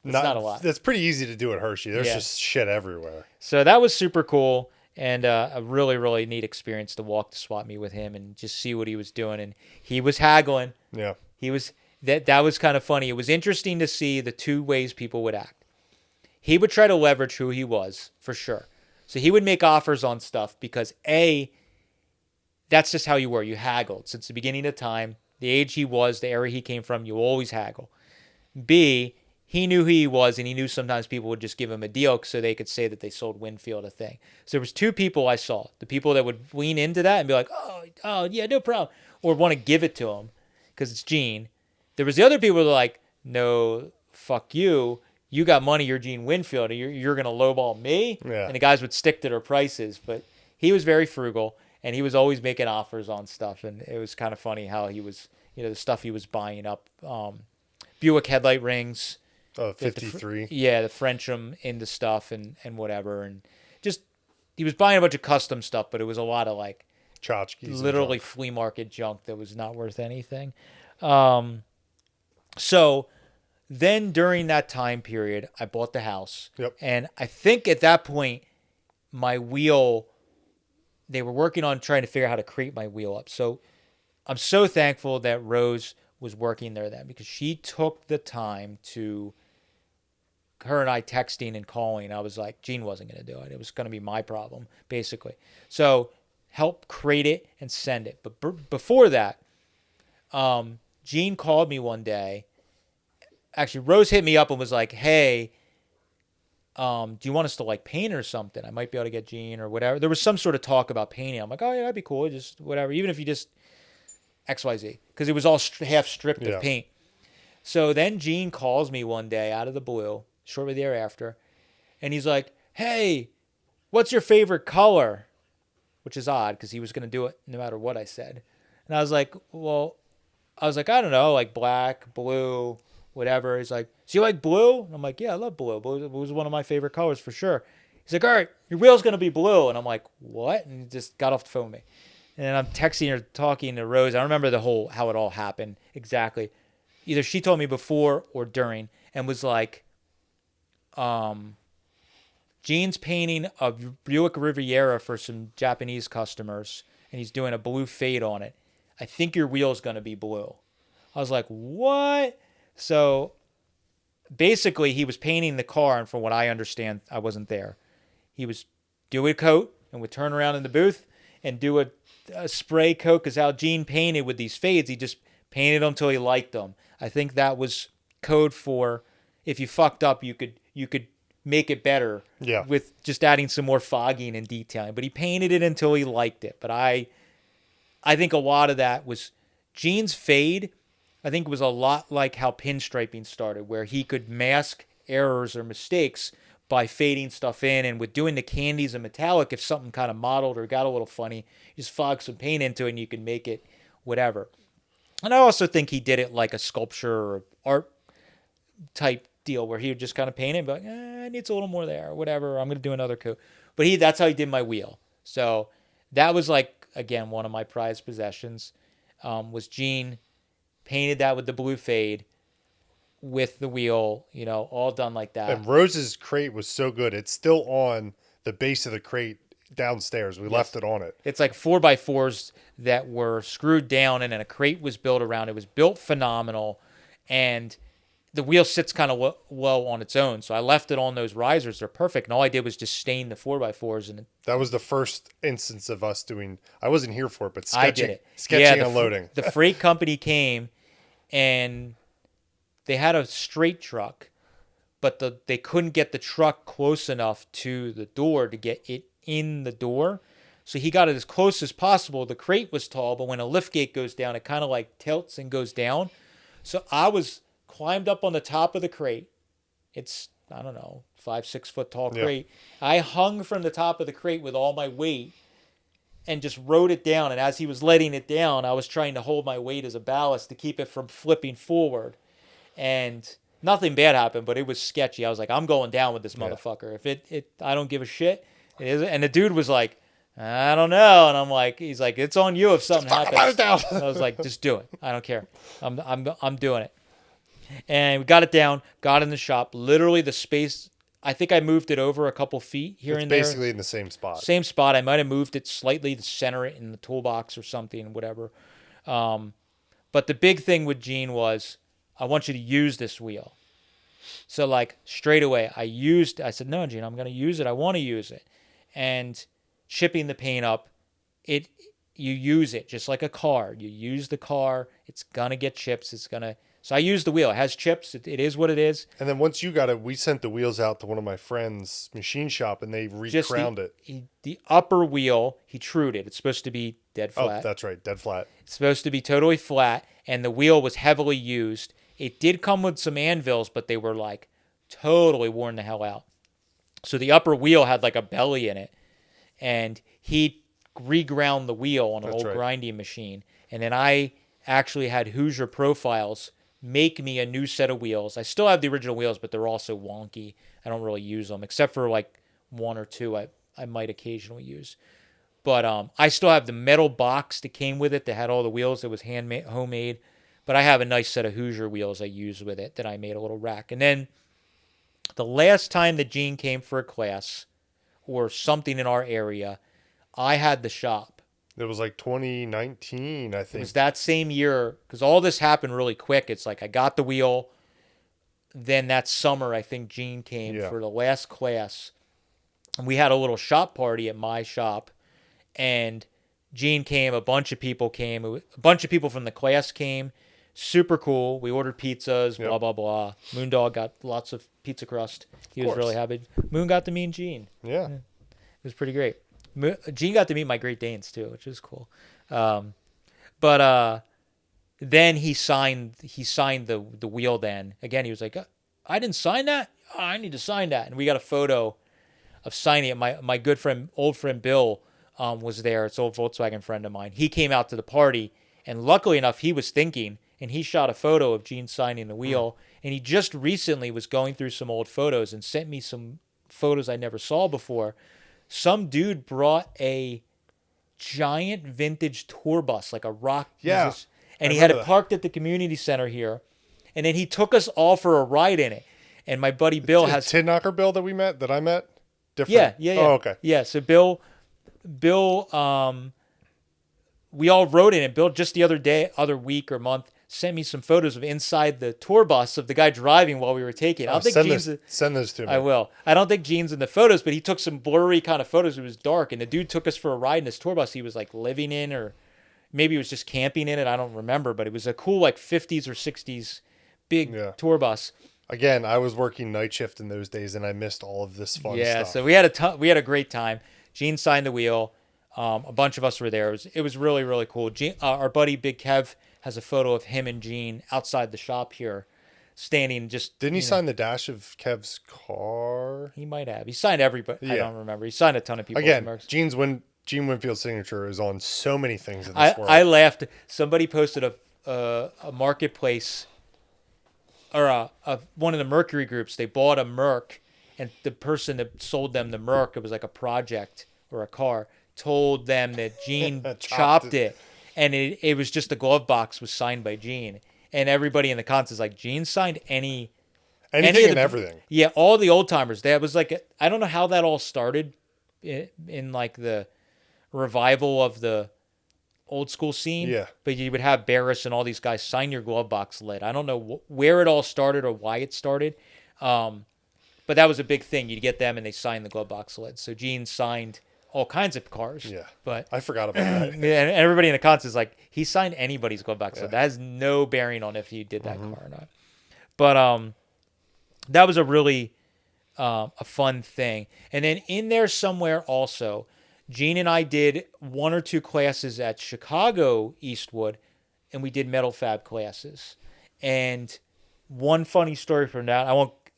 not a lot. That's pretty easy to do at Hershey. There's just shit everywhere. So that was super cool. And a really, really neat experience to walk the swap meet with him and just see what he was doing. And he was haggling. Yeah. He was that was kind of funny. It was interesting to see the two ways people would act. He would try to leverage who he was, for sure. So he would make offers on stuff because A, that's just how you were. You haggled. Since the beginning of time, the age he was, the era he came from, you always haggle. B, he knew who he was, and he knew sometimes people would just give him a deal so they could say that they sold Winfield a thing. So there was two people I saw. The people that would lean into that and be like, oh yeah, no problem. Or want to give it to him because it's Gene. There was the other people that were like, no, fuck you. You got money, you're Gene Winfield, and you're going to lowball me? Yeah. And the guys would stick to their prices. But he was very frugal, and he was always making offers on stuff. And it was kind of funny how he was, the stuff he was buying up. Buick headlight rings. 53. The Frencham into stuff and whatever. And just, he was buying a bunch of custom stuff, but it was a lot of like Tchotchkes. literally flea market junk that was not worth anything. So then during that time period, I bought the house. Yep. And I think at that point, my wheel, they were working on trying to figure out how to create my wheel up. So I'm so thankful that Rose was working there then because she took the time to, her and I texting and calling. I was like, Gene wasn't going to do it. It was going to be my problem, basically. So help create it and send it. But before that, Gene called me one day. Actually, Rose hit me up and was like, hey, do you want us to like paint or something? I might be able to get Gene or whatever. There was some sort of talk about painting. I'm like, oh yeah, that'd be cool. Just whatever. Even if you just XYZ. Because it was all half stripped of paint. So then Gene calls me one day out of the blue, shortly thereafter. And he's like, hey, what's your favorite color? Which is odd because he was going to do it no matter what I said. And I was like, I don't know, like black, blue, whatever. He's like, so you like blue? And I'm like, yeah, I love blue. Blue was one of my favorite colors for sure. He's like, all right, your wheel's going to be blue. And I'm like, what? And he just got off the phone with me. And I'm texting or talking to Rose. I don't remember how it all happened exactly. Either she told me before or during and was like, Gene's painting a Buick Riviera for some Japanese customers, and he's doing a blue fade on it. I think your wheel's going to be blue. I was like, what? So basically he was painting the car, and from what I understand, I wasn't there. He was doing a coat and would turn around in the booth and do a spray coat because how Gene painted with these fades, he just painted them until he liked them. I think that was code for if you fucked up, you could make it better with just adding some more fogging and detailing. But he painted it until he liked it. But I think a lot of that was Gene's fade. I think was a lot like how pinstriping started, where he could mask errors or mistakes by fading stuff in, and with doing the candies and metallic, if something kind of mottled or got a little funny, you just fog some paint into it and you can make it whatever. And I also think he did it like a sculpture or art type deal where he would just kind of paint it and be like, it needs a little more there, or whatever. I'm going to do another coat. But that's how he did my wheel. So that was like, again, one of my prized possessions was Gene painted that with the blue fade with the wheel, all done like that. And Rose's crate was so good. It's still on the base of the crate downstairs. We left it on it. It's like 4x4s that were screwed down and then a crate was built around. It was built phenomenal. And the wheel sits kind of low on its own. So I left it on those risers. They're perfect. And all I did was just stain the 4x4s. And that was the first instance of us doing, I wasn't here for it, but I did it. Sketching and loading. The freight company came and they had a straight truck, but they couldn't get the truck close enough to the door to get it in the door. So he got it as close as possible. The crate was tall, but when a lift gate goes down, it kind of like tilts and goes down. So I climbed up on the top of the crate. It's, I don't know, 5-6 foot tall crate. Yeah. I hung from the top of the crate with all my weight and just rode it down. And as he was letting it down, I was trying to hold my weight as a ballast to keep it from flipping forward. And nothing bad happened, but it was sketchy. I was like, I'm going down with this motherfucker. If I don't give a shit. It is. And the dude was like, I don't know. And I'm like, he's like, it's on you if something happens. I was like, just do it. I don't care. I'm doing it. And we got it down, got in the shop. Literally the space, I think I moved it over a couple feet here and there. It's basically in the same spot. Same spot. I might have moved it slightly to center it in the toolbox or something, whatever. But the big thing with Gene was, I want you to use this wheel. So like straight away, I said, no, Gene, I'm going to use it. I want to use it. And chipping the paint up, you use it just like a car. You use the car. It's going to get chips. So I used the wheel. It has chips. It is what it is. And then once you got it, we sent the wheels out to one of my friends' machine shop and they re-crowned it. The upper wheel, he trued it. It's supposed to be dead flat. Oh, that's right. Dead flat. It's supposed to be totally flat. And the wheel was heavily used. It did come with some anvils, but they were like totally worn the hell out. So the upper wheel had like a belly in it. And he reground the wheel on an old grinding machine. And then I actually had Hoosier Profiles make me a new set of wheels. I still have the original wheels, but they're also wonky. I don't really use them, except for like one or two I might occasionally use. But I still have the metal box that came with it that had all the wheels that was homemade. But I have a nice set of Hoosier wheels I use with it that I made a little rack. And then the last time that Gene came for a class or something in our area, I had the shop. It was like 2019, I think. It was that same year, because all this happened really quick. It's like I got the wheel. Then that summer, I think Gene came for the last class. And we had a little shop party at my shop. And Gene came, a bunch of people came. A bunch of people from the class came. Super cool. We ordered pizzas, blah, blah, blah. Moondog got lots of pizza crust. He was really happy. Moon got to meet Gene. Yeah. It was pretty great. Gene got to meet my Great Danes, too, which is cool. But then he signed the wheel then. Again, he was like, I didn't sign that? Oh, I need to sign that. And we got a photo of signing it. My good friend, old friend Bill, was there. It's an old Volkswagen friend of mine. He came out to the party, and luckily enough, he was thinking, and he shot a photo of Gene signing the wheel. And he just recently was going through some old photos and sent me some photos I never saw before. Some dude brought a giant vintage tour bus, like a rock. Yeah. And he had it parked at the community center here. And then he took us all for a ride in it. And my buddy Bill has... Tin Knocker Bill that I met? Different? Yeah. Oh, okay. Yeah, so Bill, we all rode in it. Bill, just the other week or month, sent me some photos of inside the tour bus of the guy driving while we were taking it. I don't think send those to me. I will. I don't think Gene's in the photos, but he took some blurry kind of photos. It was dark, and the dude took us for a ride in this tour bus he was like living in, or maybe he was just camping in it. I don't remember, but it was a cool like 50s or 60s big tour bus. Again, I was working night shift in those days, and I missed all of this fun stuff. Yeah, so we had a great time. Gene signed the wheel. A bunch of us were there. It was really, really cool. Our buddy Big Kev has a photo of him and Gene outside the shop here, standing just... Didn't he sign the dash of Kev's car? He might have. He signed everybody. Yeah. I don't remember. He signed a ton of people. Again, Gene's Gene Winfield's signature is on so many things in I this world. I laughed. Somebody posted a marketplace or one of the Mercury groups. They bought a Merc, and the person that sold them the Merc, it was like a project or a car, told them that Gene chopped it, and it was just the glove box was signed by Gene, and everybody in the comments is like, Gene signed Anything any of and the, everything. yeah, all the old timers. That was like, I don't know how that all started in like the revival of the old school scene. Yeah. But you would have Barris and all these guys sign your glove box lid. I don't know where it all started or why it started. But that was a big thing. You'd get them and they signed the glove box lid. So Gene signed all kinds of cars. Yeah. But I forgot about that. yeah, and everybody in the comments is like, he signed anybody's glove box lid. That has no bearing on if he did that car or not. But that was a really a fun thing. And then in there somewhere also, Gene and I did 1 or 2 classes at Chicago Eastwood, and we did metal fab classes. And one funny story from that,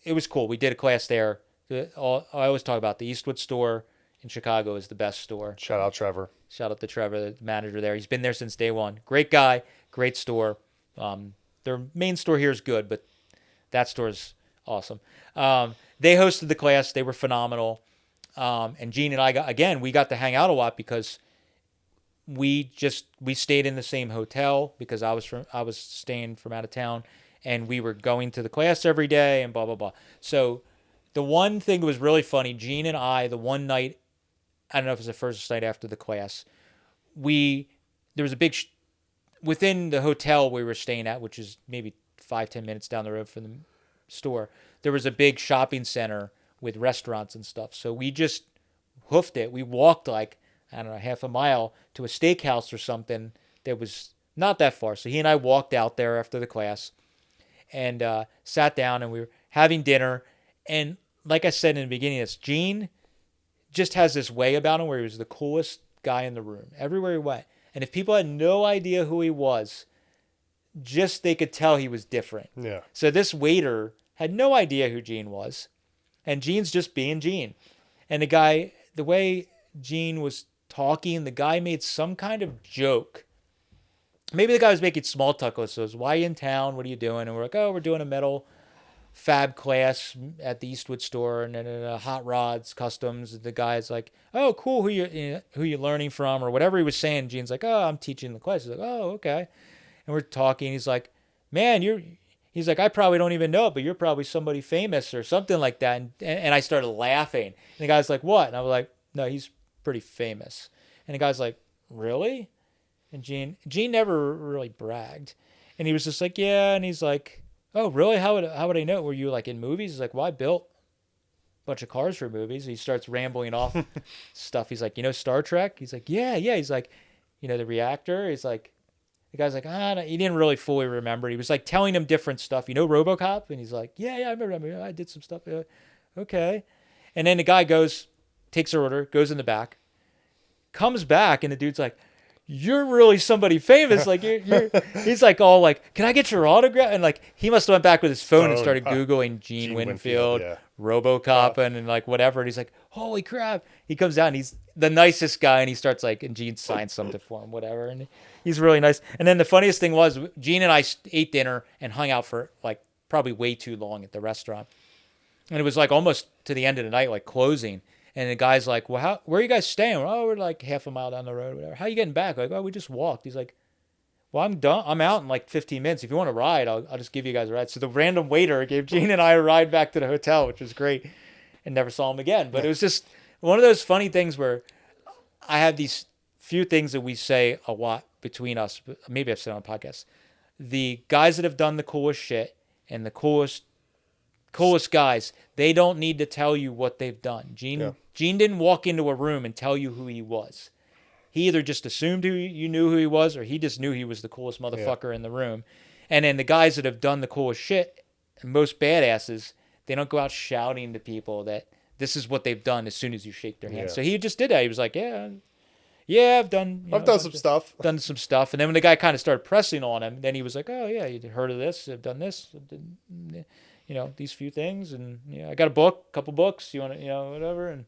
it was cool. We did a class there. I always talk about the Eastwood store in Chicago is the best store. Shout out Trevor. Shout out to Trevor, the manager there. He's been there since day one. Great guy, great store. Their main store here is good, but that store is awesome. They hosted the class. They were phenomenal. And Gene and I we got to hang out a lot because we stayed in the same hotel because I was staying from out of town, and we were going to the class every day and blah blah blah. So the one thing that was really funny, Gene and I, the one night, I don't know if it was the first night after the class, there was a big within the hotel we were staying at, which is maybe 5-10 minutes down the road from the store. There was a big shopping center with restaurants and stuff. So we just hoofed it. We walked like, I don't know, half a mile to a steakhouse or something that was not that far. So he and I walked out there after the class and sat down, and we were having dinner. And like I said in the beginning, Gene just has this way about him where he was the coolest guy in the room everywhere he went. And if people had no idea who he was, just they could tell he was different. Yeah. So this waiter had no idea who Gene was. And Gene's just being Gene. And the way Gene was talking, the guy made some kind of joke. Maybe the guy was making small talk with us. Why are you in town? What are you doing? And we're like, oh, we're doing a metal fab class at the Eastwood store, and then hot rods, customs. And the guy's like, oh, cool. Who you learning from, or whatever he was saying. Gene's like, oh, I'm teaching the class. He's like, oh, okay. And we're talking. He's like, man, He's like, I probably don't even know it, but you're probably somebody famous or something like that. And I started laughing. And the guy's like, what? And I was like, no, he's pretty famous. And the guy's like, really? And Gene never really bragged. And he was just like, yeah. And he's like, oh, really? How would I know? Were you like in movies? He's like, well, I built a bunch of cars for movies. He starts rambling off stuff. He's like, Star Trek? He's like, yeah. He's like, the reactor? He's like, the guy's like, no, he didn't really fully remember. He was like telling him different stuff. RoboCop? And he's like, yeah, I remember. I did some stuff. Okay. And then the guy takes her order, goes in the back, comes back, and the dude's like, you're really somebody famous. Like he's like all like, can I get your autograph? And like he must have went back with his phone and started Googling Gene Winfield, yeah. RoboCop, and like whatever. And he's like, holy crap. He comes out and he's the nicest guy, and he starts like, and Gene signs something for him, whatever. And he's really nice. And then the funniest thing was Gene and I ate dinner and hung out for like probably way too long at the restaurant. And it was like almost to the end of the night, like closing. And the guy's like, well, where are you guys staying? Oh, we're like half a mile down the road, whatever. How are you getting back? Like, oh, we just walked. He's like, well, I'm done. I'm out in like 15 minutes. If you want to ride, I'll just give you guys a ride. So the random waiter gave Gene and I a ride back to the hotel, which was great, and never saw him again. But it was just one of those funny things where I have these few things that we say a lot between us. Maybe I've said on podcasts. The guys that have done the coolest shit and the coolest guys, they don't need to tell you what they've done. Gene didn't walk into a room and tell you who he was. He either just assumed you knew who he was, or he just knew he was the coolest motherfucker in the room. And then the guys that have done the coolest shit, most badasses, they don't go out shouting to people that this is what they've done as soon as you shake their hand. Yeah. So he just did that. He was like, yeah, I've done some stuff. Done some stuff. And then when the guy kind of started pressing on him, then he was like, oh, yeah, you heard of this? I've done this. These few things. And I got a couple books. You want to, whatever. And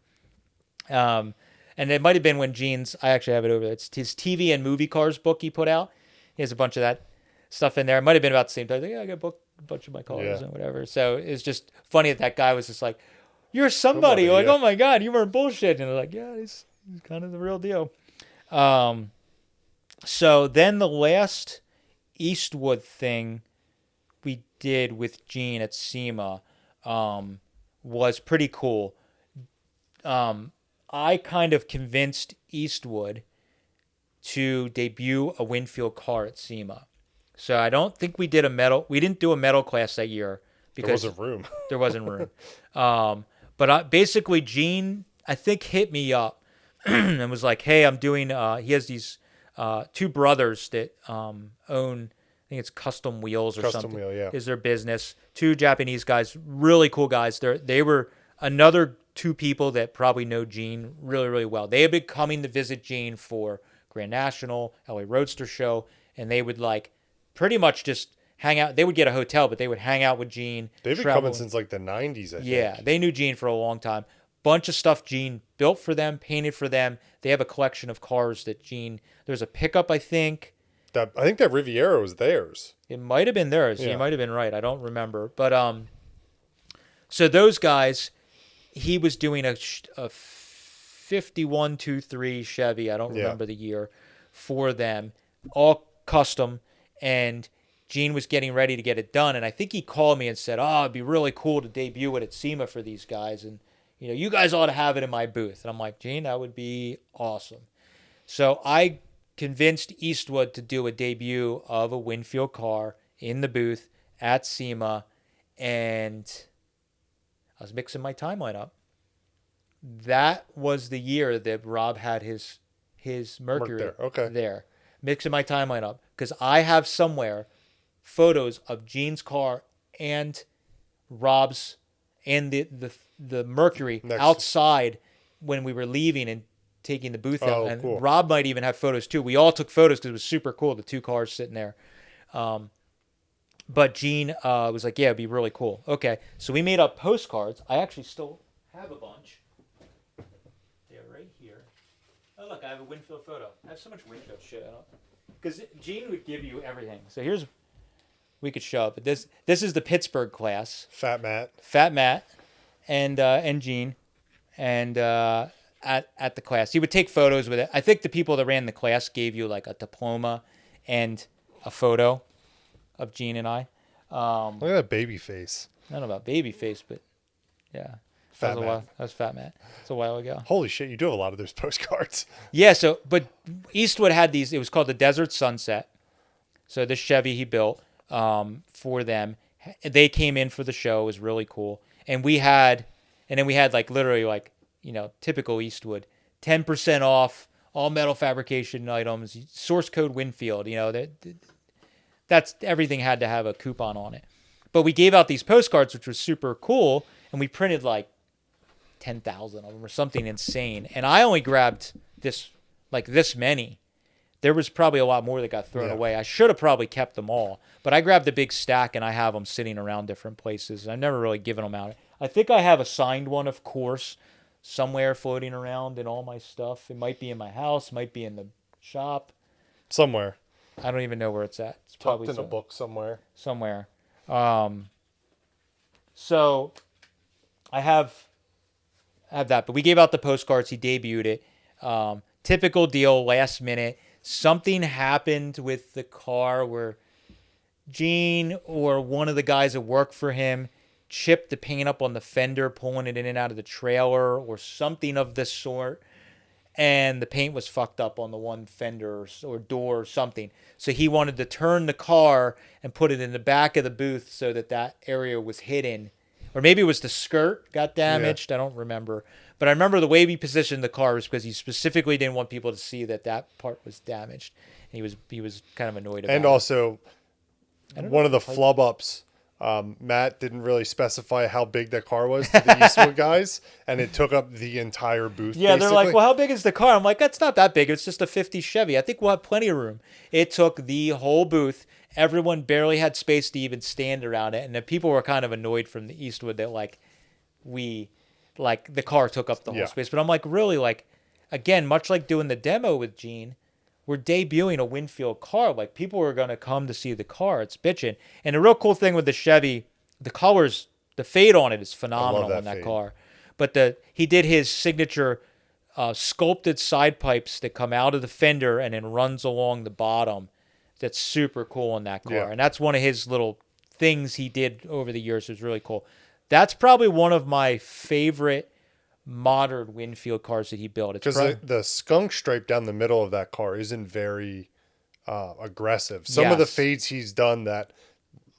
And it might have been when Gene's, I actually have it over there. It's his TV and movie cars book he put out. He has a bunch of that stuff in there. It might have been about the same time. Like, yeah, I got a book, a bunch of my cars and whatever. So it's just funny that guy was just like, you're somebody. Like, oh my God, you weren't bullshitting. And they're like, yeah, he's kind of the real deal. So then the last Eastwood thing we did with Gene at SEMA was pretty cool. I kind of convinced Eastwood to debut a Winfield car at SEMA. So I don't think we did we didn't do a metal class that year because there wasn't room. There wasn't room. But basically Gene, I think, hit me up and was like, hey, I'm doing, he has these two brothers that own, I think it's Custom Wheels or something. Custom Wheel, yeah. Is their business. Two Japanese guys, really cool guys. They were another two people that probably know Gene really, really well. They had been coming to visit Gene for Grand National, LA Roadster Show, and they would like pretty much just hang out. They would get a hotel, but they would hang out with Gene. They've been coming since like the 90s, I think. Yeah, they knew Gene for a long time. Bunch of stuff Gene built for them, painted for them. They have a collection of cars that Gene, there's a pickup, I think. I think that Riviera was theirs. It might have been theirs. Yeah. You might have been right. I don't remember. But so those guys, he was doing a 5123 Chevy. I don't remember the year for them, all custom. And Gene was getting ready to get it done. And I think he called me and said, oh, it'd be really cool to debut it at SEMA for these guys. And, you guys ought to have it in my booth. And I'm like, Gene, that would be awesome. So I convinced Eastwood to do a debut of a Winfield car in the booth at SEMA. And I was mixing my timeline up. That was the year that Rob had his Mercury there. Mixing my timeline up. Because I have somewhere photos of Gene's car and Rob's and the Mercury outside when we were leaving and taking the booth out. And cool. Rob might even have photos too. We all took photos because it was super cool, the two cars sitting there. But Gene was like, yeah, it'd be really cool. Okay, so we made up postcards. I actually still have a bunch. They're right here. Oh, look, I have a Winfield photo. I have so much Winfield shit. Because Gene would give you everything. So here's, we could show up. But this is the Pittsburgh class. Fat Matt, and Gene, and at the class, he would take photos with it. I think the people that ran the class gave you like a diploma and a photo of Gene and I. Look at that baby face. I don't know about baby face, but yeah. Fat Matt. That was Fat Matt. It's a while ago. Holy shit, you do have a lot of those postcards. Yeah, but Eastwood had these, it was called the Desert Sunset. So this Chevy he built for them. They came in for the show. It was really cool. And then we had like literally like, typical Eastwood, 10% off all metal fabrication items, source code Winfield, that's everything had to have a coupon on it. But we gave out these postcards, which was super cool. And we printed like 10,000 of them or something insane. And I only grabbed this many. There was probably a lot more that got thrown away. I should have probably kept them all. But I grabbed a big stack and I have them sitting around different places. I've never really given them out. I think I have a signed one, of course, somewhere floating around in all my stuff. It might be in my house, might be in the shop. Somewhere. I don't even know where it's at. It's probably in a book somewhere. So I have that. But we gave out the postcards. He debuted it. Typical deal, last minute. Something happened with the car where Gene or one of the guys that worked for him chipped the paint up on the fender, pulling it in and out of the trailer or something of this sort. And the paint was fucked up on the one fender or door or something. So he wanted to turn the car and put it in the back of the booth so that area was hidden. Or maybe it was the skirt got damaged. Yeah. I don't remember. But I remember the way we positioned the car was because he specifically didn't want people to see that part was damaged. And he was kind of annoyed about it. And also, one of the flub ups, Matt didn't really specify how big that car was to the Eastwood guys, and it took up the entire booth. Yeah, basically. They're like, well, how big is the car? I'm like, that's not that big. It's just a 50 Chevy. I think we'll have plenty of room. It took the whole booth. Everyone barely had space to even stand around it. And the people were kind of annoyed from the Eastwood that the car took up the whole space. But I'm like, really, again, much like doing the demo with Gene, we're debuting a Winfield car. Like, people are going to come to see the car. It's bitchin'. And the real cool thing with the Chevy, the colors, the fade on it is phenomenal on that fade. car. But he did his signature sculpted side pipes that come out of the fender and then runs along the bottom. That's super cool in that car. Yeah. And that's one of his little things he did over the years. It was really cool. That's probably one of my favorite modern Winfield cars that he built. It's Because the skunk stripe down the middle of that car isn't very aggressive. Some of the Yes. fades he's done, that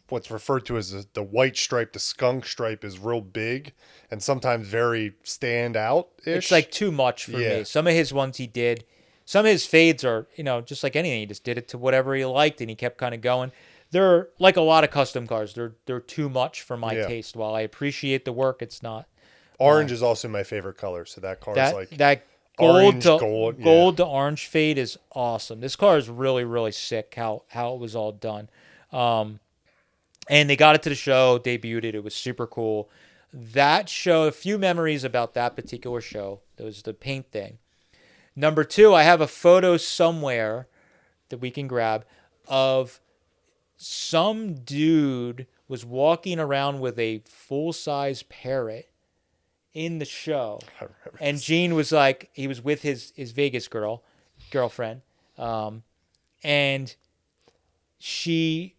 what's referred to as the white stripe, the skunk stripe, is real big and sometimes very stand out ish. It's like too much for Yeah. me. Some of his ones he did, some of his fades are, just like anything. He just did it to whatever he liked, and he kept kind of going. They're like a lot of custom cars. They're too much for my taste. While I appreciate the work, it's not. Orange is also my favorite color, so that car is like That orange, gold to orange fade is awesome. This car is really, really sick. How it was all done. And they got it to the show, debuted it. It was super cool. That show, a few memories about that particular show. That was the paint thing. Number 2, I have a photo somewhere that we can grab of some dude was walking around with a full-size parrot in the show. And Gene was like, he was with his Vegas girlfriend. And he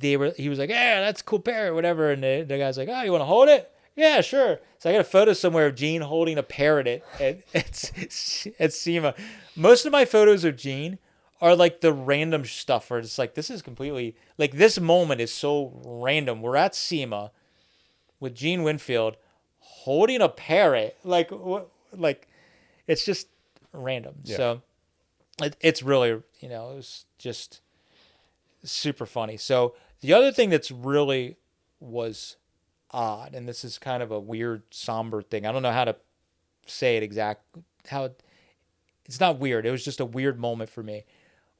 was like, yeah, that's a cool parrot, whatever. And the guy's like, oh, you want to hold it? Yeah, sure. So I got a photo somewhere of Gene holding a parrot at SEMA. Most of my photos of Gene are like the random stuff where it's like, this is completely, like, this moment is so random. We're at SEMA with Gene Winfield holding a parrot. Like, it's just random. Yeah. So it's really, it was just super funny. So the other thing that's really was odd, and this is kind of a weird, somber thing. I don't know how to say it it's not weird. It was just a weird moment for me.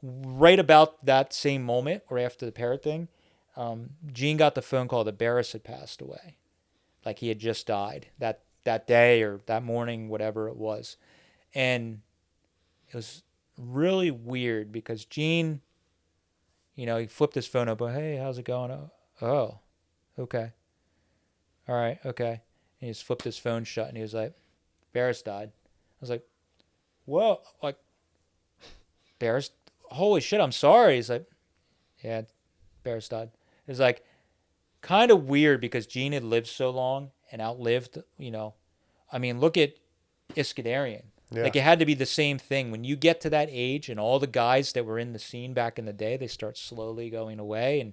Right about that same moment, or after the parrot thing, Gene got the phone call that Barris had passed away. Like, he had just died that day or that morning, whatever it was. And it was really weird because Gene, he flipped his phone up. Hey, how's it going? Oh, okay. All right, okay. And he just flipped his phone shut, and he was like, Barris died. I was like, whoa, like, Barris, holy shit, I'm sorry. He's like, yeah, Barris died. It was like kind of weird because Gene had lived so long and outlived, I mean, look at Iskandarian. Yeah. Like, it had to be the same thing. When you get to that age and all the guys that were in the scene back in the day, they start slowly going away. And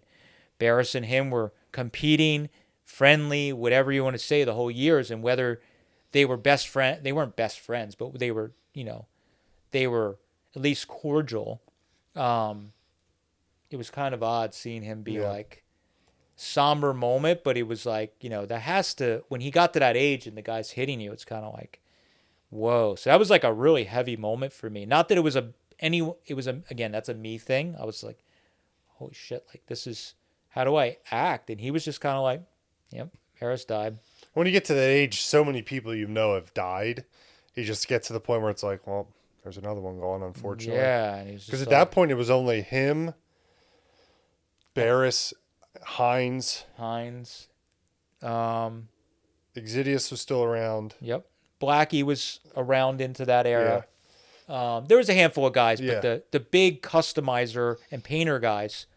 Barris and him were competing, friendly, whatever you want to say, the whole years. And whether they were best friends, they weren't best friends, but they were, they were at least cordial. It was kind of odd seeing him be like somber moment, but it was like, that has to, when he got to that age and the guy's hitting you, it's kind of like, whoa. So that was like a really heavy moment for me. Not that it was again, that's a me thing. I was like, holy shit, like, this is, how do I act? And he was just kind of like, yep, Harris died. When you get to that age, so many people have died. You just get to the point where it's like, well, there's another one going, unfortunately. Yeah. Because at that point, it was only him, Barris, Hines. Exidius was still around. Yep. Blackie was around into that era. Yeah. There was a handful of guys, but the big customizer and painter guys,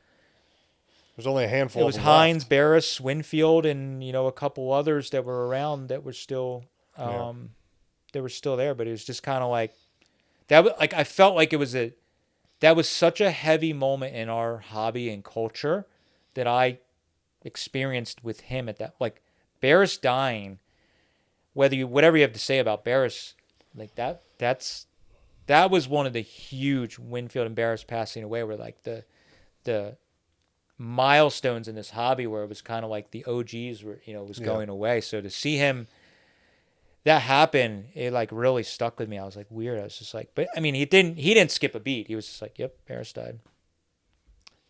there's only a handful. It was Hines, Barris, Winfield, and a couple others that were around that were still they were still there. But it was just kind of like that. Like, I felt like that was such a heavy moment in our hobby and culture that I experienced with him at that. Like, Barris dying, whatever you have to say about Barris, like that was one of the huge Winfield and Barris passing away, where like the milestones in this hobby, where it was kind of like the OGs were, was going away. So to see him, that happen, it like really stuck with me. I was like, weird. I was just like, but I mean, he didn't skip a beat. He was just like, yep, Barris died.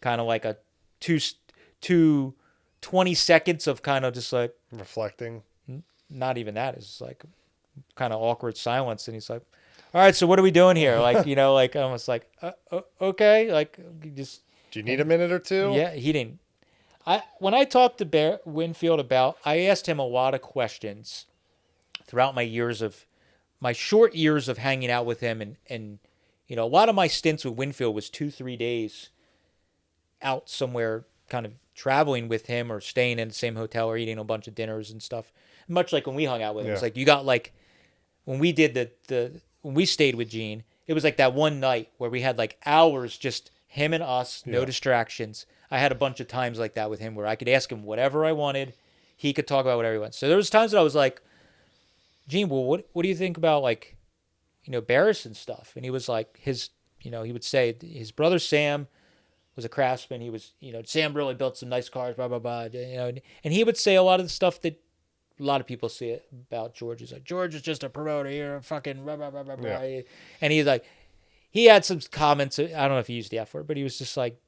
Kind of like a two 20 seconds of kind of just like reflecting. Not even that. It's just like kind of awkward silence. And he's like, all right, so what are we doing here? Like, like almost like, okay, like just, Do you need a and minute or two? yeah, he didn't. When I talked to Winfield about, I asked him a lot of questions throughout my short years of hanging out with him, and a lot of my stints with Winfield was 2-3 days out somewhere, kind of traveling with him or staying in the same hotel or eating a bunch of dinners and stuff. Much like when we hung out with him, Yeah. it's like you got like when we did the when we stayed with Gene, it was like that one night where we had like hours just him and us, no Yeah. distractions. I had a bunch of times like that with him where I could ask him whatever I wanted. He could talk about whatever he wanted. So there was times that I was like, Gene, well, what do you think about like, Barris and stuff? And he was like, he would say his brother Sam was a craftsman. He was, Sam really built some nice cars, blah, blah, blah. And he would say a lot of the stuff that a lot of people see it about George. He's like, George is just a promoter. You're a fucking blah, blah, blah, blah, blah. Yeah. And he's like, he had some comments. I don't know if he used the F word, but he was just like,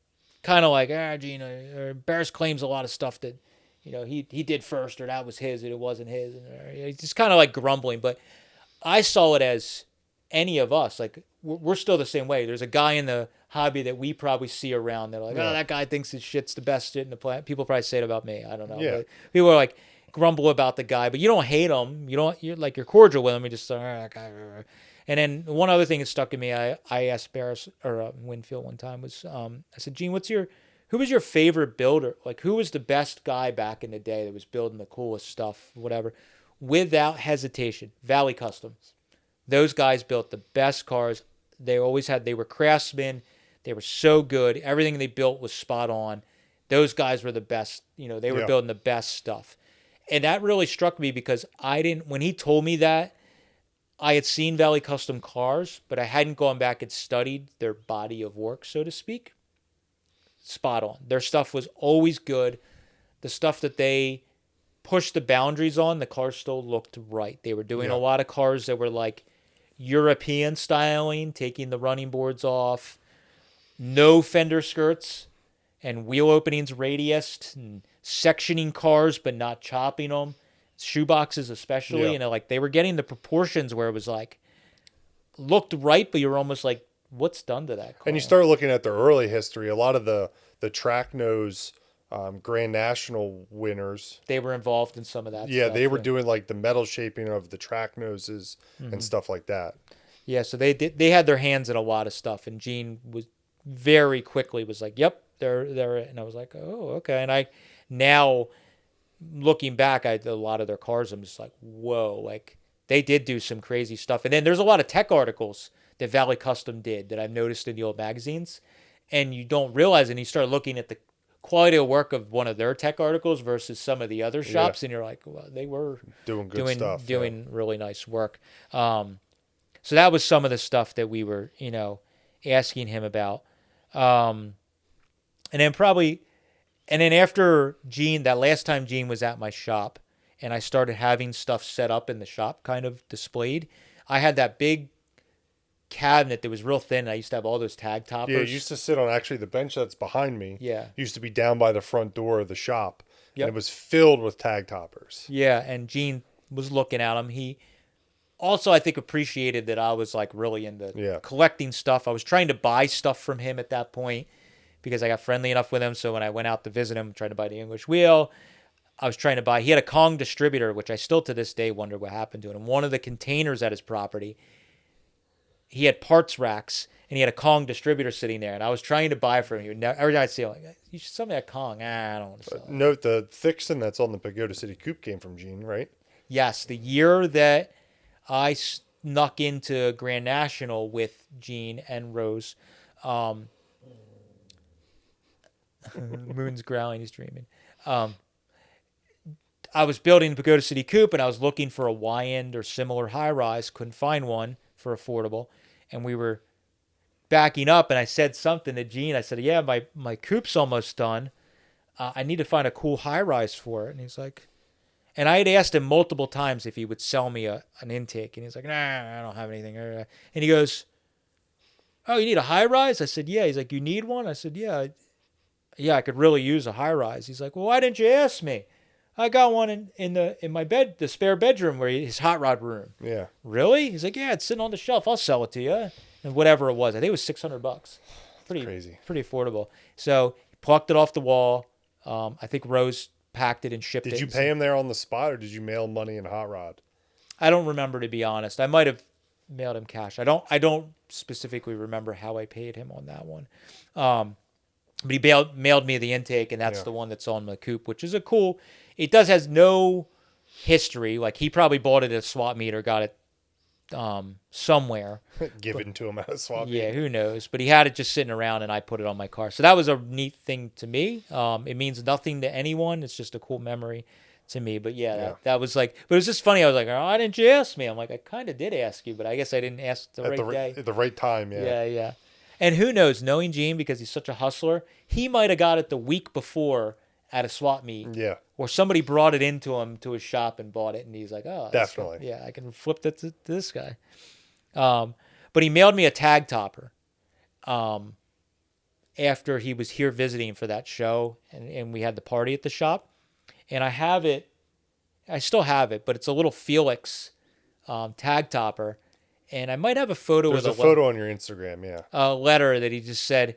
kind of like, Gene, Barris claims a lot of stuff that, he did first, or that was his and it wasn't his. And he's just kind of like grumbling. But I saw it as any of us. Like, we're still the same way. There's a guy in the hobby that we probably see around that are like, Yeah. oh, that guy thinks his shit's the best shit in the planet. People probably say it about me. I don't know. Yeah. But people are like, grumble about the guy, but you don't hate him. You're cordial with him. You just say, that guy. And then one other thing that stuck in me, I asked Barris or Winfield one time was, I said, Gene, who was your favorite builder? Like, who was the best guy back in the day that was building the coolest stuff, whatever? Without hesitation, Valley Customs. Those guys built the best cars. They were craftsmen. They were so good. Everything they built was spot on. Those guys were the best. They were Yeah. building the best stuff. And that really struck me because when he told me that, I had seen Valley Custom cars, but I hadn't gone back and studied their body of work, so to speak. Spot on. Their stuff was always good. The stuff that they pushed the boundaries on, the cars still looked right. They were doing Yeah. a lot of cars that were like European styling, taking the running boards off, no fender skirts, and wheel openings radiused, and sectioning cars but not chopping them, shoeboxes especially. Yeah. Like they were getting the proportions where it was like looked right, but you were almost like, what's done to that car? And you start looking at their early history. A lot of the track nose Grand National winners. They were involved in some of that. Yeah, stuff, they were doing like the metal shaping of the track noses Mm-hmm. and stuff like that. Yeah, so they had their hands in a lot of stuff, and Gene was very quickly was like, "Yep, they're," and I was like, "Oh, okay." And I now looking back at a lot of their cars, I'm just like, "Whoa!" Like they did do some crazy stuff. And then there's a lot of tech articles that Valley Custom did that I've noticed in the old magazines, and you don't realize, and you start looking at the quality of work of one of their tech articles versus some of the other shops, and you're like, well, they were Doing good stuff. doing really nice work. So that was some of the stuff that we were, asking him about. And then after Gene, that last time Gene was at my shop and I started having stuff set up in the shop kind of displayed, I had that big cabinet that was real thin. And I used to have all those tag toppers. Yeah, it used to sit on actually the bench that's behind me. Yeah. Used to be down by the front door of the shop. Yep. And it was filled with tag toppers. Yeah, and Gene was looking at them. He also, I think, appreciated that I was like really into collecting stuff. I was trying to buy stuff from him at that point because I got friendly enough with him. So when I went out to visit him, trying to buy the English wheel, I was trying to buy. He had a Kong distributor, which I still to this day wonder what happened to it. And one of the containers at his property, he had parts racks, and he had a Kong distributor sitting there. And I was trying to buy from him. Every time I'd see him, like, you should sell me that Kong. I don't want to sell it. Note the Thixton that's on the Pagoda City Coupe came from Gene, right? Yes, the year that I snuck into Grand National with Gene and Rose. Moon's growling, he's dreaming. I was building the Pagoda City Coupe, and I was looking for a Y-end or similar high-rise. Couldn't find one for affordable. And we were backing up, and I said something to Gene. I said, yeah, my coupe's almost done. I need to find a cool high-rise for it. And he's like... And I had asked him multiple times if he would sell me an intake. And he's like, nah, I don't have anything. And he goes, oh, you need a high-rise? I said, yeah. He's like, you need one? I said, yeah. Yeah, I could really use a high-rise. He's like, well, why didn't you ask me? I got one in my bed, the spare bedroom his hot rod room. Yeah. Really? He's like, yeah, it's sitting on the shelf. I'll sell it to you. And whatever it was, I think it was $600. Crazy. Pretty affordable. So he plucked it off the wall. I think Rose packed it and shipped it. Did you pay him there on the spot, or did you mail money and hot rod? I don't remember, to be honest. I might have mailed him cash. I don't specifically remember how I paid him on that one. But he mailed me the intake, and that's the one that's on the coupe, which is a cool. It has no history. Like, he probably bought it at a swap meet or got it somewhere. Given to him at a swap meet. Yeah, who knows? But he had it just sitting around, and I put it on my car. So that was a neat thing to me. It means nothing to anyone. It's just a cool memory to me. But that was like, but it was just funny. I was like, oh, why didn't you ask me? I'm like, I kind of did ask you, but I guess I didn't ask the right day. At the right time, yeah. Yeah. And who knows, knowing Gene, because he's such a hustler, he might have got it the week before at a swap meet. Yeah. Or somebody brought it into him to his shop and bought it, and he's like, oh. Definitely. Yeah, I can flip that to this guy. But he mailed me a tag topper after he was here visiting for that show, and we had the party at the shop. And I still have it, but it's a little Felix tag topper. And I might have a photo. There's a photo on your Instagram, yeah. A letter that he just said,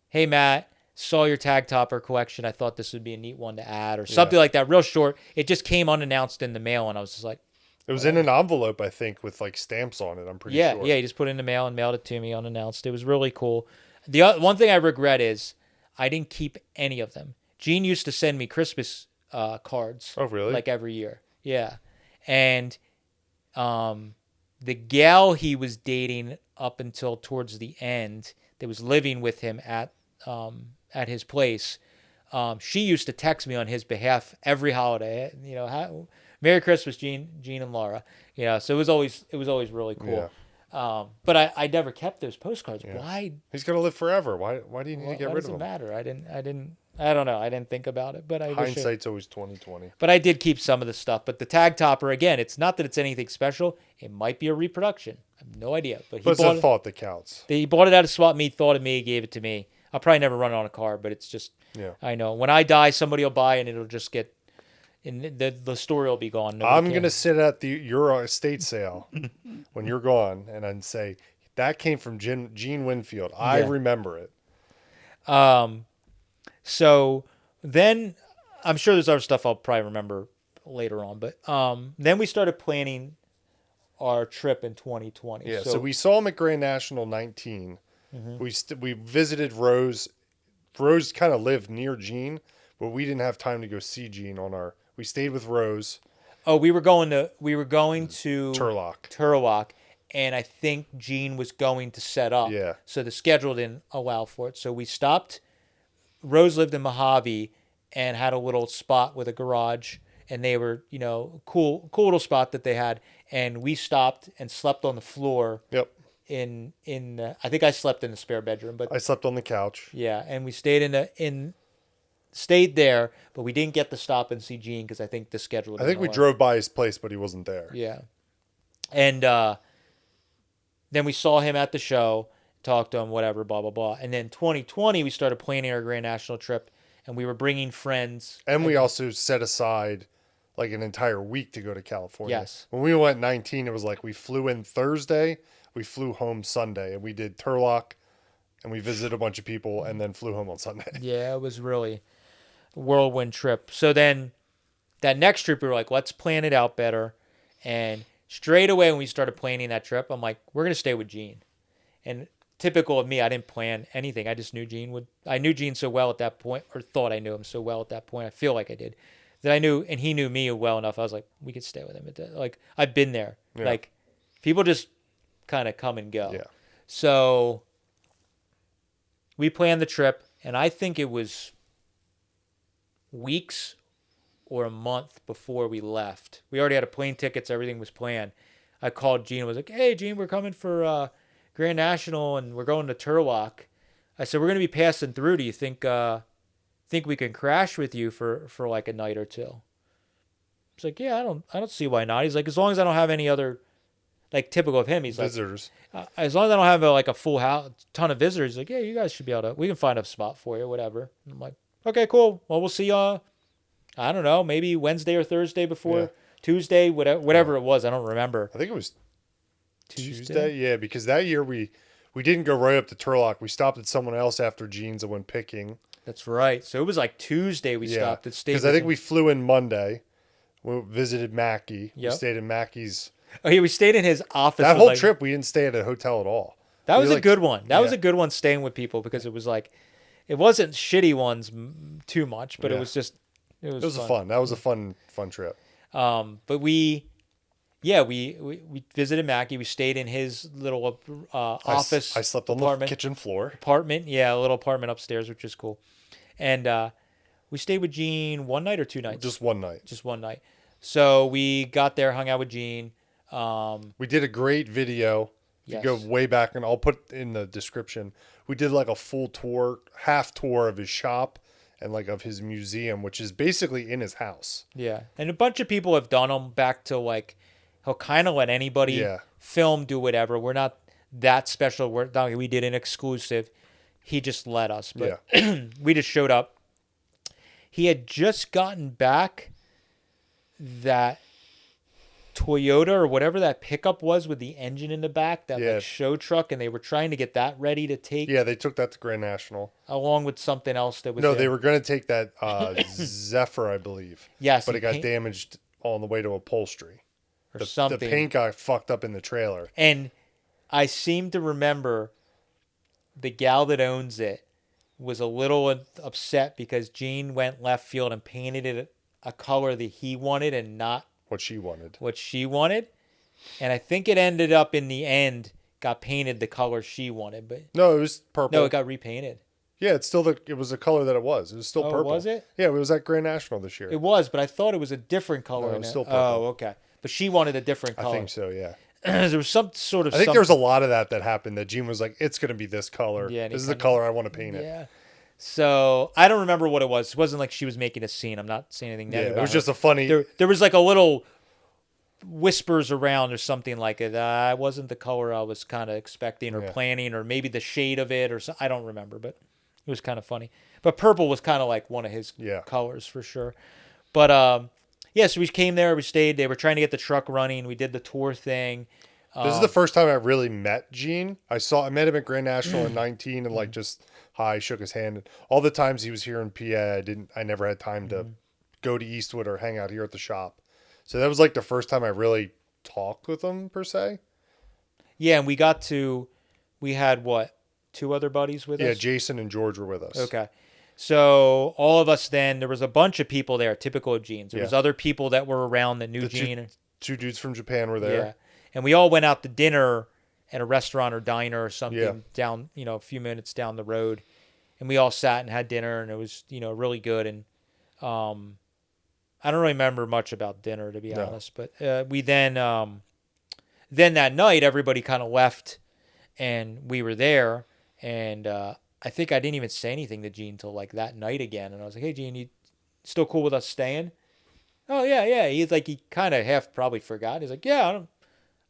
hey, Matt, saw your tag topper collection. I thought this would be a neat one to add, or something like that. Real short. It just came unannounced in the mail, and I was just like. It was in an envelope, I think, with like stamps on it, I'm pretty sure. Yeah, he just put it in the mail and mailed it to me unannounced. It was really cool. The one thing I regret is I didn't keep any of them. Gene used to send me Christmas cards. Oh, really? Like every year. Yeah. And the gal he was dating up until towards the end that was living with him at his place, she used to text me on his behalf every holiday. You know, Merry Christmas, Gene and Laura. You know, so it was always really cool. Yeah. But I never kept those postcards. Yeah. Why? He's gonna live forever. Why do you need to get rid of them? Why does it matter? I don't know. I didn't think about it, but hindsight's always 20/20. But I did keep some of the stuff. But the tag topper, again, it's not that it's anything special. It might be a reproduction. I have no idea. But it's a thought that counts. He bought it out of swap meet, thought of me, gave it to me. I'll probably never run it on a car, but it's just. Yeah. I know when I die, somebody will buy it and it'll just get. And the story will be gone. Nobody I'm going to sit at your estate sale when you're gone and then say, that came from Gene Winfield. I remember it. So then I'm sure there's other stuff I'll probably remember later on. But then we started planning our trip in 2020. Yeah, so we saw him at Grand National 19. Mm-hmm. We visited Rose. Rose kind of lived near Gene, but we didn't have time to go see Gene on our... We stayed with Rose. Oh, we were going to Turlock, and I think Gene was going to set up. Yeah. So the schedule didn't allow for it. So we stopped. Rose lived in Mojave and had a little spot with a garage, and they were, cool little spot that they had. And we stopped and slept on the floor. Yep. I think I slept in the spare bedroom, but I slept on the couch. Yeah, and we stayed there, but we didn't get to stop and see Gene because I think the schedule. I think we drove by his place, but he wasn't there. Yeah, and then we saw him at the show, talked to him, whatever, blah blah blah. And then 2020, we started planning our Grand National trip, and we were bringing friends. And we also set aside like an entire week to go to California. Yes. When we went 19, it was like we flew in Thursday, we flew home Sunday, and we did Turlock, and we visited a bunch of people, and then flew home on Sunday. Yeah, it was really a whirlwind trip. So then that next trip, we were like, let's plan it out better. And straight away when we started planning that trip, I'm like, we're going to stay with Gene. And typical of me, I didn't plan anything. I just knew I knew Gene so well at that point, or thought I knew him so well at that point. I feel like I did. That I knew, and he knew me well enough. I was like, we could stay with him. Like, I've been there. Yeah. Like, people just kind of come and go. Yeah. So we planned the trip, and I think it was weeks or a month before we left. We already had plane tickets. Everything was planned. I called Gene and was like, hey, Gene, we're coming for Grand National, and we're going to Turlock. I said, we're going to be passing through. Do you think we can crash with you for like a night or two? He's like, yeah, I don't see why not. He's like, as long as I don't have any other, like typical of him, he's visitors. Like, as long as I don't have a full house, ton of visitors, he's like, yeah, you guys should be able to, we can find a spot for you, whatever. And I'm like, okay, cool. Well, we'll see y'all I don't know, maybe Wednesday or Thursday before Yeah. Tuesday, whatever it was. I don't remember. I think it was Tuesday. Yeah, because that year we didn't go right up to Turlock. We stopped at someone else after Jeans and went picking. That's right. So it was like Tuesday we Yeah, stopped at State. because I think we flew in Monday. We visited Mackie. We Yep. stayed in Mackie's. Oh, yeah, we stayed in his office. That with, whole like, trip, we didn't stay at a hotel at all. That We was a like- good one. That was yeah. a good one staying with people because it was like, it wasn't shitty ones too much, but it Yeah. was just, It was fun. That was a fun trip. But we visited Mackie. We stayed in his little office. I slept on the kitchen floor. Apartment. Yeah, a little apartment upstairs, which is cool. And we stayed with Gene one night or 2 nights? Just one night. Just one night. So we got there, hung out with Gene. We did a great video. If you go Yes. way back, and I'll put in the description. We did like a full tour, half tour of his shop and like of his museum, which is basically in his house. Yeah, and a bunch of people have done them back to like, he'll kind of let anybody Yeah. film, do whatever. We're not that special. We did an exclusive. He just let us, but we just showed up. He had just gotten back that Toyota or whatever that pickup was with the engine in the back, that Yeah. like show truck, and they were trying to get that ready to take Yeah, they took that to Grand National. along with something else that was No, there. they were going to take that Zephyr, I believe. Yes, But he it got paint- damaged on the way to upholstery. or something. The paint got fucked up in the trailer. And I seem to remember the gal that owns it was a little upset because Gene went left field and painted it a color that he wanted and not What she wanted. what she wanted. And I think it ended up in the end got painted the color she wanted, but No, it was purple. no, it got repainted. Yeah, it was the color that it was. It was still Oh, purple. was it? Yeah, it was at Grand National this year. It was, but I thought it was a different color. No, it in was it. still purple. Oh, okay. But she wanted a different I color. think so, yeah. There was some sort of I think there was a lot of that happened that Gene was like, it's going to be this color. Yeah, and he this is the kinda- color I want to paint it. Yeah. So I don't remember what it was. It wasn't like she was making a scene. I'm not saying anything Yeah, negative. it was about her. just a funny. There was like a little whispers around or something like it. It wasn't the color I was kind of expecting or Yeah. planning, or maybe the shade of it, or so, I don't remember, but it was kind of funny. But purple was kind of like one of his Yeah. colors for sure. But yeah, so we came there, we stayed. They were trying to get the truck running. We did the tour thing. This is the first time I really met Gene. I met him at Grand National in 19 and Mm-hmm. like just hi, shook his hand. And all the times he was here in PA, I never had time to Mm-hmm. go to Eastwood or hang out here at the shop. So that was like the first time I really talked with him per se. Yeah, and we had what, 2 other buddies with Yeah, us? Jason and George were with us. Okay. So all of us then, there was a bunch of people there, typical of Gene's. There was Yeah. other people that were around that knew The Gene. two dudes from Japan were Yeah. there. And we all went out to dinner at a restaurant or diner or something Yeah. down, a few minutes down the road. And we all sat and had dinner, and it was, really good. And I don't really remember much about dinner, to be No. honest. But we then that night, everybody kind of left, and we were there. And I think I didn't even say anything to Gene till like that night again. And I was like, "Hey, Gene, you still cool with us staying?" "Oh yeah, yeah." He kind of half probably forgot. He's like, "Yeah,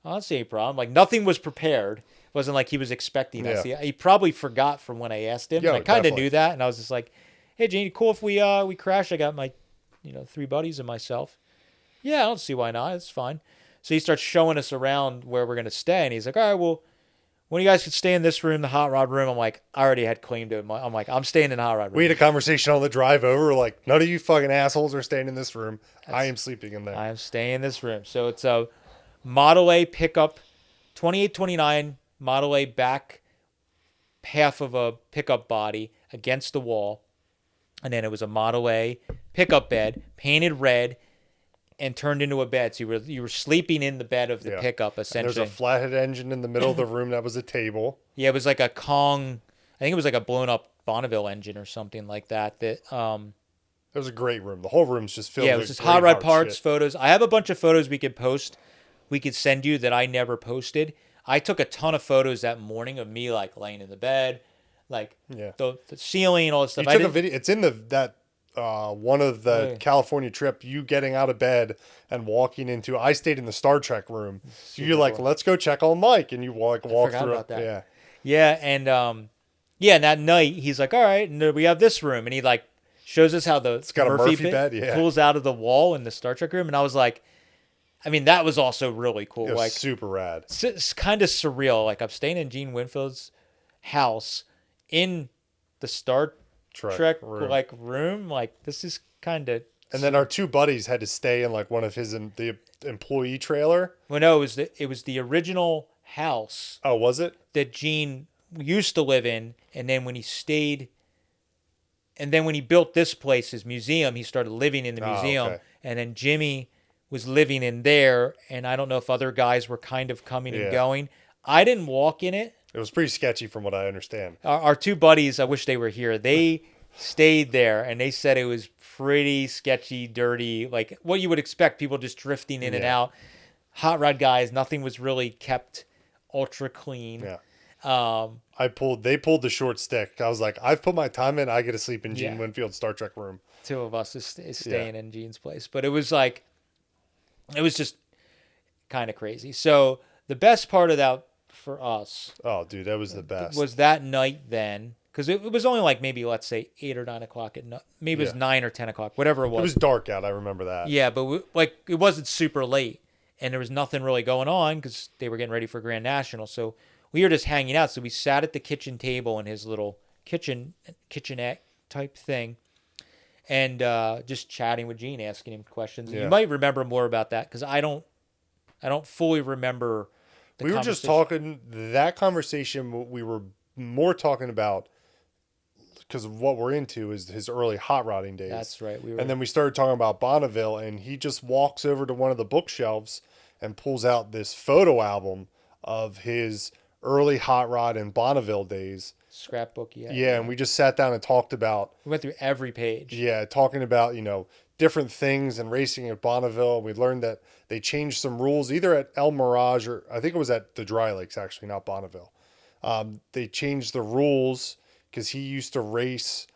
I don't see any problem." Like nothing was prepared. It wasn't like he was expecting us. Yeah. He probably forgot from when I asked him. Yeah, And I kind of definitely. knew that, and I was just like, "Hey, Gene, cool if we crash? I got my 3 buddies and myself." "Yeah, I don't see why not. It's fine." So he starts showing us around where we're gonna stay, and he's like, "All right, well, when you guys could stay in this room, the hot rod room." I'm like, I already had claimed it. I'm like, I'm staying in the hot rod room. We had a conversation on the drive over. Like, none of you fucking assholes are staying in this room. I am sleeping in there. I am staying in this room. So it's a Model A pickup, 2829 Model A back half of a pickup body against the wall. And then it was a Model A pickup bed, painted red, and turned into a bed. So you were sleeping in the bed of the Yeah. pickup, And essentially. there's a flathead engine in the middle of the room that was a table. Yeah, it was like a Kong. I think it was like a blown up Bonneville engine or something like that. It was a great room. The whole room's just filled Yeah, it with was just great hot rod parts, shit. photos. I have a bunch of photos we could post. We could send you that I never posted. I took a ton of photos that morning of me like laying in the bed, like Yeah. the ceiling, all this You stuff. took a video. It's in that one of the yeah. California trip. You getting out of bed and walking into. I stayed in the Star Trek room. So you're like, cool. let's go check on Mike, and you walk forgot through. about that. Yeah. Yeah, and and that night he's like, all right, and we have this room, and he like shows us how the It's got a Murphy bed, yeah. pulls out of the wall in the Star Trek room, and I was like, I mean, that was also really cool. It was Like super rad. it's kind of surreal. Like I'm staying in Gene Winfield's house in the Star Trek room. like room. Like this is kind of. And then our two buddies had to stay in like one of the employee trailer. Well, no, it was the original house. Oh, was it? That Gene used to live in, and then when he stayed, and then when he built this place, his museum, he started living in the museum, okay. and then Jimmy was living in there, and I don't know if other guys were kind of coming and going. I didn't walk in it. It was pretty sketchy from what I understand. Our two buddies, I wish they were here. They stayed there, and they said it was pretty sketchy, dirty, like what you would expect, people just drifting in and out. Hot rod guys, nothing was really kept ultra clean. Yeah. They pulled the short stick. I was like, I've put my time in. I get to sleep in Gene Winfield's Star Trek room. Two of us is staying in Gene's place, but it was just kind of crazy. So the best part of that for us, oh dude, that was the best, was that night then, because it was only like maybe let's say 8 or 9 o'clock at night. Maybe it was 9 or 10 o'clock, whatever it was. It was dark out. I remember that. Yeah, but it wasn't super late, and there was nothing really going on because they were getting ready for Grand National. So we were just hanging out. So we sat at the kitchen table in his little kitchenette type thing, and just chatting with Gene, asking him questions. And you might remember more about that because I don't fully remember. We were just talking that conversation. We were more talking about because what we're into is his early hot rodding days. That's right. And then we started talking about Bonneville, and he just walks over to one of the bookshelves and pulls out this photo album of his early hot rod and Bonneville days. Scrapbook, yeah. Yeah, and we just sat down and talked about. We went through every page. Yeah, talking about, different things and racing at Bonneville. We learned that they changed some rules either at El Mirage or I think it was at the Dry Lakes, actually, not Bonneville. They changed the rules because he used to race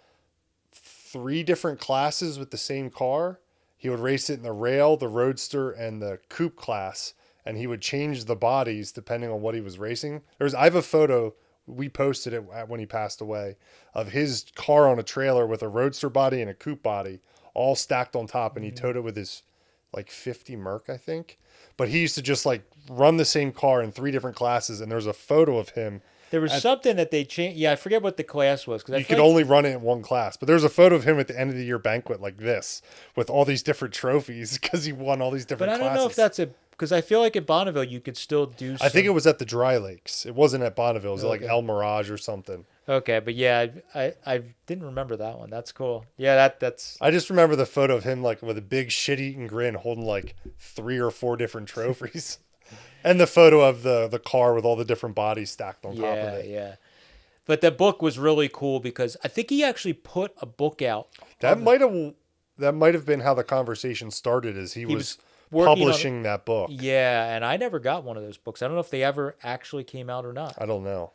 3 different classes with the same car. He would race it in the rail, the roadster, and the coupe class, and he would change the bodies depending on what he was racing. I have a photo, we posted it when he passed away, of his car on a trailer with a roadster body and a coupe body all stacked on top, and he towed it with his like 50 Merc, I think. But he used to just like run the same car in 3 different classes, and there's a photo of him. There was something that they changed. Yeah, I forget what the class was. You could only run it in one class. But there's a photo of him at the end of the year banquet like this with all these different trophies because he won all these different classes. But I don't know if that's because I feel like at Bonneville you could still do I think it was at the Dry Lakes. It wasn't at Bonneville. It was like El Mirage or something. Okay, but yeah, I didn't remember that one. That's cool. Yeah, that's. I just remember the photo of him like with a big shit-eating grin holding like 3 or 4 different trophies. And the photo of the car with all the different bodies stacked on top of it. Yeah. But the book was really cool because I think he actually put a book out. That might have been how the conversation started, as he was publishing that book. Yeah, and I never got one of those books. I don't know if they ever actually came out or not. I don't know.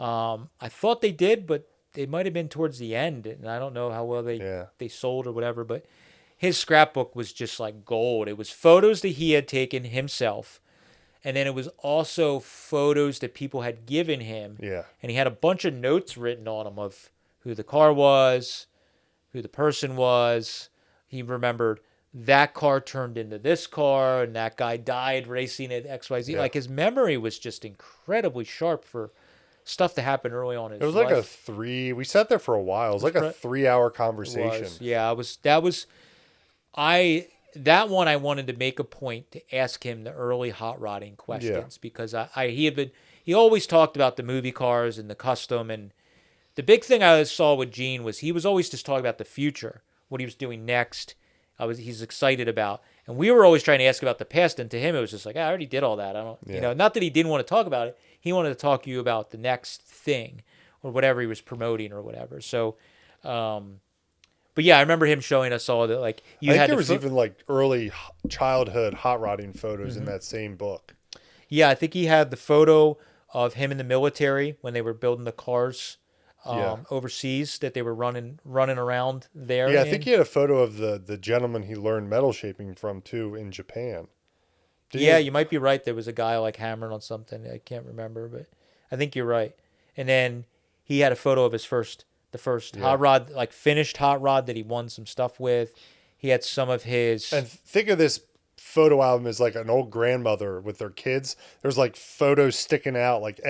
I thought they did, but they might have been towards the end, and I don't know how well they sold or whatever. But his scrapbook was just like gold. It was photos that he had taken himself. And then it was also photos that people had given him. Yeah. And he had a bunch of notes written on them of who the car was, who the person was. He remembered that car turned into this car and that guy died racing at XYZ. Yeah. Like his memory was just incredibly sharp for stuff that happened early on in his life. It was like we sat there for a while. It was like a 3-hour conversation. That one I wanted to make a point to ask him the early hot rodding questions because he always talked about the movie cars and the custom, and the big thing I saw with Gene was he was always just talking about the future, what he was doing next. He's excited about, and we were always trying to ask about the past, and to him it was just like, I already did all that. Not that he didn't want to talk about it. He wanted to talk to you about the next thing or whatever he was promoting or whatever. So, but yeah, I remember him showing us all that. Like I think there was even like early childhood hot rodding photos in that same book. Yeah, I think he had the photo of him in the military when they were building the cars overseas that they were running around there. Yeah, I think he had a photo of the gentleman he learned metal shaping from too in Japan. You might be right. There was a guy like hammering on something. I can't remember, but I think you're right. And then he had a photo of his first the first Yeah. hot rod, like finished hot rod that he won some stuff with. He had some of his. And think of this photo album as like an old grandmother with their kids. There's like photos sticking out, like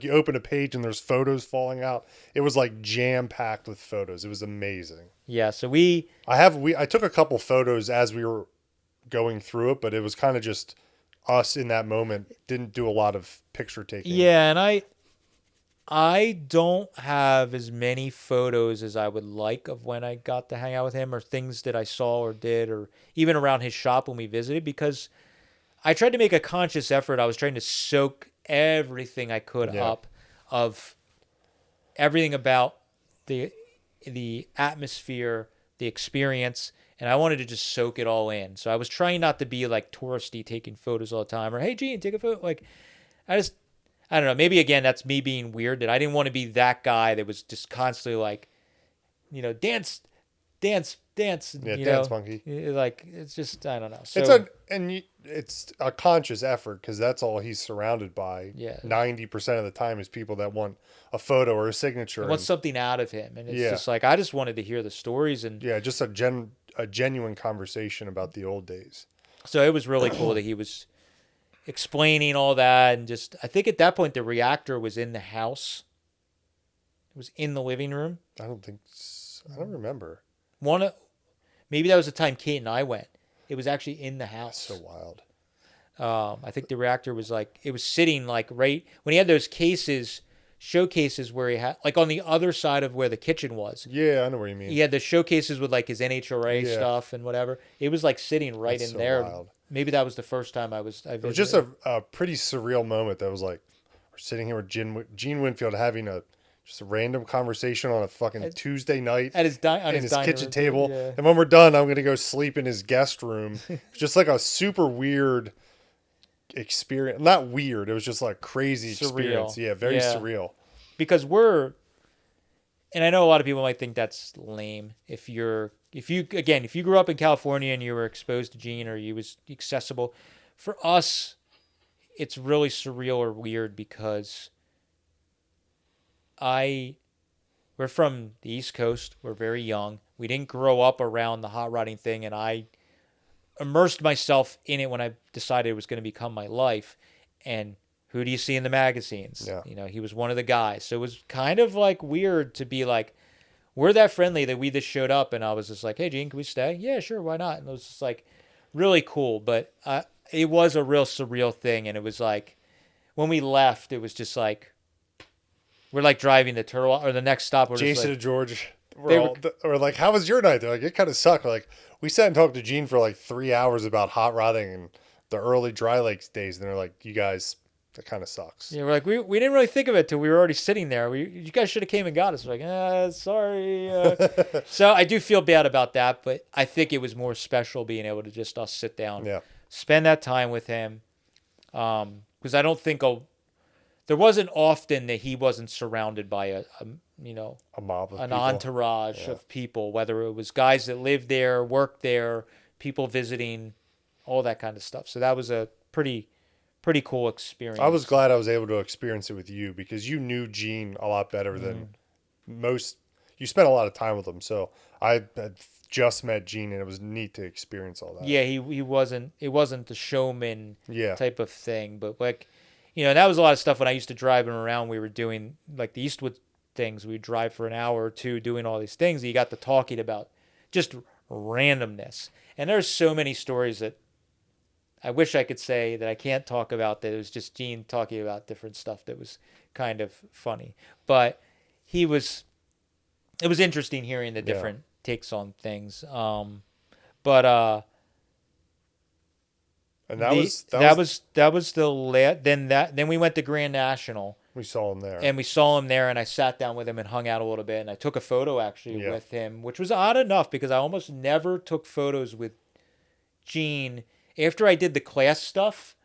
you open a page and there's photos falling out. It was like jam packed with photos. It was amazing. Yeah, so I took a couple photos as we were going through it, but it was kind of just us in that moment. Didn't do a lot of picture taking. Yeah, and I don't have as many photos as I would like of when I got to hang out with him, or things that I saw or did, or even around his shop when we visited, because I tried to make a conscious effort. I was trying to soak everything I could up of everything about the atmosphere, the experience, and I wanted to just soak it all in. So I was trying not to be like touristy, taking photos all the time, or hey Gene, take a photo. Like I don't know. Maybe again, that's me being weird, that I didn't want to be that guy that was just constantly like, dance, dance, dance. Yeah, dance monkey. Like it's just, I don't know. So it's a conscious effort because that's all he's surrounded by. Yeah. 90% of the time is people that want a photo or a signature. I want something out of him, and it's just like I just wanted to hear the stories, and just a genuine conversation about the old days. So it was really cool that he was explaining all that, and just I think at that point the reactor was in the house. It was in the living room. I don't remember. Maybe that was the time Kate and I went. It was actually in the house. That's so wild. I think the reactor was like, it was sitting like right when he had those showcases where he had like on the other side of where the kitchen was. Yeah, I know what you mean. He had the showcases with like his NHRA stuff and whatever. It was like sitting right in there. Wild. Maybe that was the first time I visited. It was just a pretty surreal moment. That was like we're sitting here with Gene Winfield having just a random conversation on a fucking Tuesday night at his kitchen table. Yeah. And when we're done, I'm going to go sleep in his guest room. It's just like a super weird experience. Not weird. It was just like crazy experience. Yeah, very surreal. Because and I know a lot of people might think that's lame. If you grew up in California and you were exposed to Gene or he was accessible, for us, it's really surreal or weird because we're from the East Coast. We're very young. We didn't grow up around the hot rodding thing, and I immersed myself in it when I decided it was going to become my life. And who do you see in the magazines? Yeah. He was one of the guys. So it was kind of like weird to be like, we're that friendly that we just showed up, and I was just like, hey, Gene, can we stay? Yeah, sure, why not? And it was just like really cool. But it was a real surreal thing, and it was like when we left, it was just like, we're like driving the Turtle, or the next stop. We're Jason just like, and George were like, how was your night? They're like, it kind of sucked. We're like, we sat and talked to Gene for like 3 hours about hot rodding and the early Dry Lakes days. And they're like, you guys, that kind of sucks. Yeah, we're like, we didn't really think of it till we were already sitting there. You guys should have came and got us. We're like, sorry. So I do feel bad about that, but I think it was more special being able to just us sit down, spend that time with him. Because I don't think there wasn't often that he wasn't surrounded by a mob of an people. entourage of people, whether it was guys that lived there, worked there, people visiting, all that kind of stuff. So that was a pretty cool experience. I was glad I was able to experience it with you because you knew Gene a lot better than most. You spent a lot of time with him, so I had just met Gene, and it was neat to experience all that. Yeah, he wasn't. It wasn't the showman type of thing, but like. That was a lot of stuff when I used to drive him around. We were doing like the Eastwood things. We'd drive for an hour or two doing all these things. And you got to talking about just randomness. And there's so many stories that I wish I could say that I can't talk about, that it was just Gene talking about different stuff that was kind of funny. But it was interesting hearing the different takes on things. And then we went to Grand National. We saw him there. And I sat down with him and hung out a little bit, and I took a photo actually with him, which was odd enough because I almost never took photos with Gene after I did the class stuff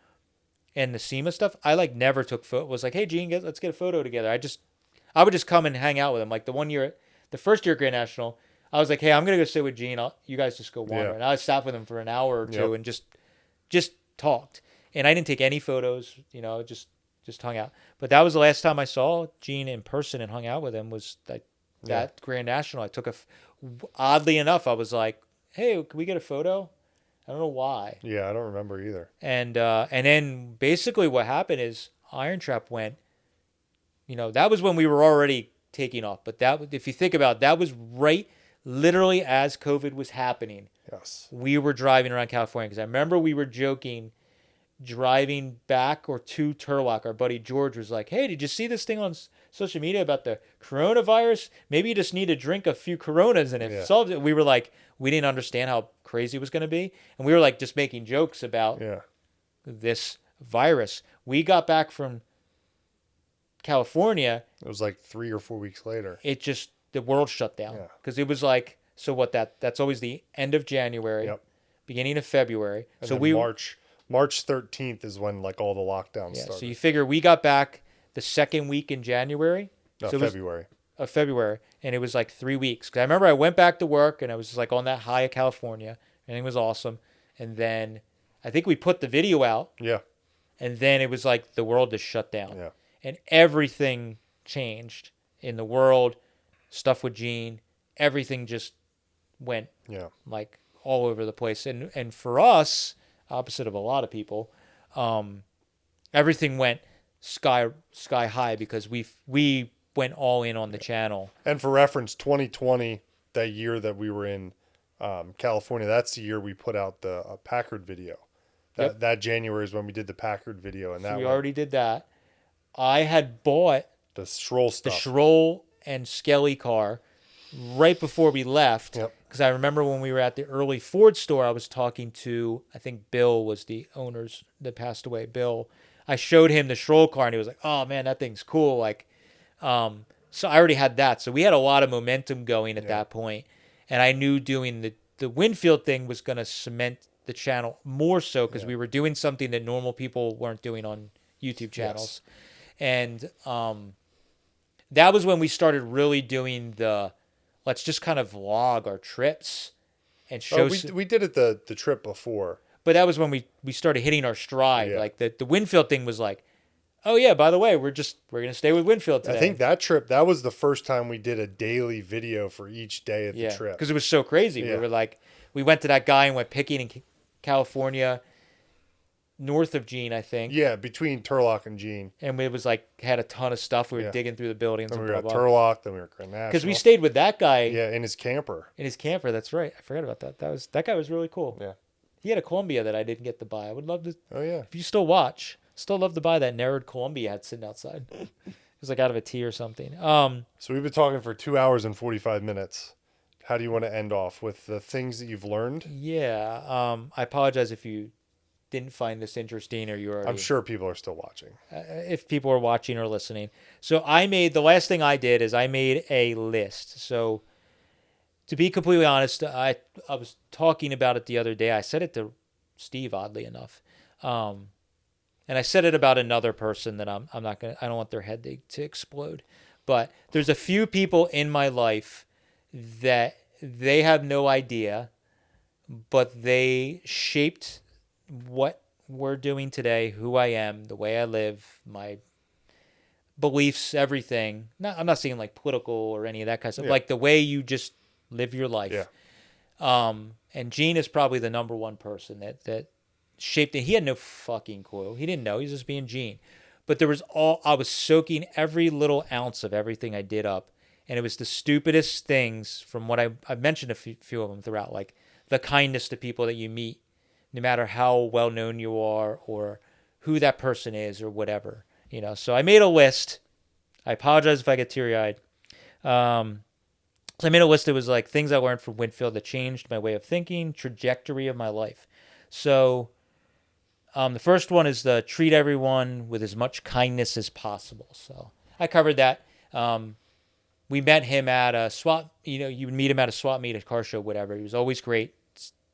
and the SEMA stuff. I like never took photos. Was like, hey Gene, let's get a photo together. I would just come and hang out with him. Like the first year at Grand National, I was like, hey, I'm gonna go sit with Gene. You guys just go wander. And I sat with him for an hour or two and just talked, and I didn't take any photos, just hung out. But that was the last time I saw Gene in person and hung out with him, was like that Grand National. I took oddly enough, I was like, hey, can we get a photo? I don't know why. Yeah, I don't remember either. And then basically what happened is IronTrap went, that was when we were already taking off. But if you think about it, that was right literally as COVID was happening. Yes. We were driving around California because I remember we were joking driving back or to Turlock. Our buddy George was like, hey, did you see this thing on social media about the coronavirus? Maybe you just need to drink a few Coronas and it solves it. We were like, we didn't understand how crazy it was going to be. And we were like just making jokes about this virus. We got back from California. It was like 3 or 4 weeks later. The world shut down because it was like, so what that's always the end of January, beginning of February. And so March 13th is when like all the lockdowns started. So you figure we got back the second week in January. February. February. And it was like 3 weeks. Because I remember I went back to work and I was just like on that high of California. Everything was awesome. And then I think we put the video out. Yeah. And then it was like the world just shut down. Yeah. And everything changed in the world. Stuff with Gene. Everything just went like all over the place. And for us, opposite of a lot of people, everything went sky high because we went all in on the channel. And for reference, 2020, that year that we were in California, that's the year we put out the Packard video. That January is when we did the Packard video, and we already did that. I had bought the Schroll stuff, the Schroll and Skelly car right before we left. Because I remember when we were at the early Ford store, I was talking to, I think Bill was the owners that passed away. Bill, I showed him the Schroll car and he was like, oh man, that thing's cool. Like, so I already had that. So we had a lot of momentum going at that point. And I knew doing the Winfield thing was going to cement the channel more so because we were doing something that normal people weren't doing on YouTube channels. And that was when we started really doing let's just kind of vlog our trips and show. We did it the trip before. But that was when we started hitting our stride. Yeah. Like the Winfield thing was like, oh yeah, by the way, we're going to stay with Winfield today. I think that trip, that was the first time we did a daily video for each day of the trip. Because it was so crazy. We were like, we went to that guy and went picking in California, north of Gene, I think. Yeah, between Turlock and Gene. And it was like, had a ton of stuff. We were digging through the buildings. Then we were at Turlock, then we were at Grand National. Because we stayed with that guy. Yeah, in his camper. That's right. I forgot about that. That guy was really cool. Yeah. He had a Columbia that I didn't get to buy. I would love to. Oh, yeah. If you still watch, still love to buy that narrowed Columbia I had sitting outside. It was like out of a tea or something. So we've been talking for 2 hours and 45 minutes. How do you want to end off with the things that you've learned? Yeah. I apologize if you didn't find this interesting or you already. I'm sure people are still watching. If people are watching or listening. So the last thing I did is I made a list. So to be completely honest, I was talking about it the other day. I said it to Steve, oddly enough. And I said it about another person that I don't want their head to explode. But there's a few people in my life that they have no idea, but they shaped what we're doing today, who I am, the way I live, my beliefs, everything. I'm not saying like political or any of that kind of stuff. Like the way you just live your life. Yeah. And Gene is probably the number one person that shaped it. He had no fucking clue. He didn't know. He was just being Gene. But I was soaking every little ounce of everything I did up. And it was the stupidest things from what I've mentioned a few of them throughout, like the kindness to people that you meet, no matter how well known you are or who that person is or whatever, So I made a list. I apologize if I get teary-eyed. So I made a list that was like things I learned from Winfield that changed my way of thinking, trajectory of my life. So the first one is the treat everyone with as much kindness as possible. So I covered that. We met him at a swap, you would meet him at a swap meet, a car show, whatever. He was always great,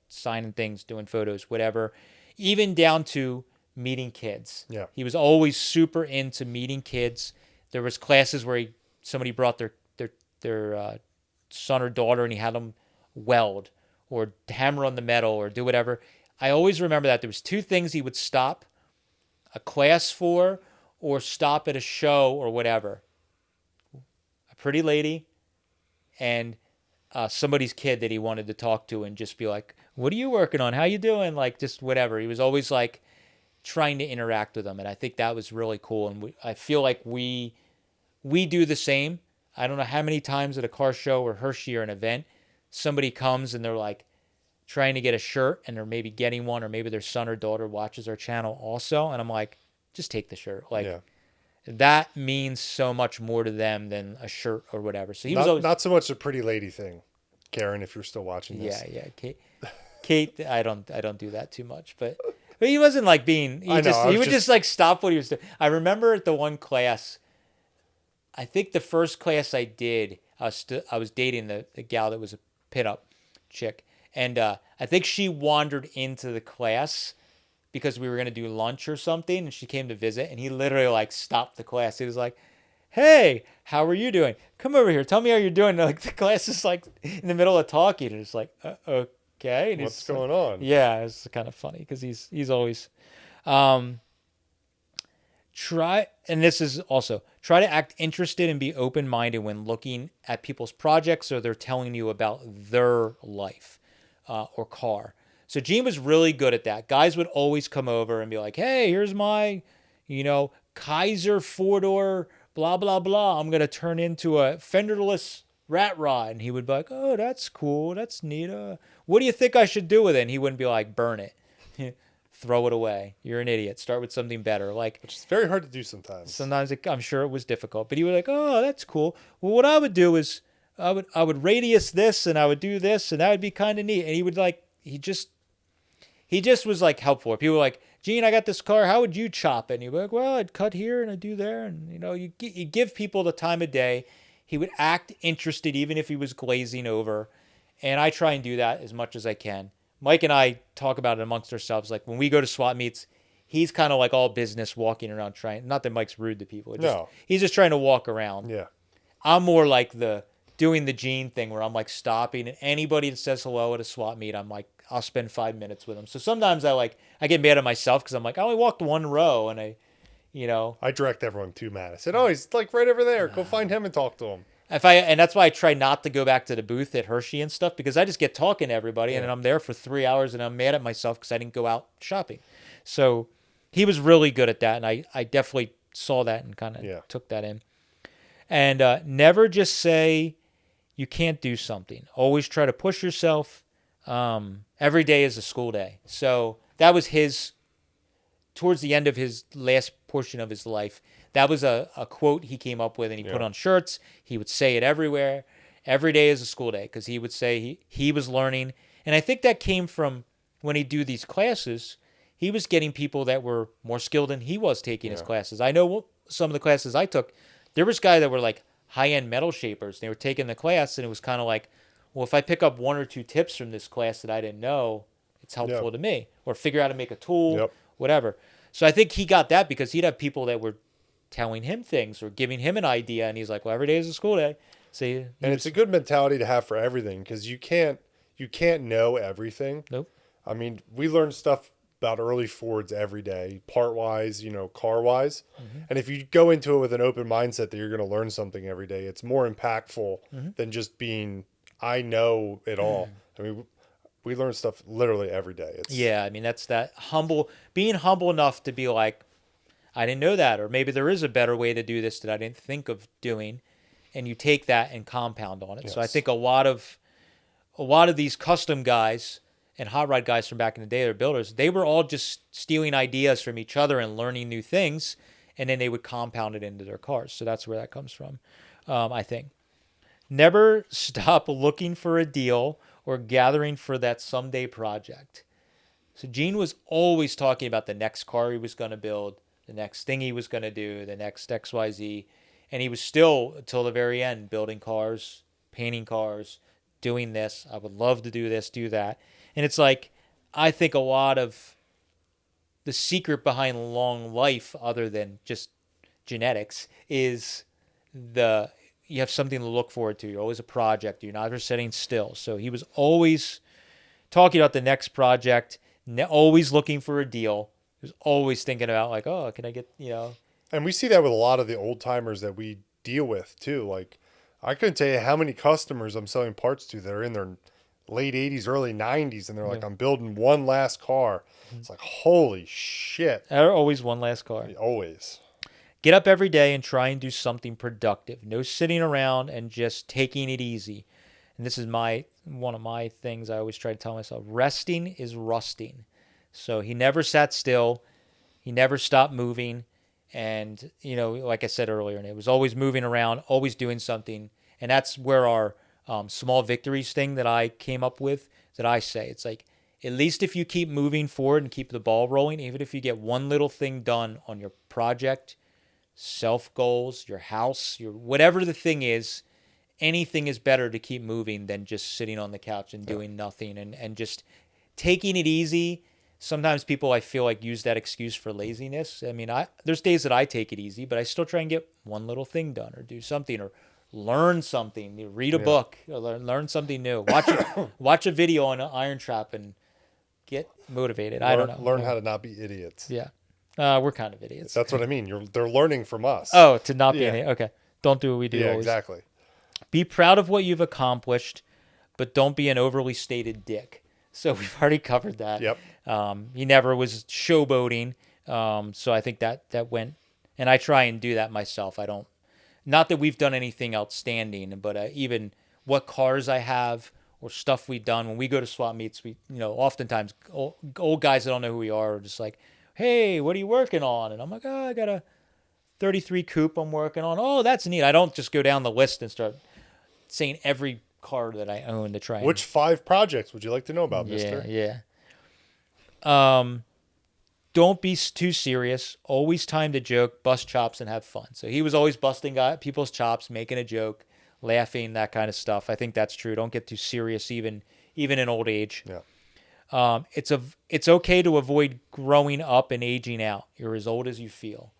signing things, doing photos, whatever, even down to meeting kids. Yeah. He was always super into meeting kids. There was classes where somebody brought their son or daughter and he had them weld or hammer on the metal or do whatever. I always remember that there was two things he would stop a class for or stop at a show or whatever. A pretty lady and somebody's kid that he wanted to talk to and just be like, "What are you working on? How you doing?" Like just whatever. He was always like trying to interact with them, and I think that was really cool. And I feel like we do the same. I don't know how many times at a car show or Hershey or an event, somebody comes and they're like trying to get a shirt and they're maybe getting one, or maybe their son or daughter watches our channel also, and I'm like, just take the shirt. Like that means so much more to them than a shirt or whatever. So he was always not so much a pretty lady thing, Karen, if you're still watching this. yeah. Kate, I don't do that too much, but he wasn't like being. He would just like stop what he was doing. I remember at the one class, I think the first class I did, I was dating the gal that was a pit-up chick, and I think she wandered into the class because we were gonna do lunch or something, and she came to visit, and he literally like stopped the class. He was like, "Hey, how are you doing? Come over here. Tell me how you're doing." And, like the class is like in the middle of talking, and it's like, okay. And what's going on? Yeah, it's kind of funny because he's always try, and this is also try to act interested and be open-minded when looking at people's projects or they're telling you about their life or car. So Gene was really good at that. Guys would always come over and be like, "Hey, here's my, Kaiser four-door, blah, blah, blah. I'm going to turn into a fenderless rat rod." And he would be like, "Oh, that's cool. That's neat. What do you think I should do with it?" And he wouldn't be like, "Burn it. Throw it away. You're an idiot. Start with something better." Like, which is very hard to do sometimes. Sometimes I'm sure it was difficult. But he was like, "Oh, that's cool. Well, what I would do is I would radius this and I would do this and that would be kind of neat." And he would like, he just was like helpful. People were like, "Gene, I got this car. How would you chop it?" And he'd be like, "Well, I'd cut here and I'd do there." And, you give people the time of day. He would act interested even if he was glazing over. And I try and do that as much as I can. Mike and I talk about it amongst ourselves. Like when we go to swap meets, he's kind of like all business walking around trying. Not that Mike's rude to people. He's just trying to walk around. Yeah. I'm more like doing the Gene thing where I'm like stopping, and anybody that says hello at a swap meet, I'm like, I'll spend 5 minutes with them. So sometimes I get mad at myself because I'm like, I only walked one row and I direct everyone to Matt. I said, "Oh, he's like right over there. Go find him and talk to him." And that's why I try not to go back to the booth at Hershey and stuff, because I just get talking to everybody and then I'm there for 3 hours and I'm mad at myself because I didn't go out shopping. So he was really good at that, and I definitely saw that and kind of took that in. And never just say you can't do something. Always try to push yourself. Every day is a school day. So that was towards the end of his last portion of his life. That was a quote he came up with, and he put on shirts. He would say it everywhere. Every day is a school day, because he would say he was learning. And I think that came from when he'd do these classes, he was getting people that were more skilled than he was taking his classes. I know some of the classes I took, there was guys that were like high-end metal shapers. They were taking the class, and it was kind of like, well, if I pick up 1 or 2 tips from this class that I didn't know, it's helpful to me. Or figure out how to make a tool, whatever. So I think he got that because he'd have people that were telling him things or giving him an idea, and he's like, "Well, every day is a school day." So it's a good mentality to have for everything, because you can't know everything. Nope. I mean, we learn stuff about early Fords every day, part wise, car wise. Mm-hmm. And if you go into it with an open mindset that you're going to learn something every day, it's more impactful than just being, I know it all. I mean, we learn stuff literally every day. I mean, that's that being humble enough to be like, I didn't know that, or maybe there is a better way to do this that I didn't think of doing, and you take that and compound on it. Yes. So I think a lot of these custom guys and hot rod guys from back in the day, they're builders, they were all just stealing ideas from each other and learning new things, and then they would compound it into their cars. So that's where that comes from, I think. Never stop looking for a deal or gathering for that someday project. So Gene was always talking about the next car he was going to build, the next thing he was going to do, the next XYZ. And he was still, until the very end, building cars, painting cars, doing this. I would love to do this, do that. And it's like, I think a lot of the secret behind long life, other than just genetics, is you have something to look forward to. You're always a project. You're never sitting still. So he was always talking about the next project, always looking for a deal. He was always thinking about like, oh, can I get, And we see that with a lot of the old timers that we deal with too. Like I couldn't tell you how many customers I'm selling parts to that are in their late 80s, early 90s, and they're like, Yeah. I'm building one last car. It's like, holy shit. Always one last car. Always. Get up every day and try and do something productive. No sitting around and just taking it easy. And this is one of my things I always try to tell myself. Resting is rusting. So he never sat still. He never stopped moving. And, like I said earlier, and it was always moving around, always doing something. And that's where our small victories thing that I came up with, that I say, it's like, at least if you keep moving forward and keep the ball rolling, even if you get one little thing done on your project, self goals, your house, your whatever the thing is, anything is better to keep moving than just sitting on the couch and doing nothing and just taking it easy. Sometimes people, I feel like, use that excuse for laziness. I mean, there's days that I take it easy, but I still try and get one little thing done or do something or learn something, read a book, or learn something new, watch a video on IronTrap and get motivated. I don't know. Learn how to not be idiots. Yeah. We're kind of idiots. That's what I mean. They're learning from us. Oh, to not be an idiot. Okay. Don't do what we do Yeah, always. exactly. Be proud of what you've accomplished, but don't be an overly stated dick. So we've already covered that. Yep. He never was showboating. So I think that went, and I try and do that myself. Not that we've done anything outstanding, but even what cars I have or stuff we've done when we go to swap meets, oftentimes old guys that don't know who we are just like, hey, what are you working on? And I'm like, oh, I got a 33 coupe I'm working on. Oh, that's neat. I don't just go down the list and start saying every car that I own to try. Which 5 projects would you like to know about, mister? Yeah. Don't be too serious. Always time to joke, bust chops, and have fun. So he was always busting people's chops, making a joke, laughing, that kind of stuff. I think that's true. Don't get too serious, even in old age. Yeah. It's okay to avoid growing up and aging out. You're as old as you feel.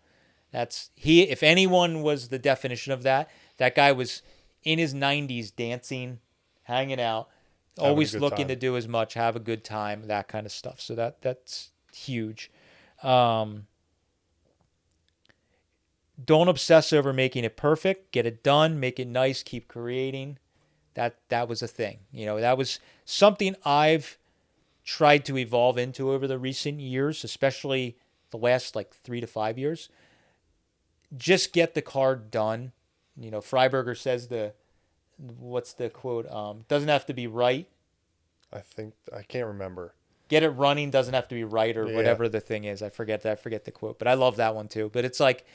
If anyone was the definition of that guy was in his 90s dancing, hanging out, always looking to do as much, have a good time, that kind of stuff. So that's huge. Don't obsess over making it perfect. Get it done, make it nice, keep creating. That was a thing. That was something I've tried to evolve into over the recent years, especially the last 3 to 5 years. Just get the car done. Freiberger says what's the quote? Doesn't have to be right. I can't remember. Get it running, doesn't have to be right, or whatever the thing is. I forget the quote, but I love that one too. But it's like,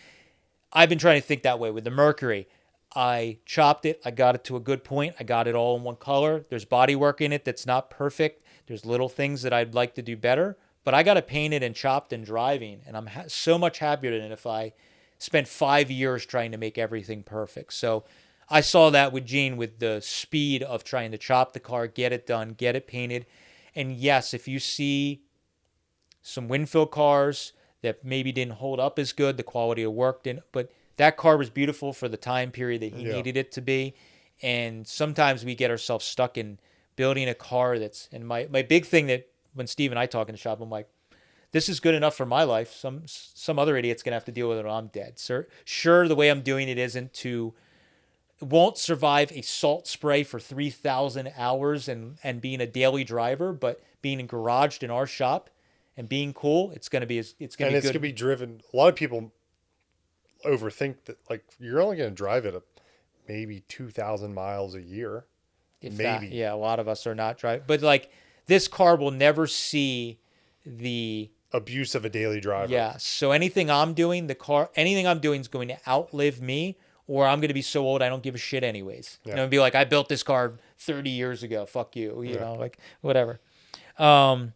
I've been trying to think that way with the Mercury. I chopped it. I got it to a good point. I got it all in one color. There's body work in it that's not perfect. There's little things that I'd like to do better, but I got it painted and chopped and driving. And I'm so much happier than if I spent 5 years trying to make everything perfect. So I saw that with Gene, with the speed of trying to chop the car, get it done, get it painted. And yes, if you see some Winfield cars that maybe didn't hold up as good, the quality of work didn't, but that car was beautiful for the time period that he needed it to be. And sometimes we get ourselves stuck in building a car and my big thing that when Steve and I talk in the shop, I'm like, this is good enough for my life. Some other idiot's going to have to deal with it when I'm dead. Sure, the way I'm doing it won't survive a salt spray for 3,000 hours and being a daily driver, but being garaged in our shop and being cool, it's going to be good. It's going to be driven. A lot of people overthink that, you're only going to drive it maybe 2,000 miles a year. If maybe. That, yeah, a lot of us are not driving. But this car will never see the abuse of a daily driver. Yeah. So anything I'm doing is going to outlive me, or I'm going to be so old I don't give a shit anyways. Yeah. And be like, I built this car 30 years ago. Fuck you. Whatever. Networking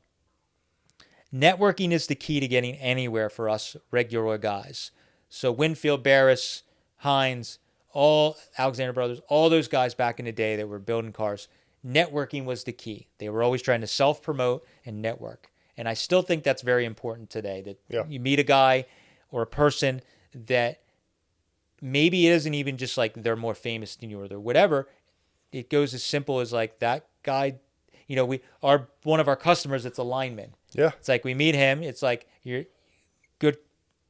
is the key to getting anywhere for us regular guys. So Winfield, Barris, Hines, all Alexander Brothers, all those guys back in the day that were building cars, networking was the key. They were always trying to self-promote and network. And I still think that's very important today, that you meet a guy or a person that maybe it isn't even just they're more famous than you or they're whatever. It goes as simple as that guy, one of our customers, it's a lineman. Yeah. It's we meet him. It's you're good,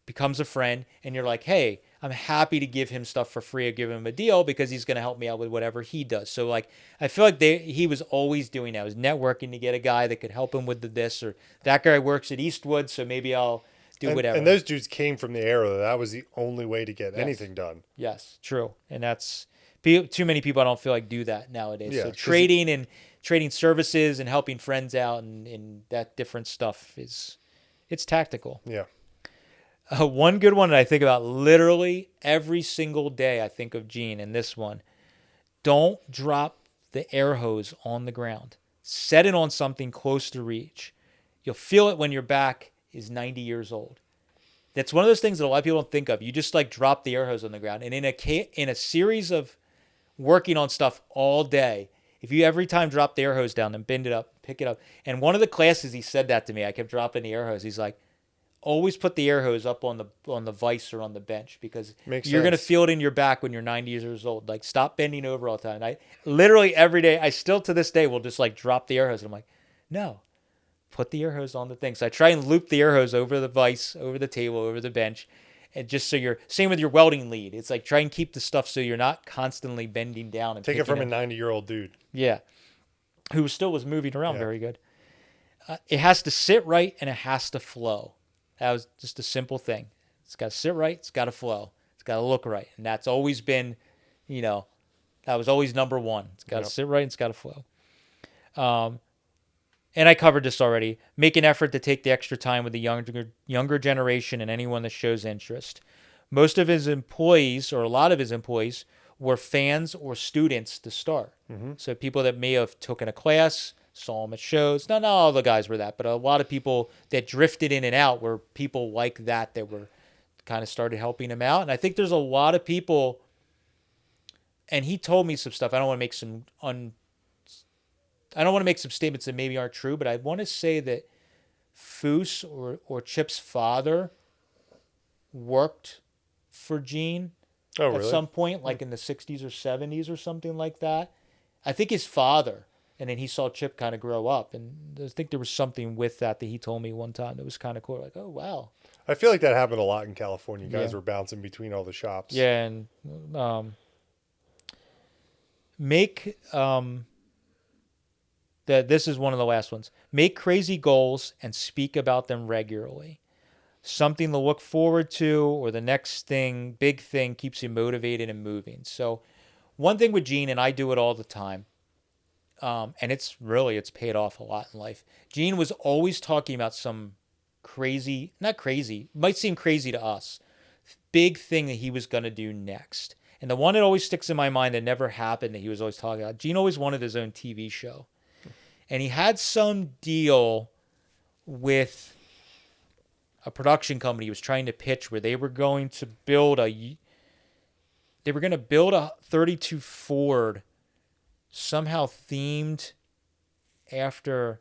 becomes a friend. And you're like, hey, I'm happy to give him stuff for free or give him a deal because he's going to help me out with whatever he does. So like, I feel like he was always doing that. He was networking to get a guy that could help him with this, or that guy works at Eastwood, so maybe I'll do whatever. And those dudes came from the era that was the only way to get anything done. Yes, true. And that's too many people I don't feel like do that nowadays. Yeah, so trading services and helping friends out and that different stuff it's tactical. Yeah. One good one that I think about literally every single day, I think of Gene, and this one. Don't drop the air hose on the ground. Set it on something close to reach. You'll feel it when your back is 90 years old. That's one of those things that a lot of people don't think of. You just like drop the air hose on the ground. And in a series of working on stuff all day, if you every time drop the air hose down and bend it up, pick it up. And one of the classes, he said that to me. I kept dropping the air hose. He's like, always put the air hose up on the vise or on the bench because you're going to feel it in your back when you're 90 years old. Like, stop bending over all the time. I literally every day, I still to this day will just like drop the air hose. And I'm like, no, put the air hose on the thing. So I try and loop the air hose over the vise, over the table, over the bench. And just so you're, same with your welding lead. It's like, try and keep the stuff so you're not constantly bending down. And take it from a 90-year-old dude. Yeah. Who still was moving around very good. It has to sit right and it has to flow. That was just a simple thing. It's got to sit right. It's got to flow. It's got to look right. And that's always been, that was always number one. It's got to sit right and it's got to flow. And I covered this already. Make an effort to take the extra time with the younger generation and anyone that shows interest. Most of his employees, or a lot of his employees, were fans or students to start. Mm-hmm. So people that may have taken a class, saw him at shows. Not all the guys were that, but a lot of people that drifted in and out were people like that were kind of started helping him out. And I think there's a lot of people, and he told me some stuff. I don't want to make some statements that maybe aren't true, but I want to say that Foose or Chip's father worked for Gene at some point, like in the 60s or 70s or something like that. I think his father. And then he saw Chip kind of grow up. And I think there was something with that he told me one time that was kind of cool. Like, oh, wow. I feel like that happened a lot in California. Guys were bouncing between all the shops. Yeah, and this is one of the last ones. Make crazy goals and speak about them regularly. Something to look forward to, or the next big thing keeps you motivated and moving. So one thing with Gene, and I do it all the time, and it's paid off a lot in life. Gene was always talking about some not crazy, might seem crazy to us, big thing that he was going to do next. And the one that always sticks in my mind that never happened that he was always talking about, Gene always wanted his own TV show. And he had some deal with a production company he was trying to pitch where they were going to build a 32 Ford somehow themed after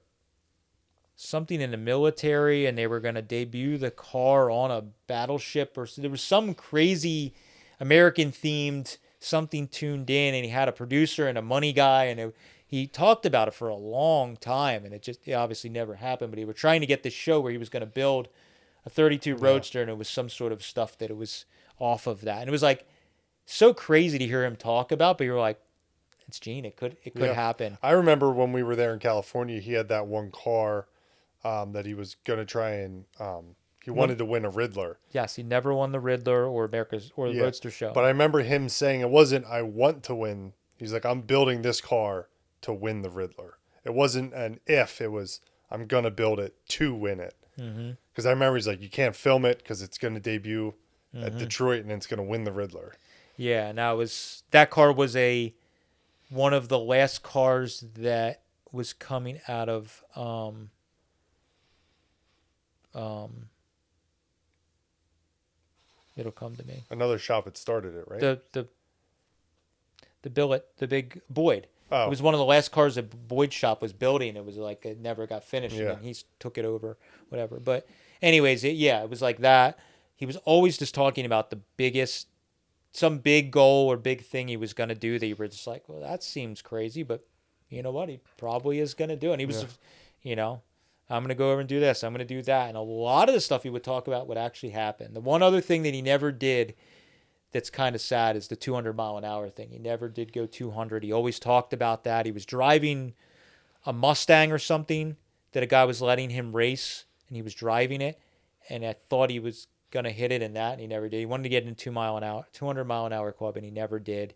something in the military, and they were going to debut the car on a battleship, or there was some crazy American themed something tuned in, and he had a producer and a money guy, and he talked about it for a long time, and it obviously never happened, but he was trying to get this show where he was going to build a 32 Roadster, and it was some sort of stuff that it was off of that. And it was like so crazy to hear him talk about, but you're like, it's Gene. It could happen. I remember when we were there in California, he had that one car that he was going to try and he wanted to win a Riddler. Yes, he never won the Riddler or the Roadster show. But I remember him saying it wasn't I want to win. He's like, I'm building this car to win the Riddler. It wasn't an if. It was I'm going to build it to win it. Because I remember he's like, you can't film it because it's going to debut at Detroit and it's going to win the Riddler. Yeah, and that car was one of the last cars that was coming out of it'll come to me. Another shop had started it, right? The billet, the big Boyd. Oh. It was one of the last cars that Boyd's shop was building. It was like it never got finished, and then he took it over, whatever. But anyways, it was like that. He was always just talking about the biggest, some big goal or big thing he was going to do that you were just like, well, that seems crazy, but you know what? He probably is going to do it. And he was, I'm going to go over and do this. I'm going to do that. And a lot of the stuff he would talk about would actually happen. The one other thing that he never did that's kind of sad is the 200-mile-an-hour thing. He never did go 200. He always talked about that. He was driving a Mustang or something that a guy was letting him race, and he was driving it, and I thought he was gonna hit it in that, and he never did. He wanted to get in 200-mile-an-hour club, and he never did.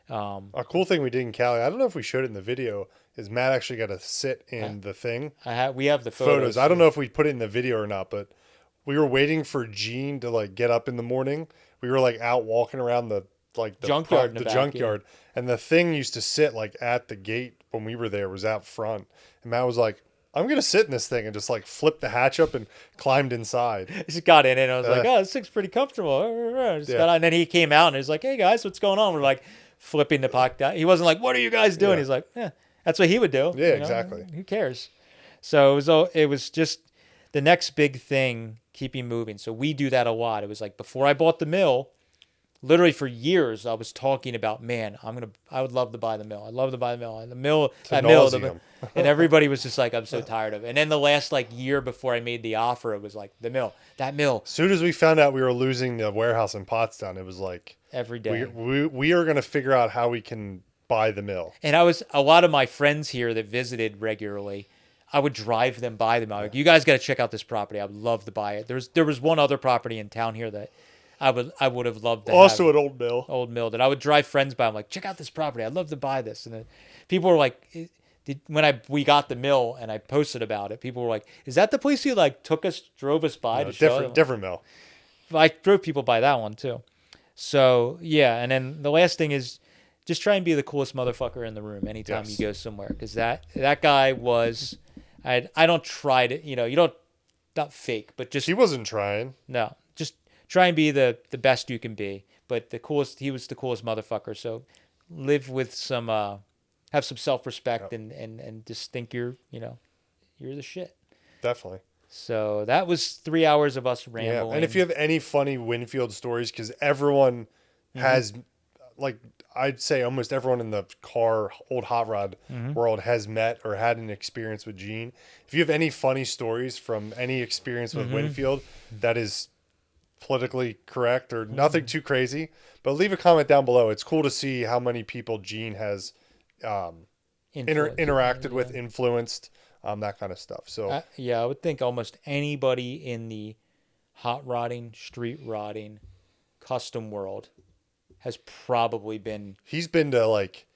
A cool thing we did in Cali, I don't know if we showed it in the video, is Matt actually got to sit in the thing. We have the photos. I don't know if we put it in the video or not, but we were waiting for Gene to like get up in the morning. We were like out walking around the junkyard, junkyard, and the thing used to sit like at the gate when we were there, was out front, and Matt was like, I'm gonna sit in this thing, and just like flipped the hatch up and climbed inside. He just got in it, and I was like, oh, this thing's pretty comfortable. Got on, and then he came out and he was like, hey guys, what's going on? We're like flipping the pocket out. He wasn't like, what are you guys doing? He's like, yeah, that's what he would do. Yeah, exactly. Who cares? So it was just the next big thing, keeping moving. So we do that a lot. It was like before I bought the mill, literally for years I was talking about, man, I would love to buy the mill. I'd love to buy the mill. And everybody was just like, I'm so tired of it. And then the last like year before I made the offer, it was like that mill. As soon as we found out we were losing the warehouse in Pottstown, it was like every day. We are going to figure out how we can buy the mill. And a lot of my friends here that visited regularly, I would drive them by them. I was like, you guys got to check out this property. I would love to buy it. There was one other property in town here that I would have loved to also have. An old mill that I would drive friends by. I'm like, check out this property. I'd love to buy this. And then people were like, we got the mill and I posted about it, people were like, is that the place you like drove us by? No, to show them? Different mill. I drove people by that one too. So yeah. And then the last thing is just try and be the coolest motherfucker in the room anytime you go somewhere. Because that guy was, I don't try to, you don't, not fake, but just. He wasn't trying. No, just try and be the best you can be. But he was the coolest motherfucker. So live with some, have some self-respect and just think you're the shit. Definitely. So that was 3 hours of us rambling. Yeah, and if you have any funny Winfield stories, because everyone has, like, I'd say almost everyone in the old hot rod world has met or had an experience with Gene. If you have any funny stories from any experience with Winfield that is politically correct or nothing too crazy, but leave a comment down below. It's cool to see how many people Gene has interacted with, influenced, that kind of stuff. So I would think almost anybody in the hot rodding, street rodding, custom world has probably been. He's been to like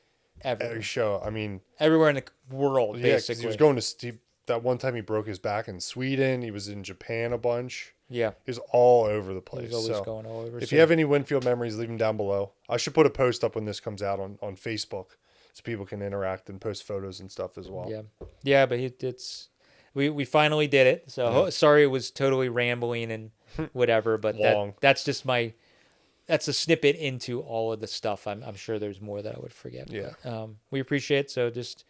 every show. I mean, everywhere in the world, basically. He was going to that one time he broke his back in Sweden. He was in Japan a bunch. Yeah, he was all over the place. He was always going all over. If you have any Winfield memories, leave them down below. I should put a post up when this comes out on Facebook, so people can interact and post photos and stuff as well. Yeah, but we finally did it. So sorry it was totally rambling and whatever, but that's just that's a snippet into all of the stuff. I'm sure there's more that I would forget. Yeah. But, we appreciate it. So just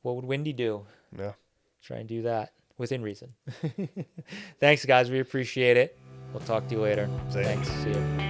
what would Wendy do? Yeah. Try and do that within reason. Thanks, guys. We appreciate it. We'll talk to you later. Thanks. See you.